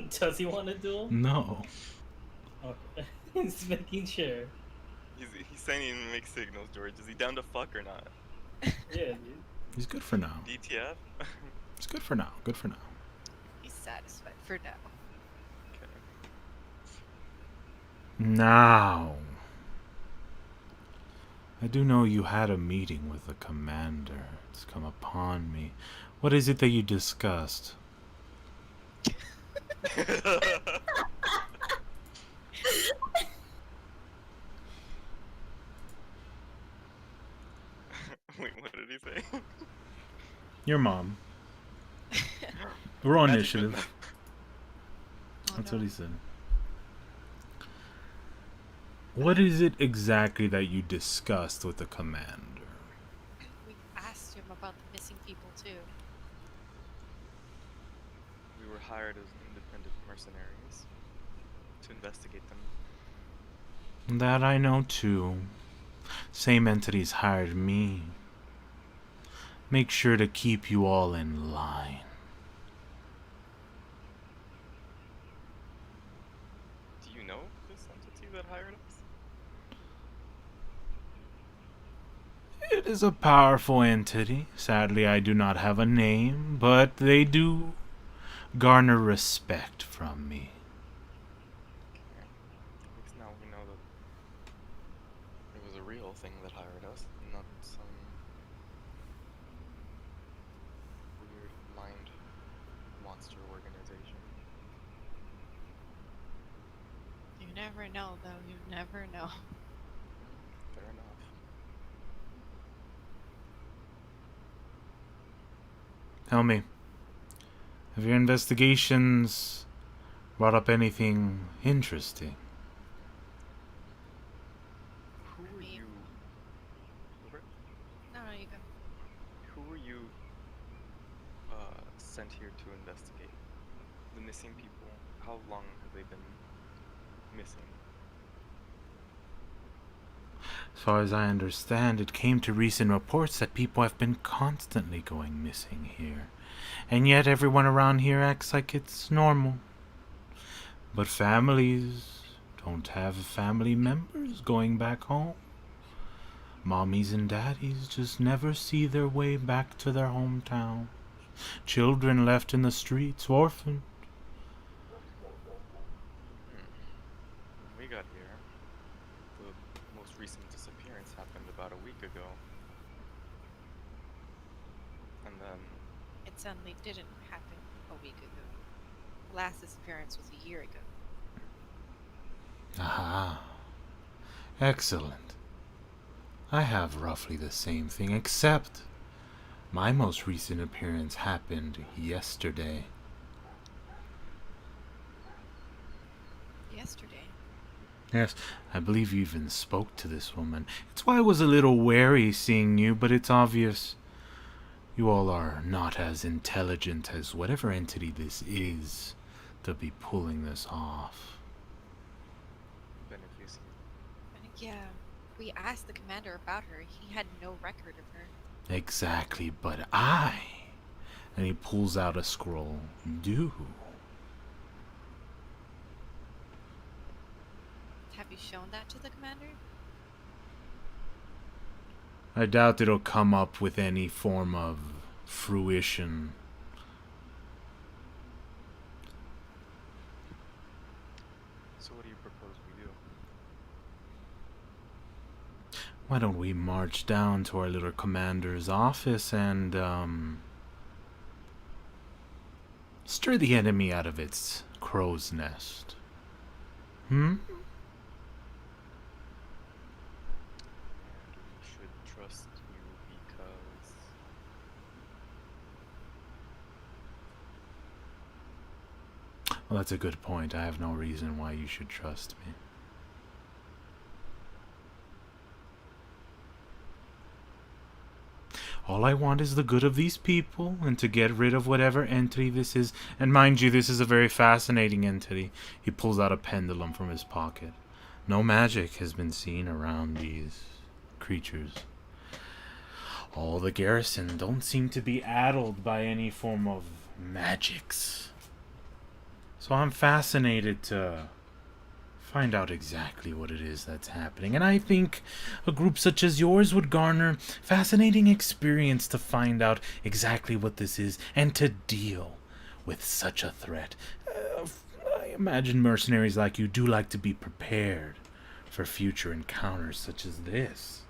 Does he want to duel? No. Okay. He's making sure. He's saying he makes signals, George. Is he down to fuck or not? Yeah, dude. He's good for now. DTF? He's good for now. Good for now. He's satisfied for now. Okay. Now, I do know you had a meeting with the commander. It's come upon me. What is it that you discussed? Wait, what did he say? Your mom. We're on Magic initiative. button. Oh, That's no. what he said. What is it exactly that you discussed with the commander? We asked him about the missing people too. We were hired as independent mercenaries to investigate them. That I know too. Same entities hired me. Make sure to keep you all in line. Do you know this entity that hired us? It is a powerful entity. Sadly, I do not have a name, but they do garner respect from me. Okay. At least now we know that it was a real thing that hired us, not some weird mind monster organization. You never know, though. You never know. Fair enough. Tell me, have your investigations brought up anything interesting? Who were Me. you? Robert? No, you go. Who were you sent here to investigate? The missing people? How long have they been missing? As far as I understand, it came to recent reports that people have been constantly going missing here. And yet everyone around here acts like it's normal. But families don't have family members going back home. Mommies and daddies just never see their way back to their hometown. Children left in the streets, orphaned. When we got here, the most recent disappearance happened about a week ago. And then, It suddenly didn't happen a week ago. The last disappearance was a year ago. Aha. Excellent. I have roughly the same thing, except my most recent appearance happened yesterday. Yesterday. Yes, I believe you even spoke to this woman. It's why I was a little wary seeing you, but it's obvious you all are not as intelligent as whatever entity this is to be pulling this off. beneficial. And yeah, we asked the commander about her. He had no record of her. Exactly, but I... And he pulls out a scroll. Do. Have you shown that to the commander? I doubt it'll come up with any form of fruition. So what do you propose we do? Why don't we march down to our little commander's office and, stir the enemy out of its crow's nest? Hmm? And we should trust you because... Well, that's a good point. I have no reason why you should trust me. All I want is the good of these people and to get rid of whatever entity this is. And mind you, this is a very fascinating entity. He pulls out a pendulum from his pocket. No magic has been seen around these creatures. All the garrison don't seem to be addled by any form of magics. So I'm fascinated to Find out exactly what it is that's happening. And I think a group such as yours would garner fascinating experience to find out exactly what this is and to deal with such a threat. I imagine mercenaries like you do like to be prepared for future encounters such as this.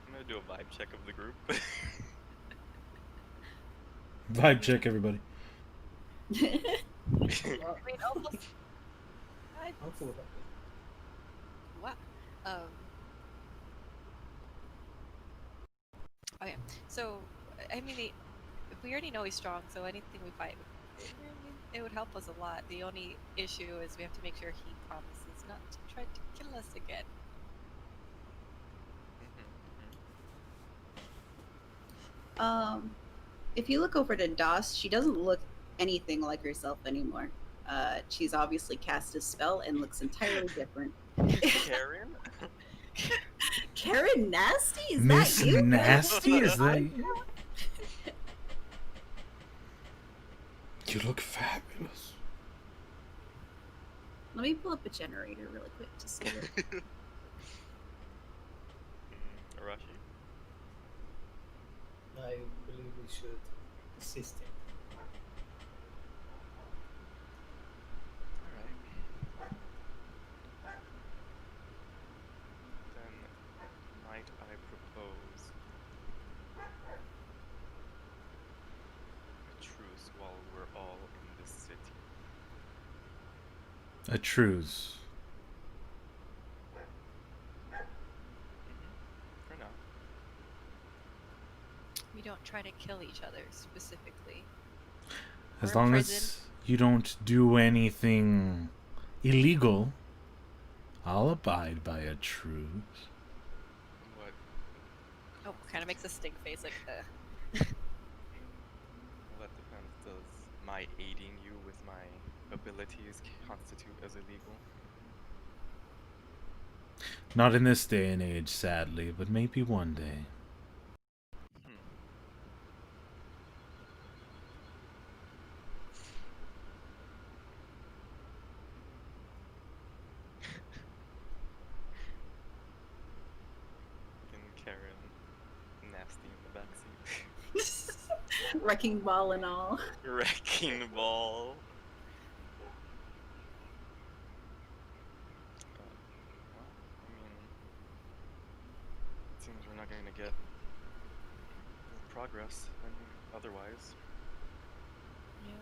I'm gonna do a vibe check of the group. Vibe check, everybody. I mean, almost. I, I'm cool with that. what? Okay, so I mean, we already know he's strong, so anything we fight, it would help us a lot. The only issue is we have to make sure he promises not to try to kill us again. If you look over to Doss, she doesn't look anything like herself anymore. She's obviously cast a spell and looks entirely different. Karen? Karen Nasty? Is Miss that you? Nasty? Is that you? You look fabulous. Let me pull up a generator really quick to see it. Arashi? I believe we should assist him. Alright. Then might I propose a truce while we're all in this city? A truce. For now. We don't try to kill each other specifically. As We're in long prison. as you don't do anything illegal, I'll abide by a truce. What? Oh, kind of makes a stink face like, Well, that depends. Does my aiding you with my abilities constitute as illegal? Not in this day and age, sadly, but maybe one day. Fucking Karen, nasty in the backseat. Wrecking ball and all. Wrecking ball. Well, I mean, it seems we're not going to get progress otherwise. yeah.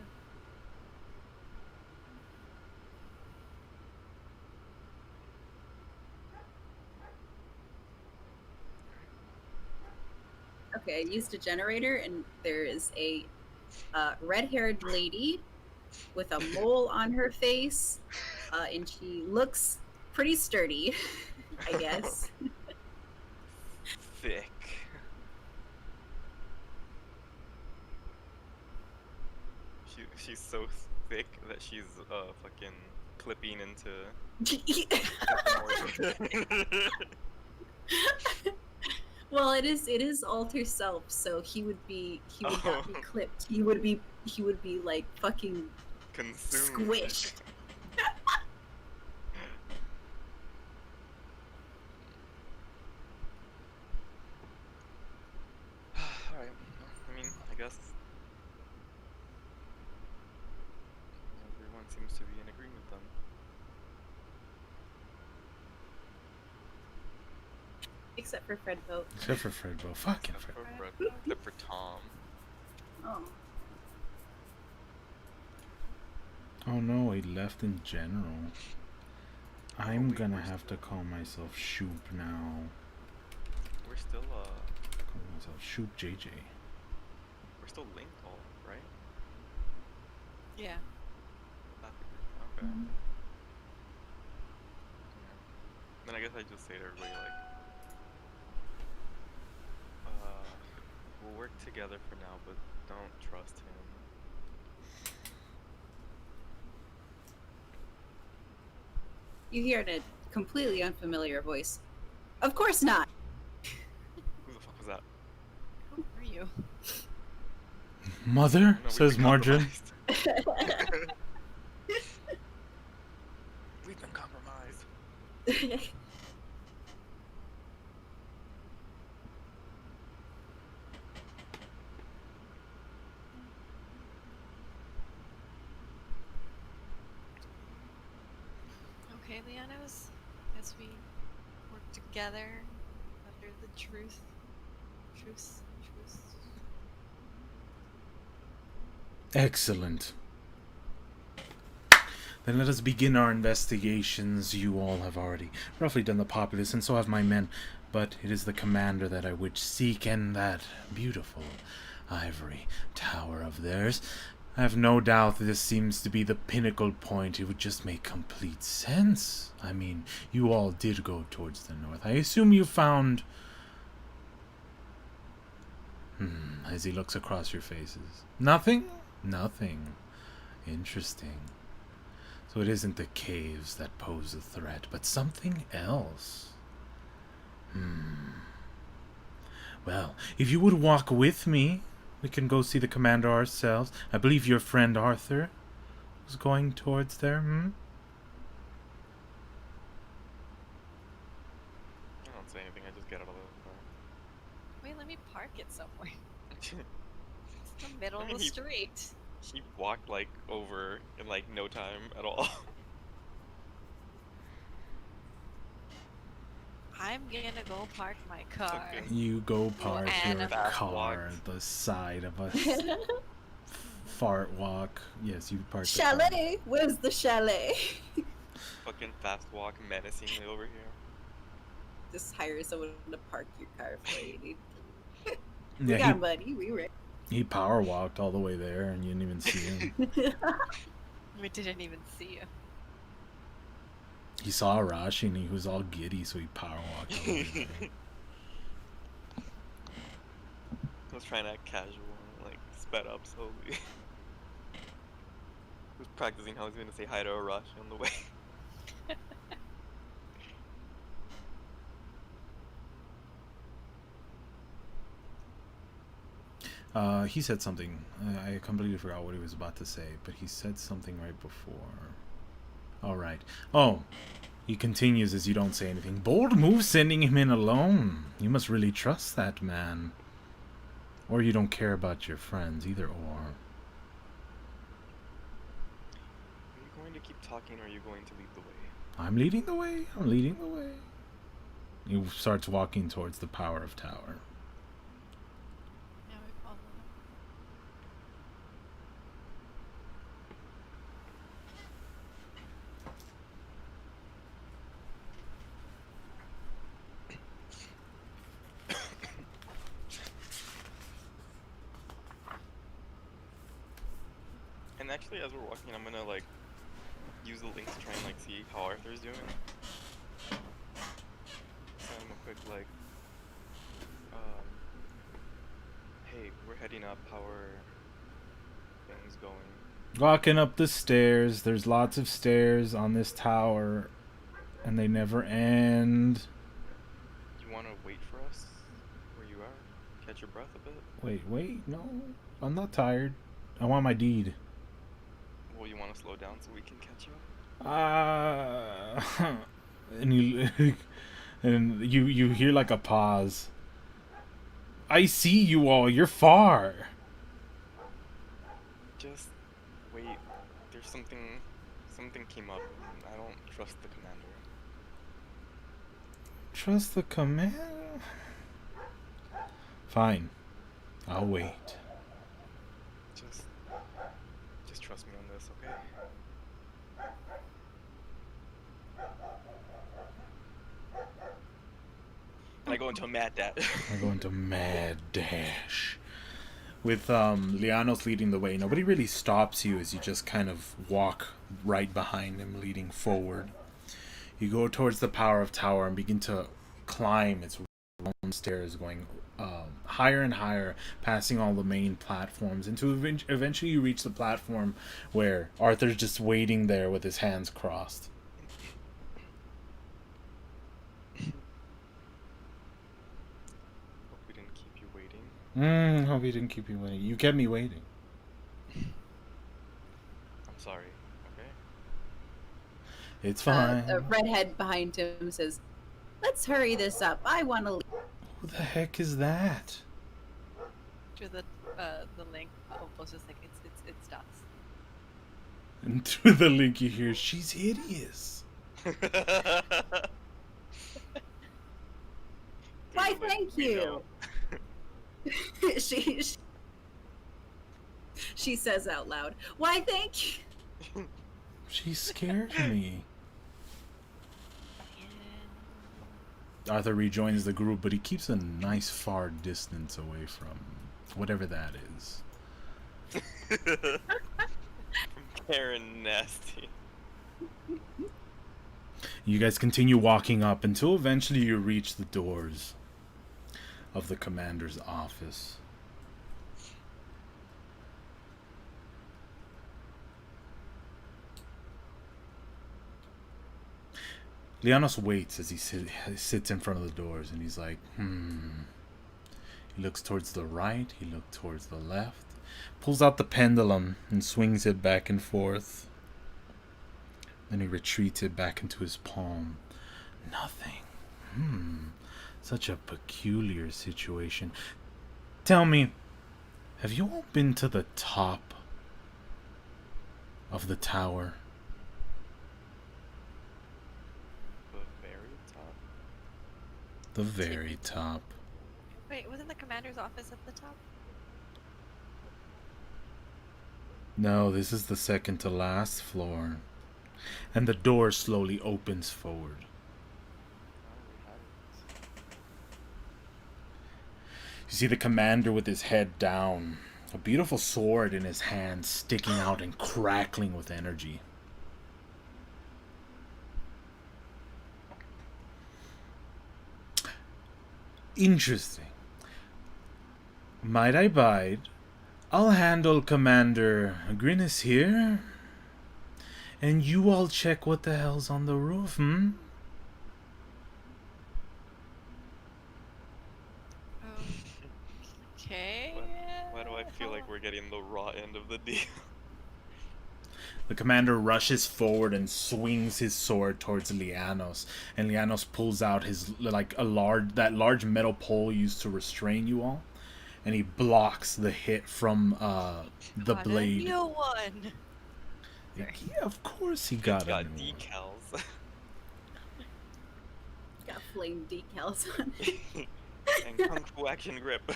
Okay, I used a generator, and there is a red-haired lady with a mole on her face, and she looks pretty sturdy, I guess. Thick. She's so thick that she's fucking clipping into. Well, it is alter self, so he would not be clipped. He would be like fucking Consumed. squished. Alright, I mean, I guess everyone seems to be in agreement then. Except for Fred Vote. Except for Fredbo. Fucking Except Fred. for Fred, except for Tom. Oh. Oh no, he left in general. I'm gonna have to call myself Shoop now. We're still Call myself Shoop JJ. we're still linked all, right? Yeah. Okay. Yeah. Then I guess I just say to everybody like, we'll work together for now, but don't trust him. You hear in a completely unfamiliar voice. Of course not. Who the fuck was that? Who are you? Mother, No, we've says been Margarine. compromised. We've been compromised. Okay, Leonos, as we work together under the truth. Excellent. Then let us begin our investigations. You all have already roughly done the populace, and so have my men. But it is the commander that I would seek, and that beautiful ivory tower of theirs. I have no doubt that this seems to be the pinnacle point. It would just make complete sense. I mean, you all did go towards the north. I assume you found... as he looks across your faces. Nothing? Nothing. Interesting. So it isn't the caves that pose a threat, but something else. Well, if you would walk with me, we can go see the commander ourselves. I believe your friend Arthur was going towards there, I don't say anything, I just get out of the car. Wait, let me park it somewhere. It's the middle of the he- street. He walked like over in like no time at all. I'm gonna go park my car. Okay. You go park And your a fast car walk. at the side of a fart walk. Yes, you park the car. Chalet? Where's the chalet? Fucking fast walk menacingly over here. Just hire someone to park your car for you. We Yeah, got money. We ready. he power walked all the way there, and you didn't even see him. We didn't even see you. He saw Arashi and he was all giddy, so he power walked all the way there. I was trying to act casual, like sped up slowly. He was practicing how he's gonna say hi to Arashi on the way. He said something. I completely forgot what he was about to say, but he said something right before. All right. Oh, he continues as you don't say anything. Bold move sending him in alone. You must really trust that man. Or you don't care about your friends, either or. Are you going to keep talking or are you going to lead the way? I'm leading the way. I'm leading the way. He starts walking towards the Power of Tower. Now we follow them. And actually, as we're walking, I'm gonna like use the link to try and like see how Arthur's doing. Send him a quick like, hey, we're heading up. How are things going? Walking up the stairs. There's lots of stairs on this tower, and they never end. You want to wait for us where you are? Catch your breath a bit? Wait, no. I'm not tired. I want my deed. Well, you want to slow down so we can catch you? And you hear like a pause. I see you all. You're far. Just wait. There's something came up. And I don't trust the commander. Trust the command? Fine. I'll wait. Just trust me on this, okay? And I go into a mad dash. I go into mad dash. With Lianos leading the way, nobody really stops you as you just kind of walk right behind him, leading forward. You go towards the Power of Tower and begin to climb its long stairs, going higher and higher, passing all the main platforms, until eventually you reach the platform where Arthur's just waiting there with his hands crossed. Hope we didn't keep you waiting. Hope you didn't keep you waiting. You kept me waiting. I'm sorry. Okay. It's fine. The redhead behind him says, "Let's hurry this up. I want to leave." Who the heck is that? To the link, Opal's just like it's Dots. And through the link you hear, she's hideous. Why, thank you. She says out loud, "Why, thank you." She scared me. Arthur rejoins the group, but he keeps a nice far distance away from whatever that is. Faerun nasty. You guys continue walking up until eventually you reach the doors of the commander's office. Lianos waits as he sits in front of the doors, and he's like, He looks towards the right, he looks towards the left, pulls out the pendulum and swings it back and forth. Then he retreats it back into his palm. Nothing. Such a peculiar situation. Tell me, have you all been to the top of the tower? The very top. The very top. Wait, wasn't the commander's office at the top? No, this is the second to last floor. And the door slowly opens forward. You see the commander with his head down, a beautiful sword in his hand sticking out and crackling with energy. Interesting. Might I bide? I'll handle Commander Grinnis here. And you all check what the hell's on the roof, Okay. Why do I feel like we're getting the raw end of the deal? The commander rushes forward and swings his sword towards Lianos, and Lianos pulls out his that large metal pole used to restrain you all, and he blocks the hit from the blade. A new one. Yeah, of course he got Got a new one. decals. Got flame decals on it. And kung fu action grip.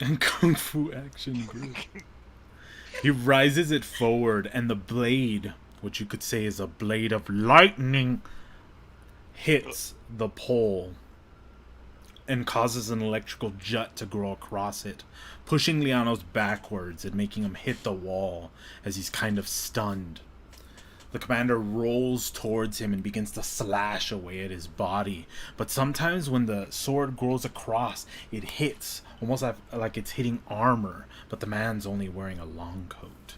And kung fu action grip. He rises it forward, and the blade, which you could say is a blade of lightning, hits the pole and causes an electrical jet to grow across it, pushing Lianos backwards and making him hit the wall as he's kind of stunned. The commander rolls towards him and begins to slash away at his body, but sometimes when the sword grows across, it hits almost like it's hitting armor, but the man's only wearing a long coat.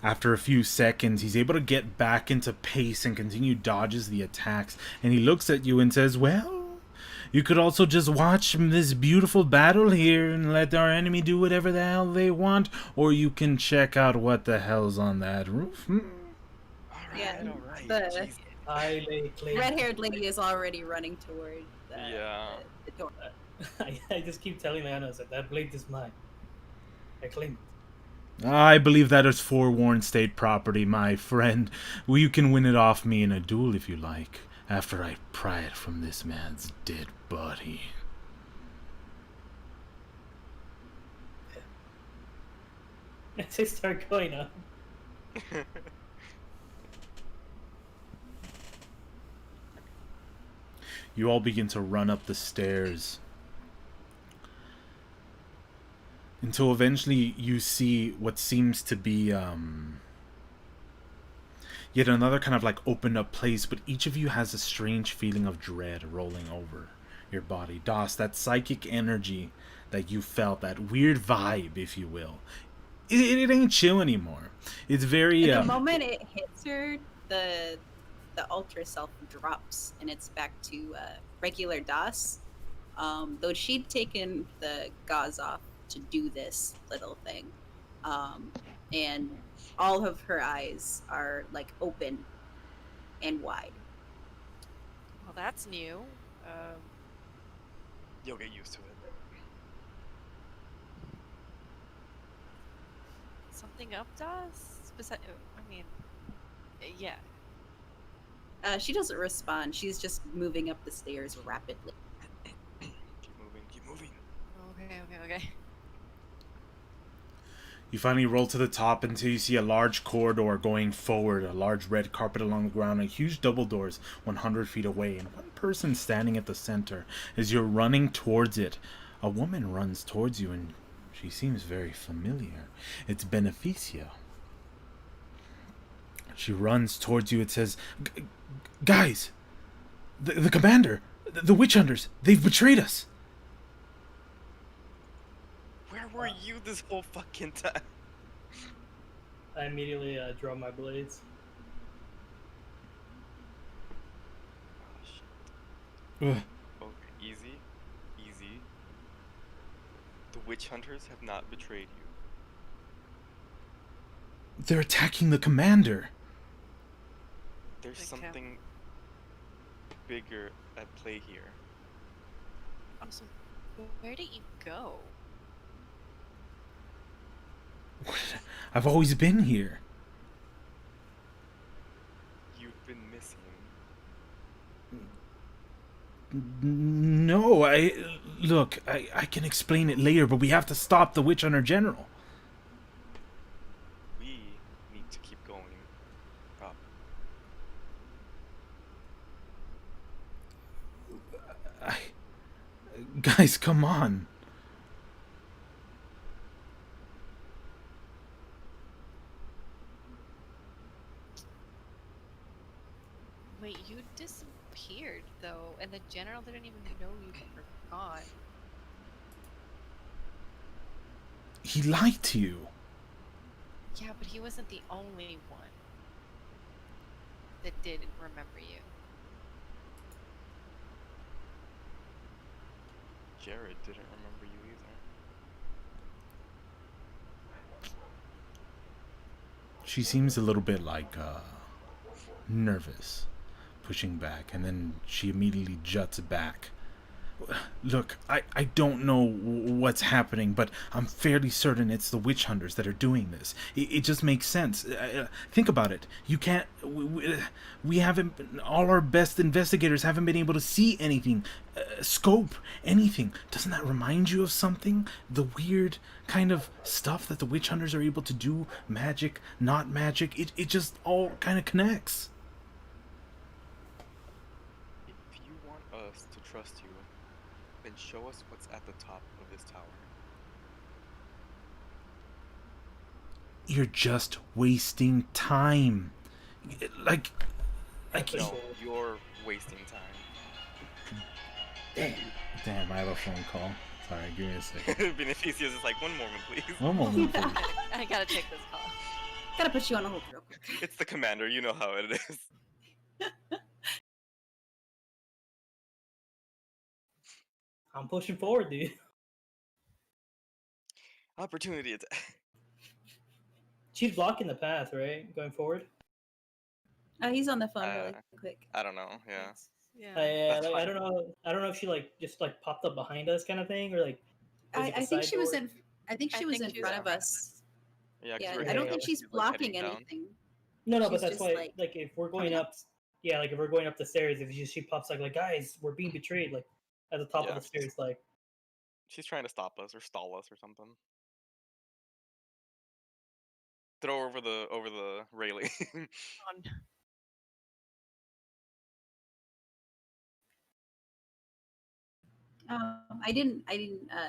After a few seconds, he's able to get back into pace and continue dodges the attacks, and he looks at you and says, well, you could also just watch this beautiful battle here and let our enemy do whatever the hell they want, or you can check out what the hell's on that roof. Yeah, Alright. the I lay claim. red-haired lady is already running toward the door. I just keep telling Lianos that blade is mine. I claim it. I believe that is forewarned state property, my friend. Well, you can win it off me in a duel if you like, after I pry it from this man's dead body. As I start going up. You all begin to run up the stairs until eventually you see what seems to be yet another kind of like opened up place, but each of you has a strange feeling of dread rolling over your body. Das, that psychic energy that you felt, that weird vibe, if you will, it ain't chill anymore. It's very The moment it hits her, the ultra self drops and it's back to regular Das, Though she'd taken the gauze off to do this little thing, and all of her eyes are like open and wide. Well, that's new. You'll get used to it. Something up does? I mean, yeah. She doesn't respond. She's just moving up the stairs rapidly. Keep moving, keep moving. Okay. You finally roll to the top until you see a large corridor going forward, a large red carpet along the ground, and huge double doors 100 feet away, and one person standing at the center. As you're running towards it, a woman runs towards you, and she seems very familiar. It's Beneficia. She runs towards you. It says, "Guys, the commander, the witch hunters, they've betrayed us." Where were you this whole fucking time? I immediately draw my blades. Oh, shit. Ugh. Okay, easy. The witch hunters have not betrayed you. They're attacking the commander. There's Okay. something bigger at play here. Also, where did you go? I've always been here. You've been missing. No, look, I can explain it later, but we have to stop the witch hunter general. We need to keep going up. Guys, come on. Wait, you disappeared though, and the general didn't even know you were gone. He lied to you. Yeah, but he wasn't the only one that did remember you. Jared didn't remember you either. She seems a little bit like nervous, pushing back, and then she immediately juts back. Look, I don't know what's happening, but I'm fairly certain it's the witch hunters that are doing this. It just makes sense. Think about it. You can't... We haven't... All our best investigators haven't been able to see anything, scope anything. Doesn't that remind you of something? The weird kind of stuff that the witch hunters are able to do? Magic, not magic. It just all kind of connects. If you want us to trust you, then show us what's at the top of this tower. You're just wasting time. Like No, you're wasting time. Damn, I have a phone call. Sorry, give me a second. Beneficia's is like, one moment, please. One moment, please. I gotta take this call. Gotta put you on a hold real quick. It's the commander, you know how it is. I'm pushing forward, dude. Opportunity attack. She's blocking the path, right? Going forward. He's on the phone really quick. I don't know, yeah. Yeah. Yeah, That's like, I fine. don't know if she like just like popped up behind us kind of thing, or like. was it the I think side she was door? in. I think she was in front of us. Yeah, 'cause Yeah, we're I heading don't up, think she's like, blocking heading down. anything. No, but She's that's just, why. like, Like, if we're going coming up, yeah, like if we're going up the stairs, if she pops like guys, we're being betrayed, like at the top Yeah. of the stairs, like. She's trying to stop us or stall us or something. Throw her over the railing. On. I didn't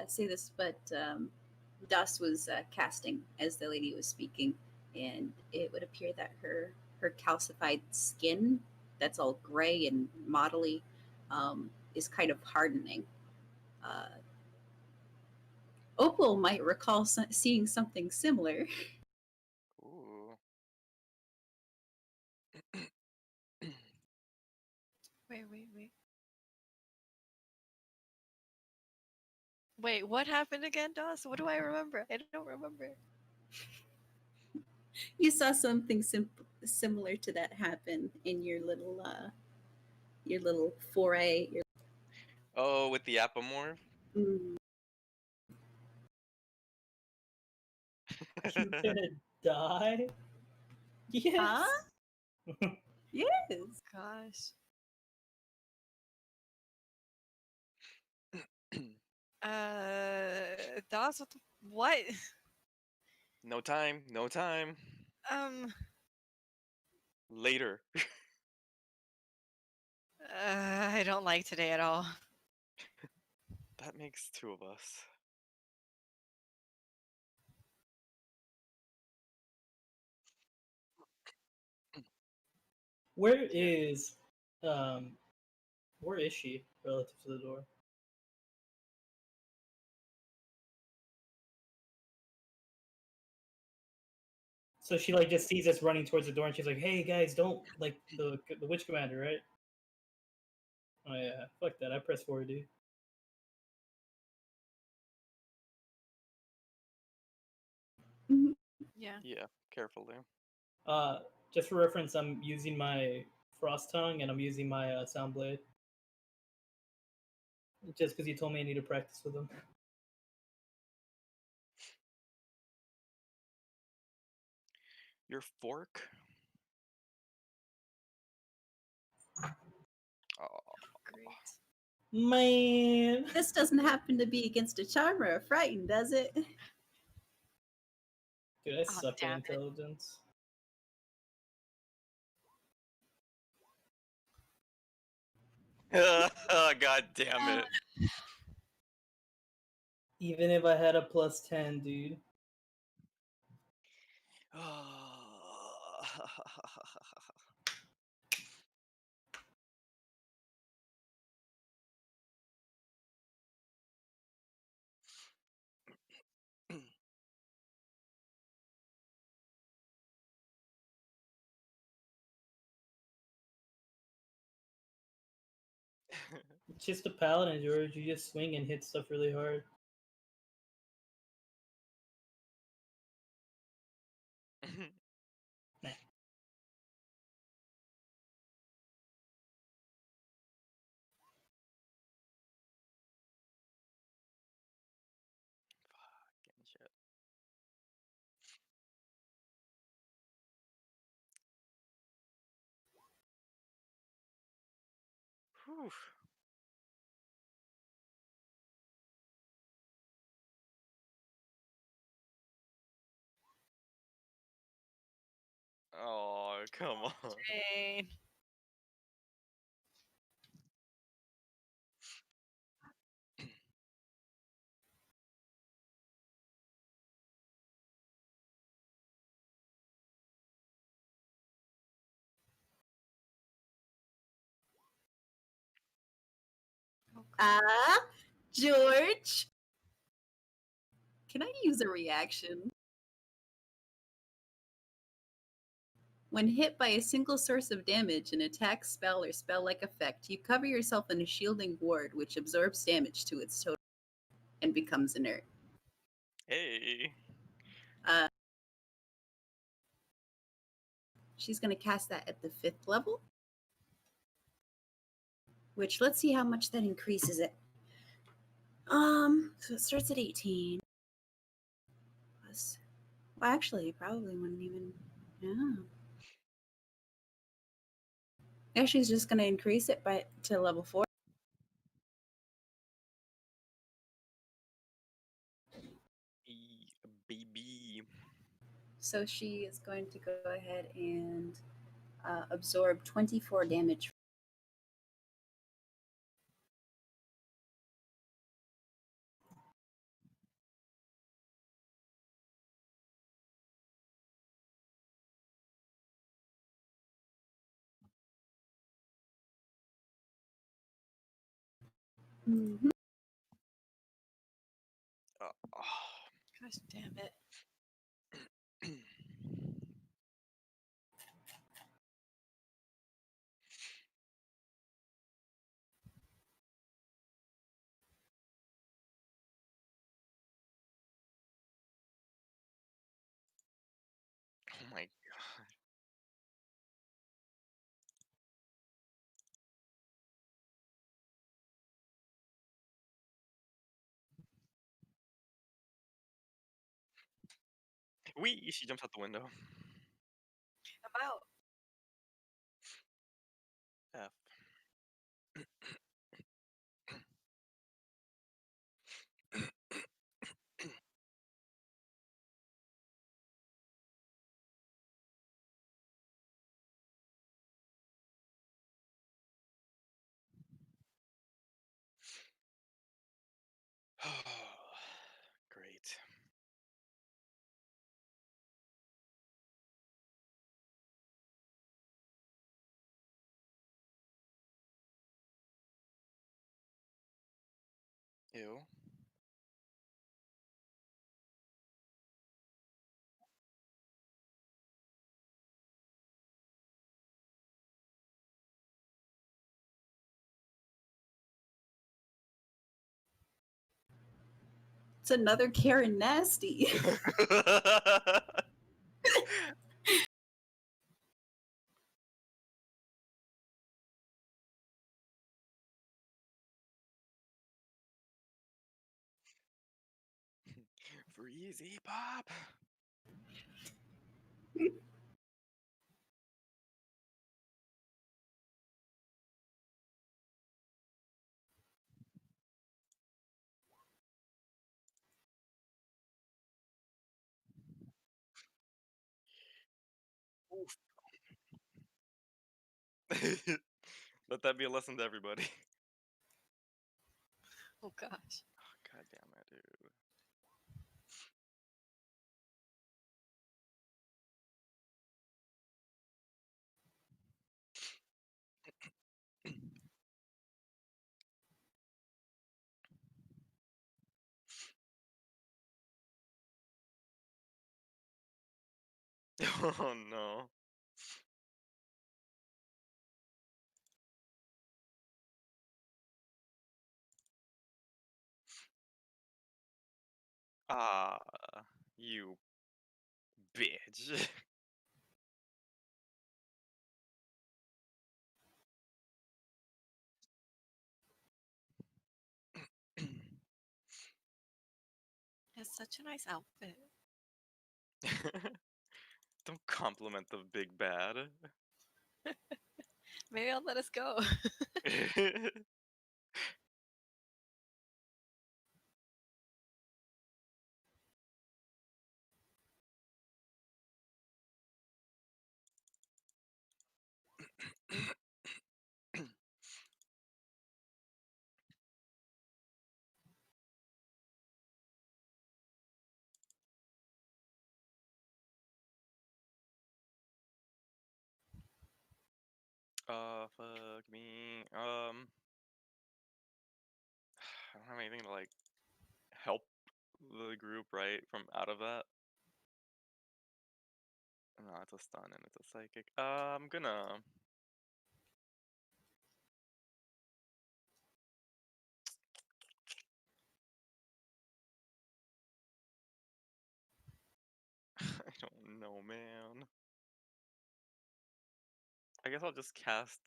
say this, but Dust was casting as the lady was speaking, and it would appear that her calcified skin, that's all gray and mottly, is kind of hardening. Opal might recall seeing something similar. Ooh. Wait. Wait, what happened again, Doss? What do I remember? I don't remember. You saw something similar to that happen in your little foray. Oh, with the apomorph? Mm, You're gonna die? Yes. Huh? Yes. Gosh. Doss, what? No time, no time. Um, Later. I don't like today at all. That makes two of us. Where is she relative to the door? So she like just sees us running towards the door and she's like, "Hey guys, don't like the witch commander, right?" Oh yeah, fuck that. I press forward, dude. Mhm. Yeah. Yeah, carefully. Just for reference, I'm using my frost tongue and I'm using my sound blade. Just because you told me I need to practice with them. Your fork? Oh, Great. Man, This doesn't happen to be against a charmer or frightened, does it? dude, I Oh, suck at damn it. intelligence. God damn it. Even if I had a +10, dude. It's just a paladin, George. You just swing and hit stuff really hard. Nah. Fucking shit. Whew. Oh, come on. Jane. George. Can I use a reaction? When hit by a single source of damage, an attack, spell, or spell-like effect, you cover yourself in a shielding ward which absorbs damage to its total and becomes inert. Hey. Uh, she's going to cast that at the 5th level, which let's see how much that increases it. So it starts at 18. Plus, well, actually, it probably wouldn't even. Yeah. Yeah, she's just going to increase it to level 4. Baby. So she is going to go ahead and absorb 24 damage. Mm-hmm. Gosh damn it. Whee! She jumps out the window. I'm out. F. Great. Ew. It's another Karen Nasty. Freezy pop. Oof. Let that be a lesson to everybody. Oh gosh. Oh, God damn it, dude. Oh no. Ah, you bitch. It's such a nice outfit. Don't compliment the big bad. Maybe I'll let us go. Fuck me. I don't have anything to like help the group, right? From out of that. No, it's a stun and it's a psychic. I'm gonna. I don't know, man. I guess I'll just cast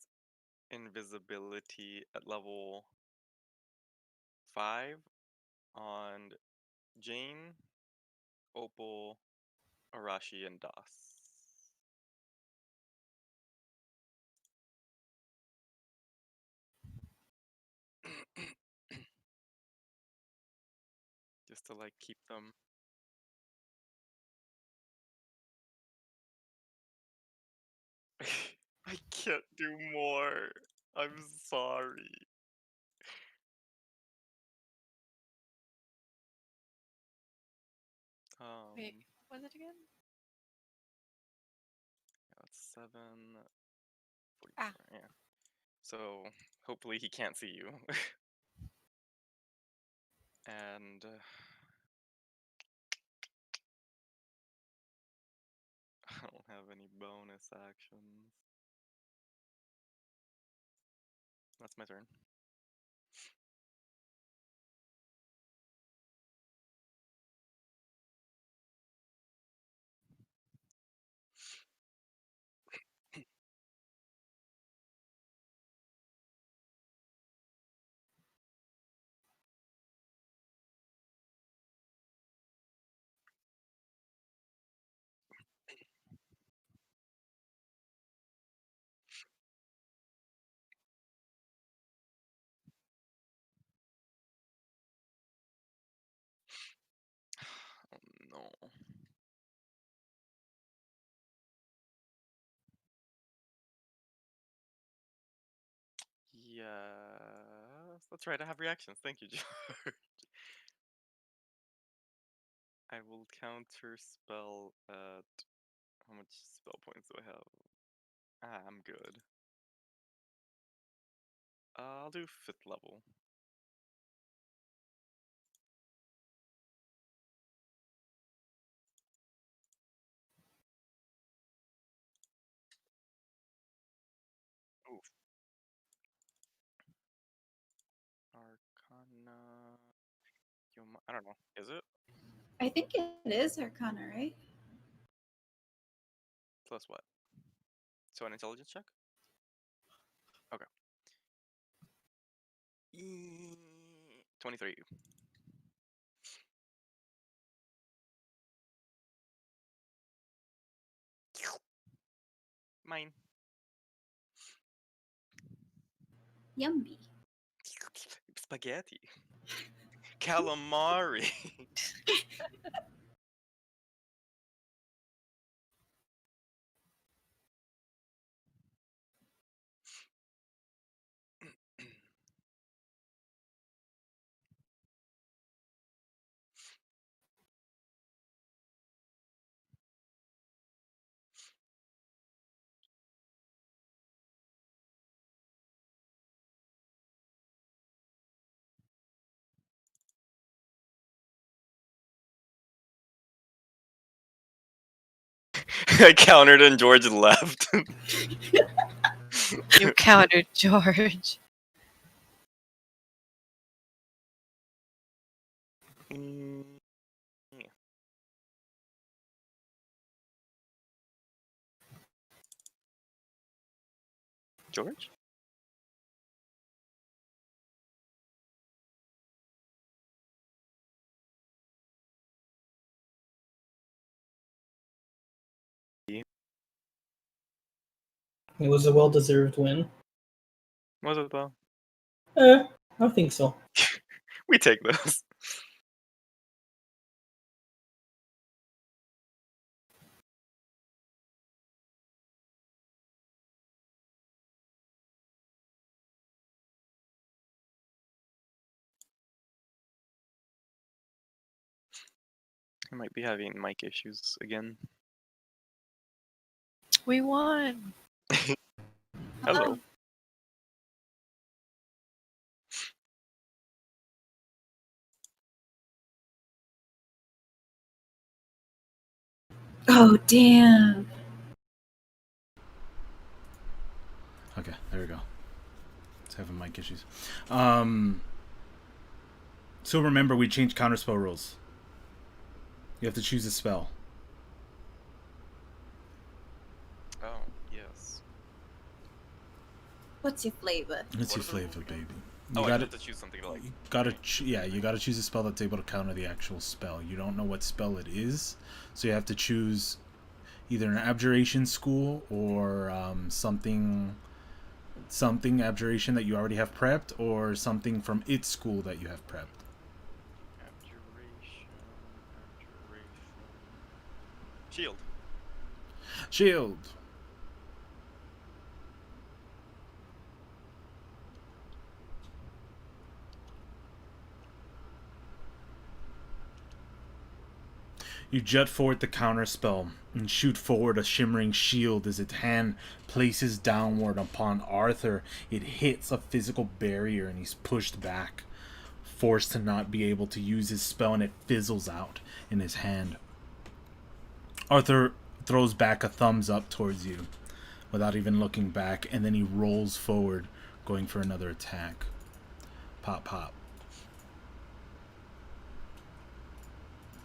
invisibility at level 5 on Jane, Opal, Arashi, and Das. Just to like keep them. I can't do more. I'm sorry. Wait, what was it again? Yeah, that's 7. 44, Ah. yeah. So hopefully he can't see you. And I don't have any bonus actions. That's my turn. no. Yes, that's right. I have reactions. Thank you, George. I will counter spell at how much spell points do I have? Ah, I'm good. I'll do 5th level. Oof. Arcana. I don't know. Is it? I think it is Arcana, right? Plus what? So an intelligence check? Okay. 23. Mine. Yummy. Spaghetti. Calamari. I countered and George left. You countered George. Yeah. George? It was a well-deserved win. Was it though? I think so. We take those. I might be having mic issues again. We won. Hello. Oh, damn. Okay, there we go. It's having mic issues. So remember, we changed counterspell rules. You have to choose a spell. Oh, yes. What's your flavor? What's What your are the flavor, rules again? baby? Oh, You I gotta, have to choose something to like. you gotta choose a spell that's able to counter the actual spell. You don't know what spell it is, so you have to choose either an abjuration school or something abjuration that you already have prepped, or something from its school that you have prepped. Abjuration. Shield. Shield. You jet forward the counter spell and shoot forward a shimmering shield as its hand places downward upon Arthur. It hits a physical barrier and he's pushed back, forced to not be able to use his spell, and it fizzles out in his hand. Arthur throws back a thumbs up towards you without even looking back, and then he rolls forward, going for another attack. Pop, pop.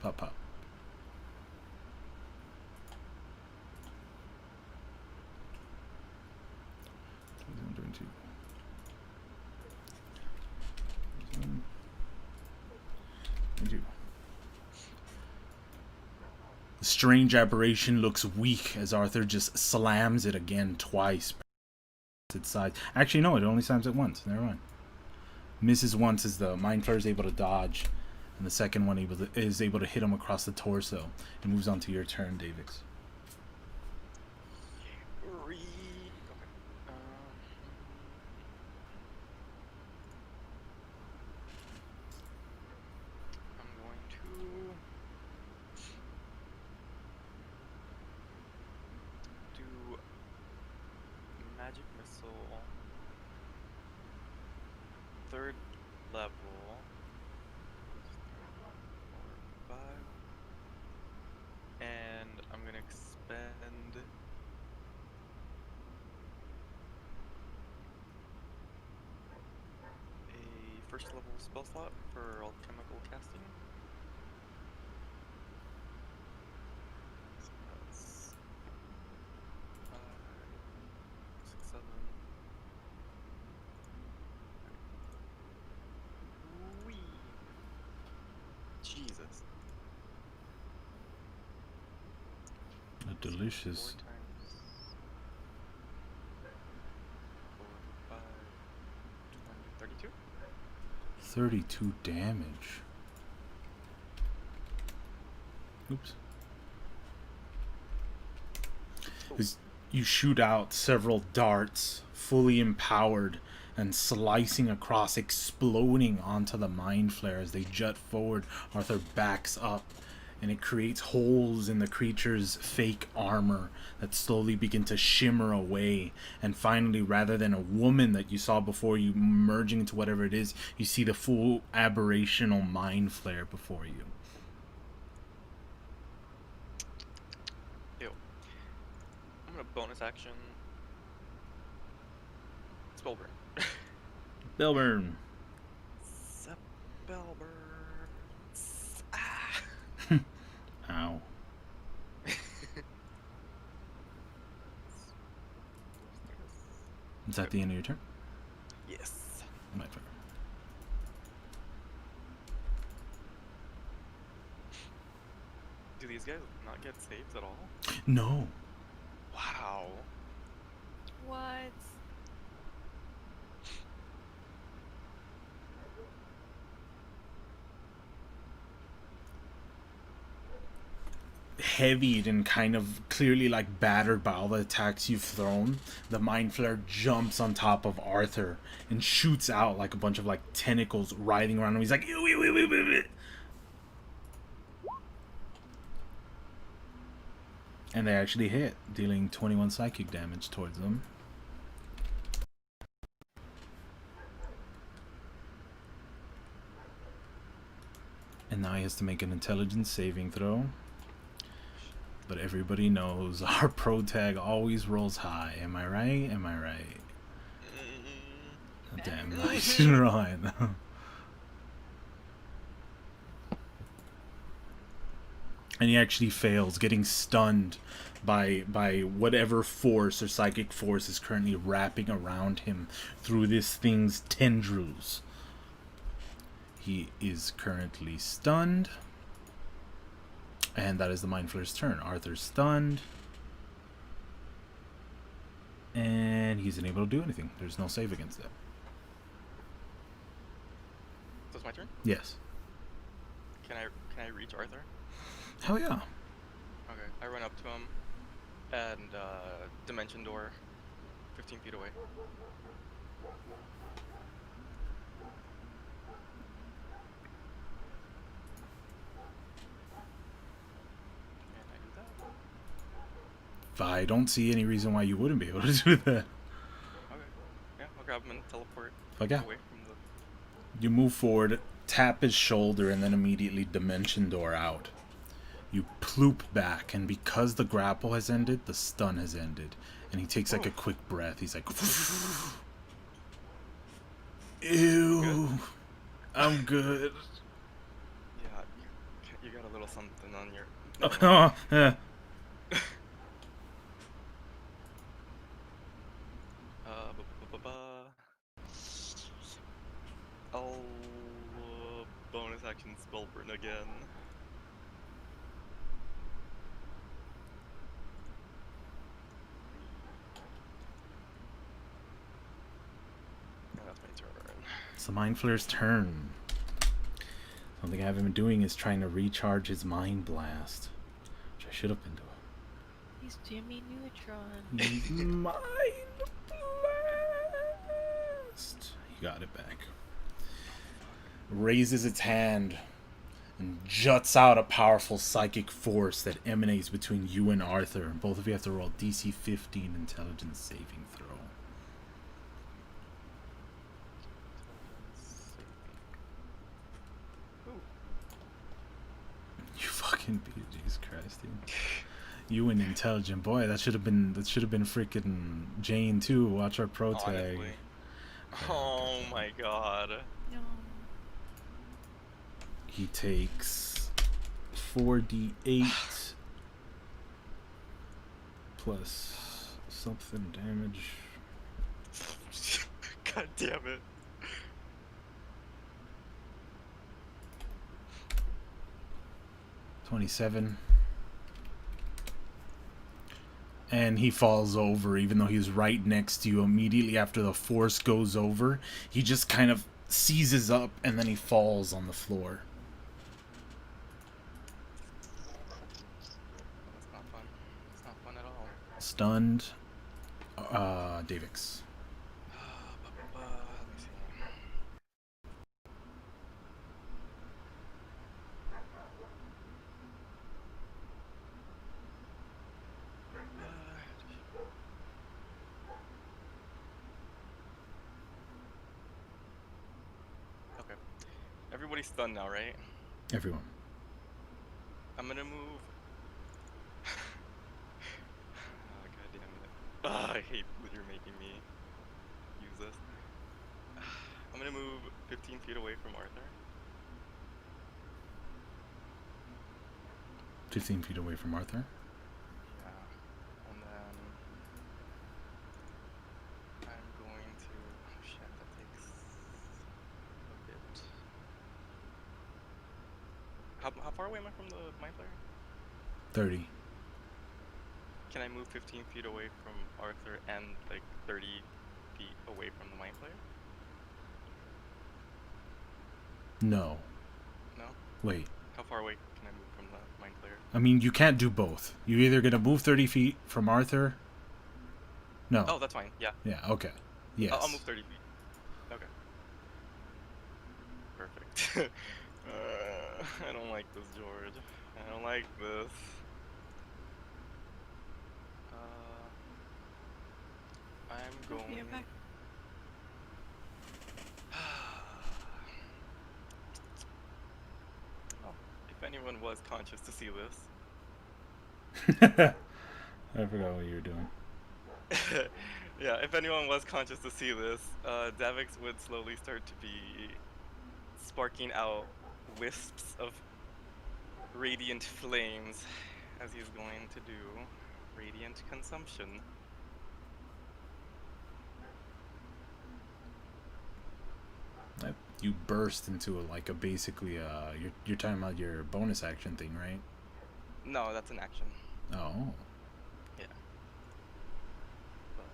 Pop, pop. The strange aberration looks weak as Arthur just slams it again twice. Its side. Actually, no, it only slams it once. Never mind. Misses once as the Mind Flayer is able to dodge and the second one is able to hit him across the torso. It moves on to your turn, Davix. Okay. I'm going to do magic missile, 3rd level, 4, 5, and I'm gonna expend a 1st level spell slot for alchemical casting. So that's 5, 6, 7. Whee! Jesus. A delicious. 4 times 4, 5, 20, 32. 32 damage. Oops. As you shoot out several darts, fully empowered, and slicing across, exploding onto the mind flare as they jut forward. Arthur backs up, and it creates holes in the creature's fake armor that slowly begin to shimmer away. And finally, rather than a woman that you saw before you merging into whatever it is, you see the full aberrational mind flare before you. Ew. I'm gonna bonus action Spellburn. Bellburn. Spellburn. Ah! Ow. Is that the end of your turn? Yes. My turn. Do these guys not get saves at all? No. Wow. What? Heavied and kind of clearly like battered by all the attacks you've thrown, the mind flare jumps on top of Arthur and shoots out like a bunch of like tentacles writhing around him. He's like, ew, ew, ew, ew, ew, ew. And they actually hit, dealing 21 psychic damage towards them. And now he has to make an intelligence saving throw. But everybody knows our pro tag always rolls high. Am I right? Am I right? Damn, nice. Right. And he actually fails, getting stunned by whatever force or psychic force is currently wrapping around him through this thing's tendrils. He is currently stunned. And that is the Mind Flayer's turn. Arthur's stunned. And he's unable to do anything. There's no save against that. So it's my turn? Yes. Can I reach Arthur? Hell yeah. Okay. I run up to him and dimension door 15 feet away. I don't see any reason why you wouldn't be able to do that. Okay. Yeah, I'll grab him and teleport Fuck yeah. away from the... You move forward, tap his shoulder, and then immediately dimension door out. You ploop back, and because the grapple has ended, the stun has ended. And he takes like a quick breath. He's like, ew, Good? I'm good. Yeah, you got a little something on your... Yeah. I'll bonus action Spellburn again. And that's my turn. It's the Mind Flayer's turn. Something I haven't been doing is trying to recharge his mind blast, which I should have been doing. He's Jimmy Neutron. He's mind blast. He got it back. Raises its hand and juts out a powerful psychic force that emanates between you and Arthur. And both of you have to roll DC 15 intelligence saving throw. You fucking beat Jesus Christ, dude. You an intelligent boy. That should have been freaking Jane too. Watch our pro tag. Honestly. Oh my god. No. He takes 4d8 plus something damage. God damn it. $27. And he falls over, even though he's right next to you. Immediately after the force goes over, he just kind of seizes up and then he falls on the floor. That's not fun. It's not fun at all. Stunned. Davix. Let me see. Okay. Everybody's stunned now, right? Everyone. I'm gonna move. Oh, God damn it. Ah, I hate that you're making me use this. I'm gonna move 15 feet away from Arthur. 15 feet away from Arthur. Yeah. And then I'm going to. Oh shit, that takes a bit. How far away am I from the mind player? 30. Can I move 15 feet away from Arthur and like 30 feet away from the mind player? No. No? Wait. How far away can I move from the mind player? I mean, you can't do both. You're either going to move 30 feet from Arthur. No. Oh, that's fine. Yeah. Yeah, okay. Yes. I'll move 30 feet. Okay. Perfect. I don't like this, George. I don't like this. I'm Sophia, going. back. Oh, if anyone was conscious to see this. I forgot what you were doing. Yeah, if anyone was conscious to see this, Davix would slowly start to be sparking out wisps of radiant flames as he's going to do radiant consumption. You burst into basically you're talking about your bonus action thing, right? No, that's an action. Oh. Yeah. But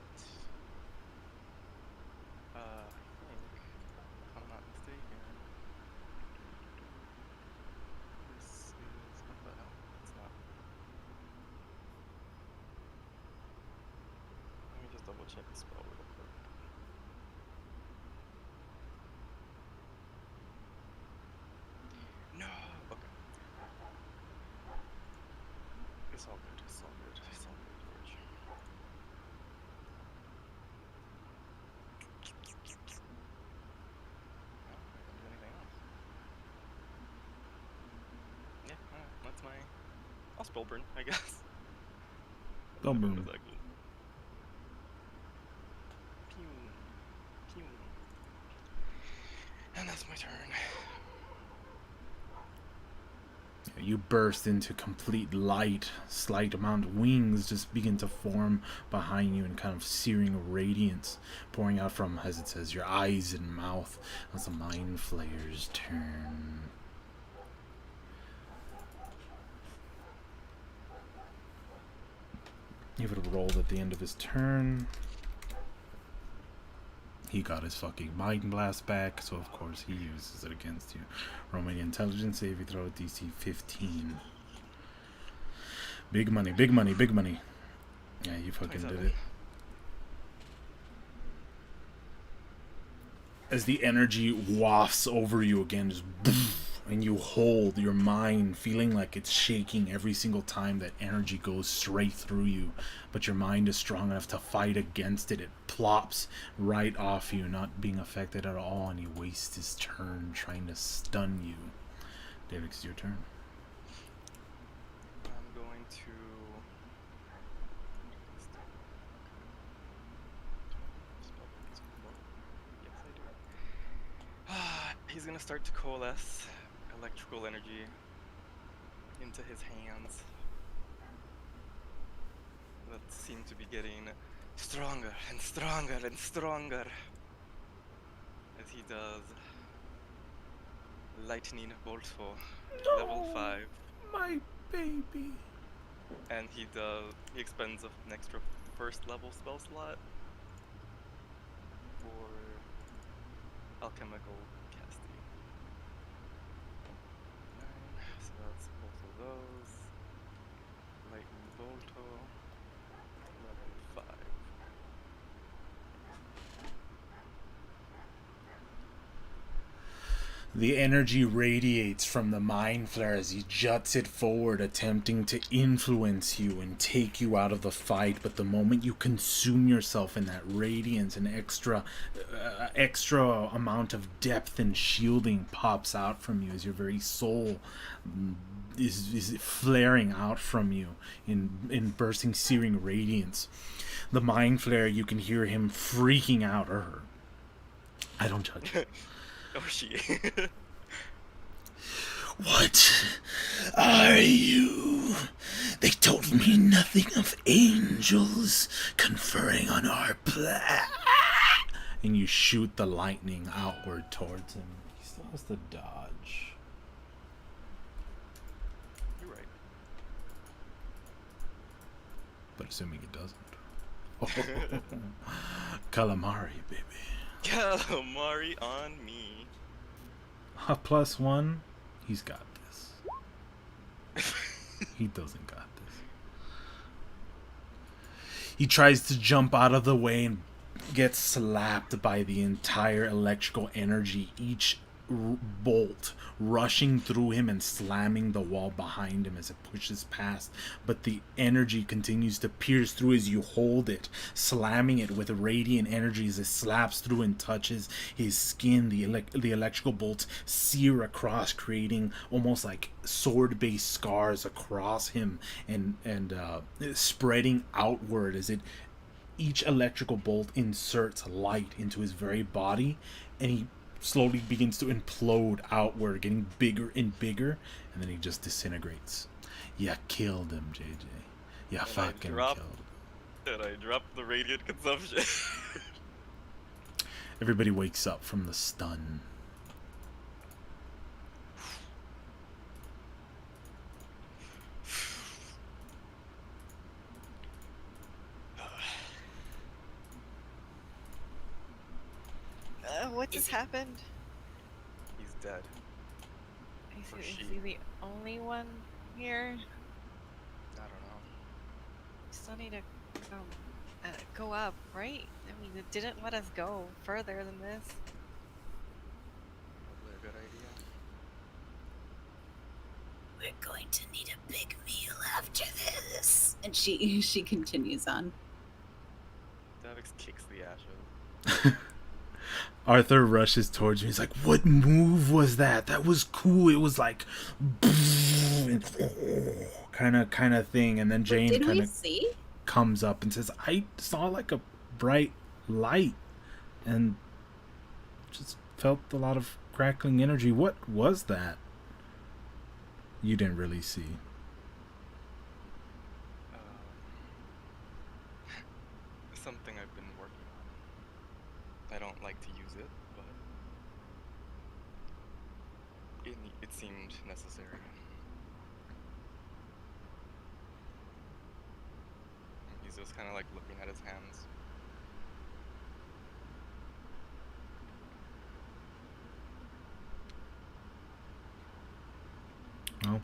I think, if I'm not mistaken, this is what the hell? It's not. Let me just double check the spell real quick. No. Okay. It's all good. It's all good. It's all good, George. No, I don't do anything else. Yeah, that's my. I'll spell burn, I guess. Spell burn. Bonus action. Pew. Pew. And that's my turn. You burst into complete light. Slight amount of wings just begin to form behind you and kind of searing radiance pouring out from, as it says, your eyes and mouth as the Mind Flayer's turn. He would have rolled at the end of his turn. he got his fucking mind blast back, so of course he uses it against you. Roman intelligence save, you throw a DC 15. Big money, big money, big money. Yeah, you fucking 27. did it. As the energy wafts over you again, just and you hold your mind, feeling like it's shaking every single time that energy goes straight through you, but your mind is strong enough to fight against it. It plops right off you, not being affected at all, and he wastes his turn trying to stun you. David, it's your turn. I'm going to. Yes, I do. He's gonna start to coalesce electrical energy into his hands that seem to be getting stronger and stronger and stronger as he does lightning bolt for level 5. My baby. And he expends an extra first level spell slot for alchemical casting. 9, so that's both of those. Lightning bolto, level 5. The energy radiates from the mind flare as he juts it forward, attempting to influence you and take you out of the fight. But the moment you consume yourself in that radiance, an extra amount of depth and shielding pops out from you as your very soul is flaring out from you in bursting, searing radiance. The mind flare, you can hear him freaking out, or her. I don't judge. Or she. What are you? They told me nothing of angels conferring on our plan. And you shoot the lightning outward towards him. He still has to dodge. You're right. But assuming he doesn't. Calamari, baby. Calamari on me. A +1. He's got this. He doesn't got this. He tries to jump out of the way and gets slapped by the entire electrical energy, each bolt rushing through him and slamming the wall behind him as it pushes past. But the energy continues to pierce through as you hold it, slamming it with radiant energy as it slaps through and touches his skin. The electrical bolts sear across, creating almost like sword-based scars across him and spreading outward as each electrical bolt inserts light into his very body, and he slowly begins to implode outward, getting bigger and bigger, and then he just disintegrates. You killed him, JJ. You fucking killed him. And I dropped the radiant consumption. Everybody wakes up from the stun. What just happened? He's dead. Or Is she. he the only one here? I don't know. Still need to go up, right? I mean, it didn't let us go further than this. Probably a good idea. We're going to need a big meal after this. And she continues on. Davix kicks the ashes. Arthur rushes towards me. He's like, what move was that? That was cool. It was like kind of thing. And then Jane Did kind we of see? comes up and says, I saw like a bright light and just felt a lot of crackling energy. What was that? You didn't really see. Something I've been working on. I don't like to use it, but it seemed necessary. He's just kind of like looking at his hands. now.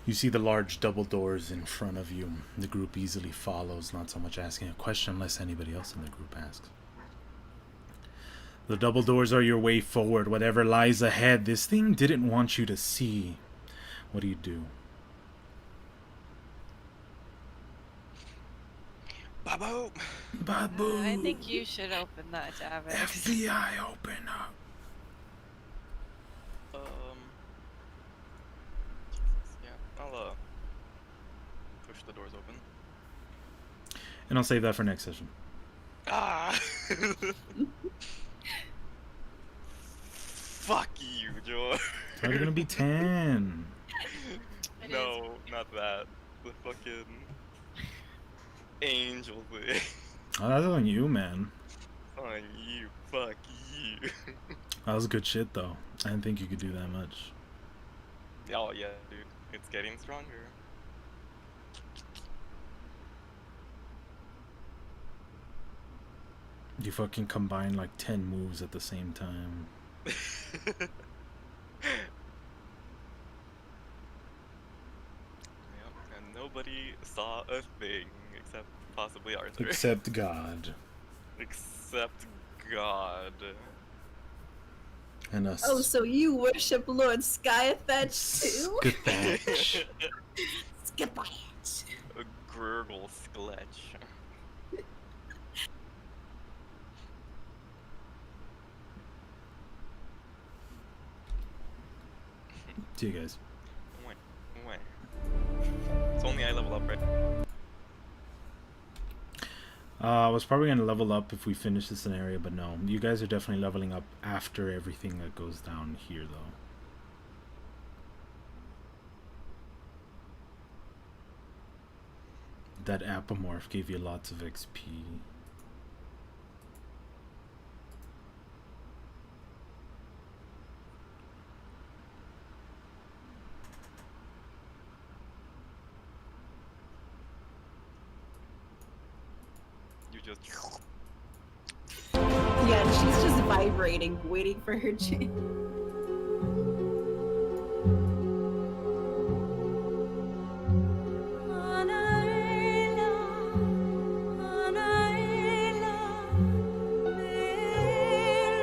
You see the large double doors in front of you. The group easily follows, not so much asking a question unless anybody else in the group asks. The double doors are your way forward. Whatever lies ahead, this thing didn't want you to see. What do you do? Babu! Babu! I think you should open that, David. FBI, open up. Yeah, I'll push the doors open. And I'll save that for next session. Ah! Fuck you, George. It's already gonna be 10. No, not that. The fucking angel thing. Oh, that's on you, man. On you, fuck you. That was good shit, though. I didn't think you could do that much. Oh yeah, dude. It's getting stronger. You fucking combine like 10 moves at the same time. Yep, and nobody saw a thing except possibly Arthur. Except God. Except God. And us. Oh, so you worship Lord Skyfetch too? Skithatch. Skipatch. A gurgle skletch. See you guys. Wait. It's only I level up, right? I was probably gonna level up if we finish this scenario, but no. You guys are definitely leveling up after everything that goes down here, though. That apomorph gave you lots of XP. You just. Yeah, she's just vibrating, waiting for her chance.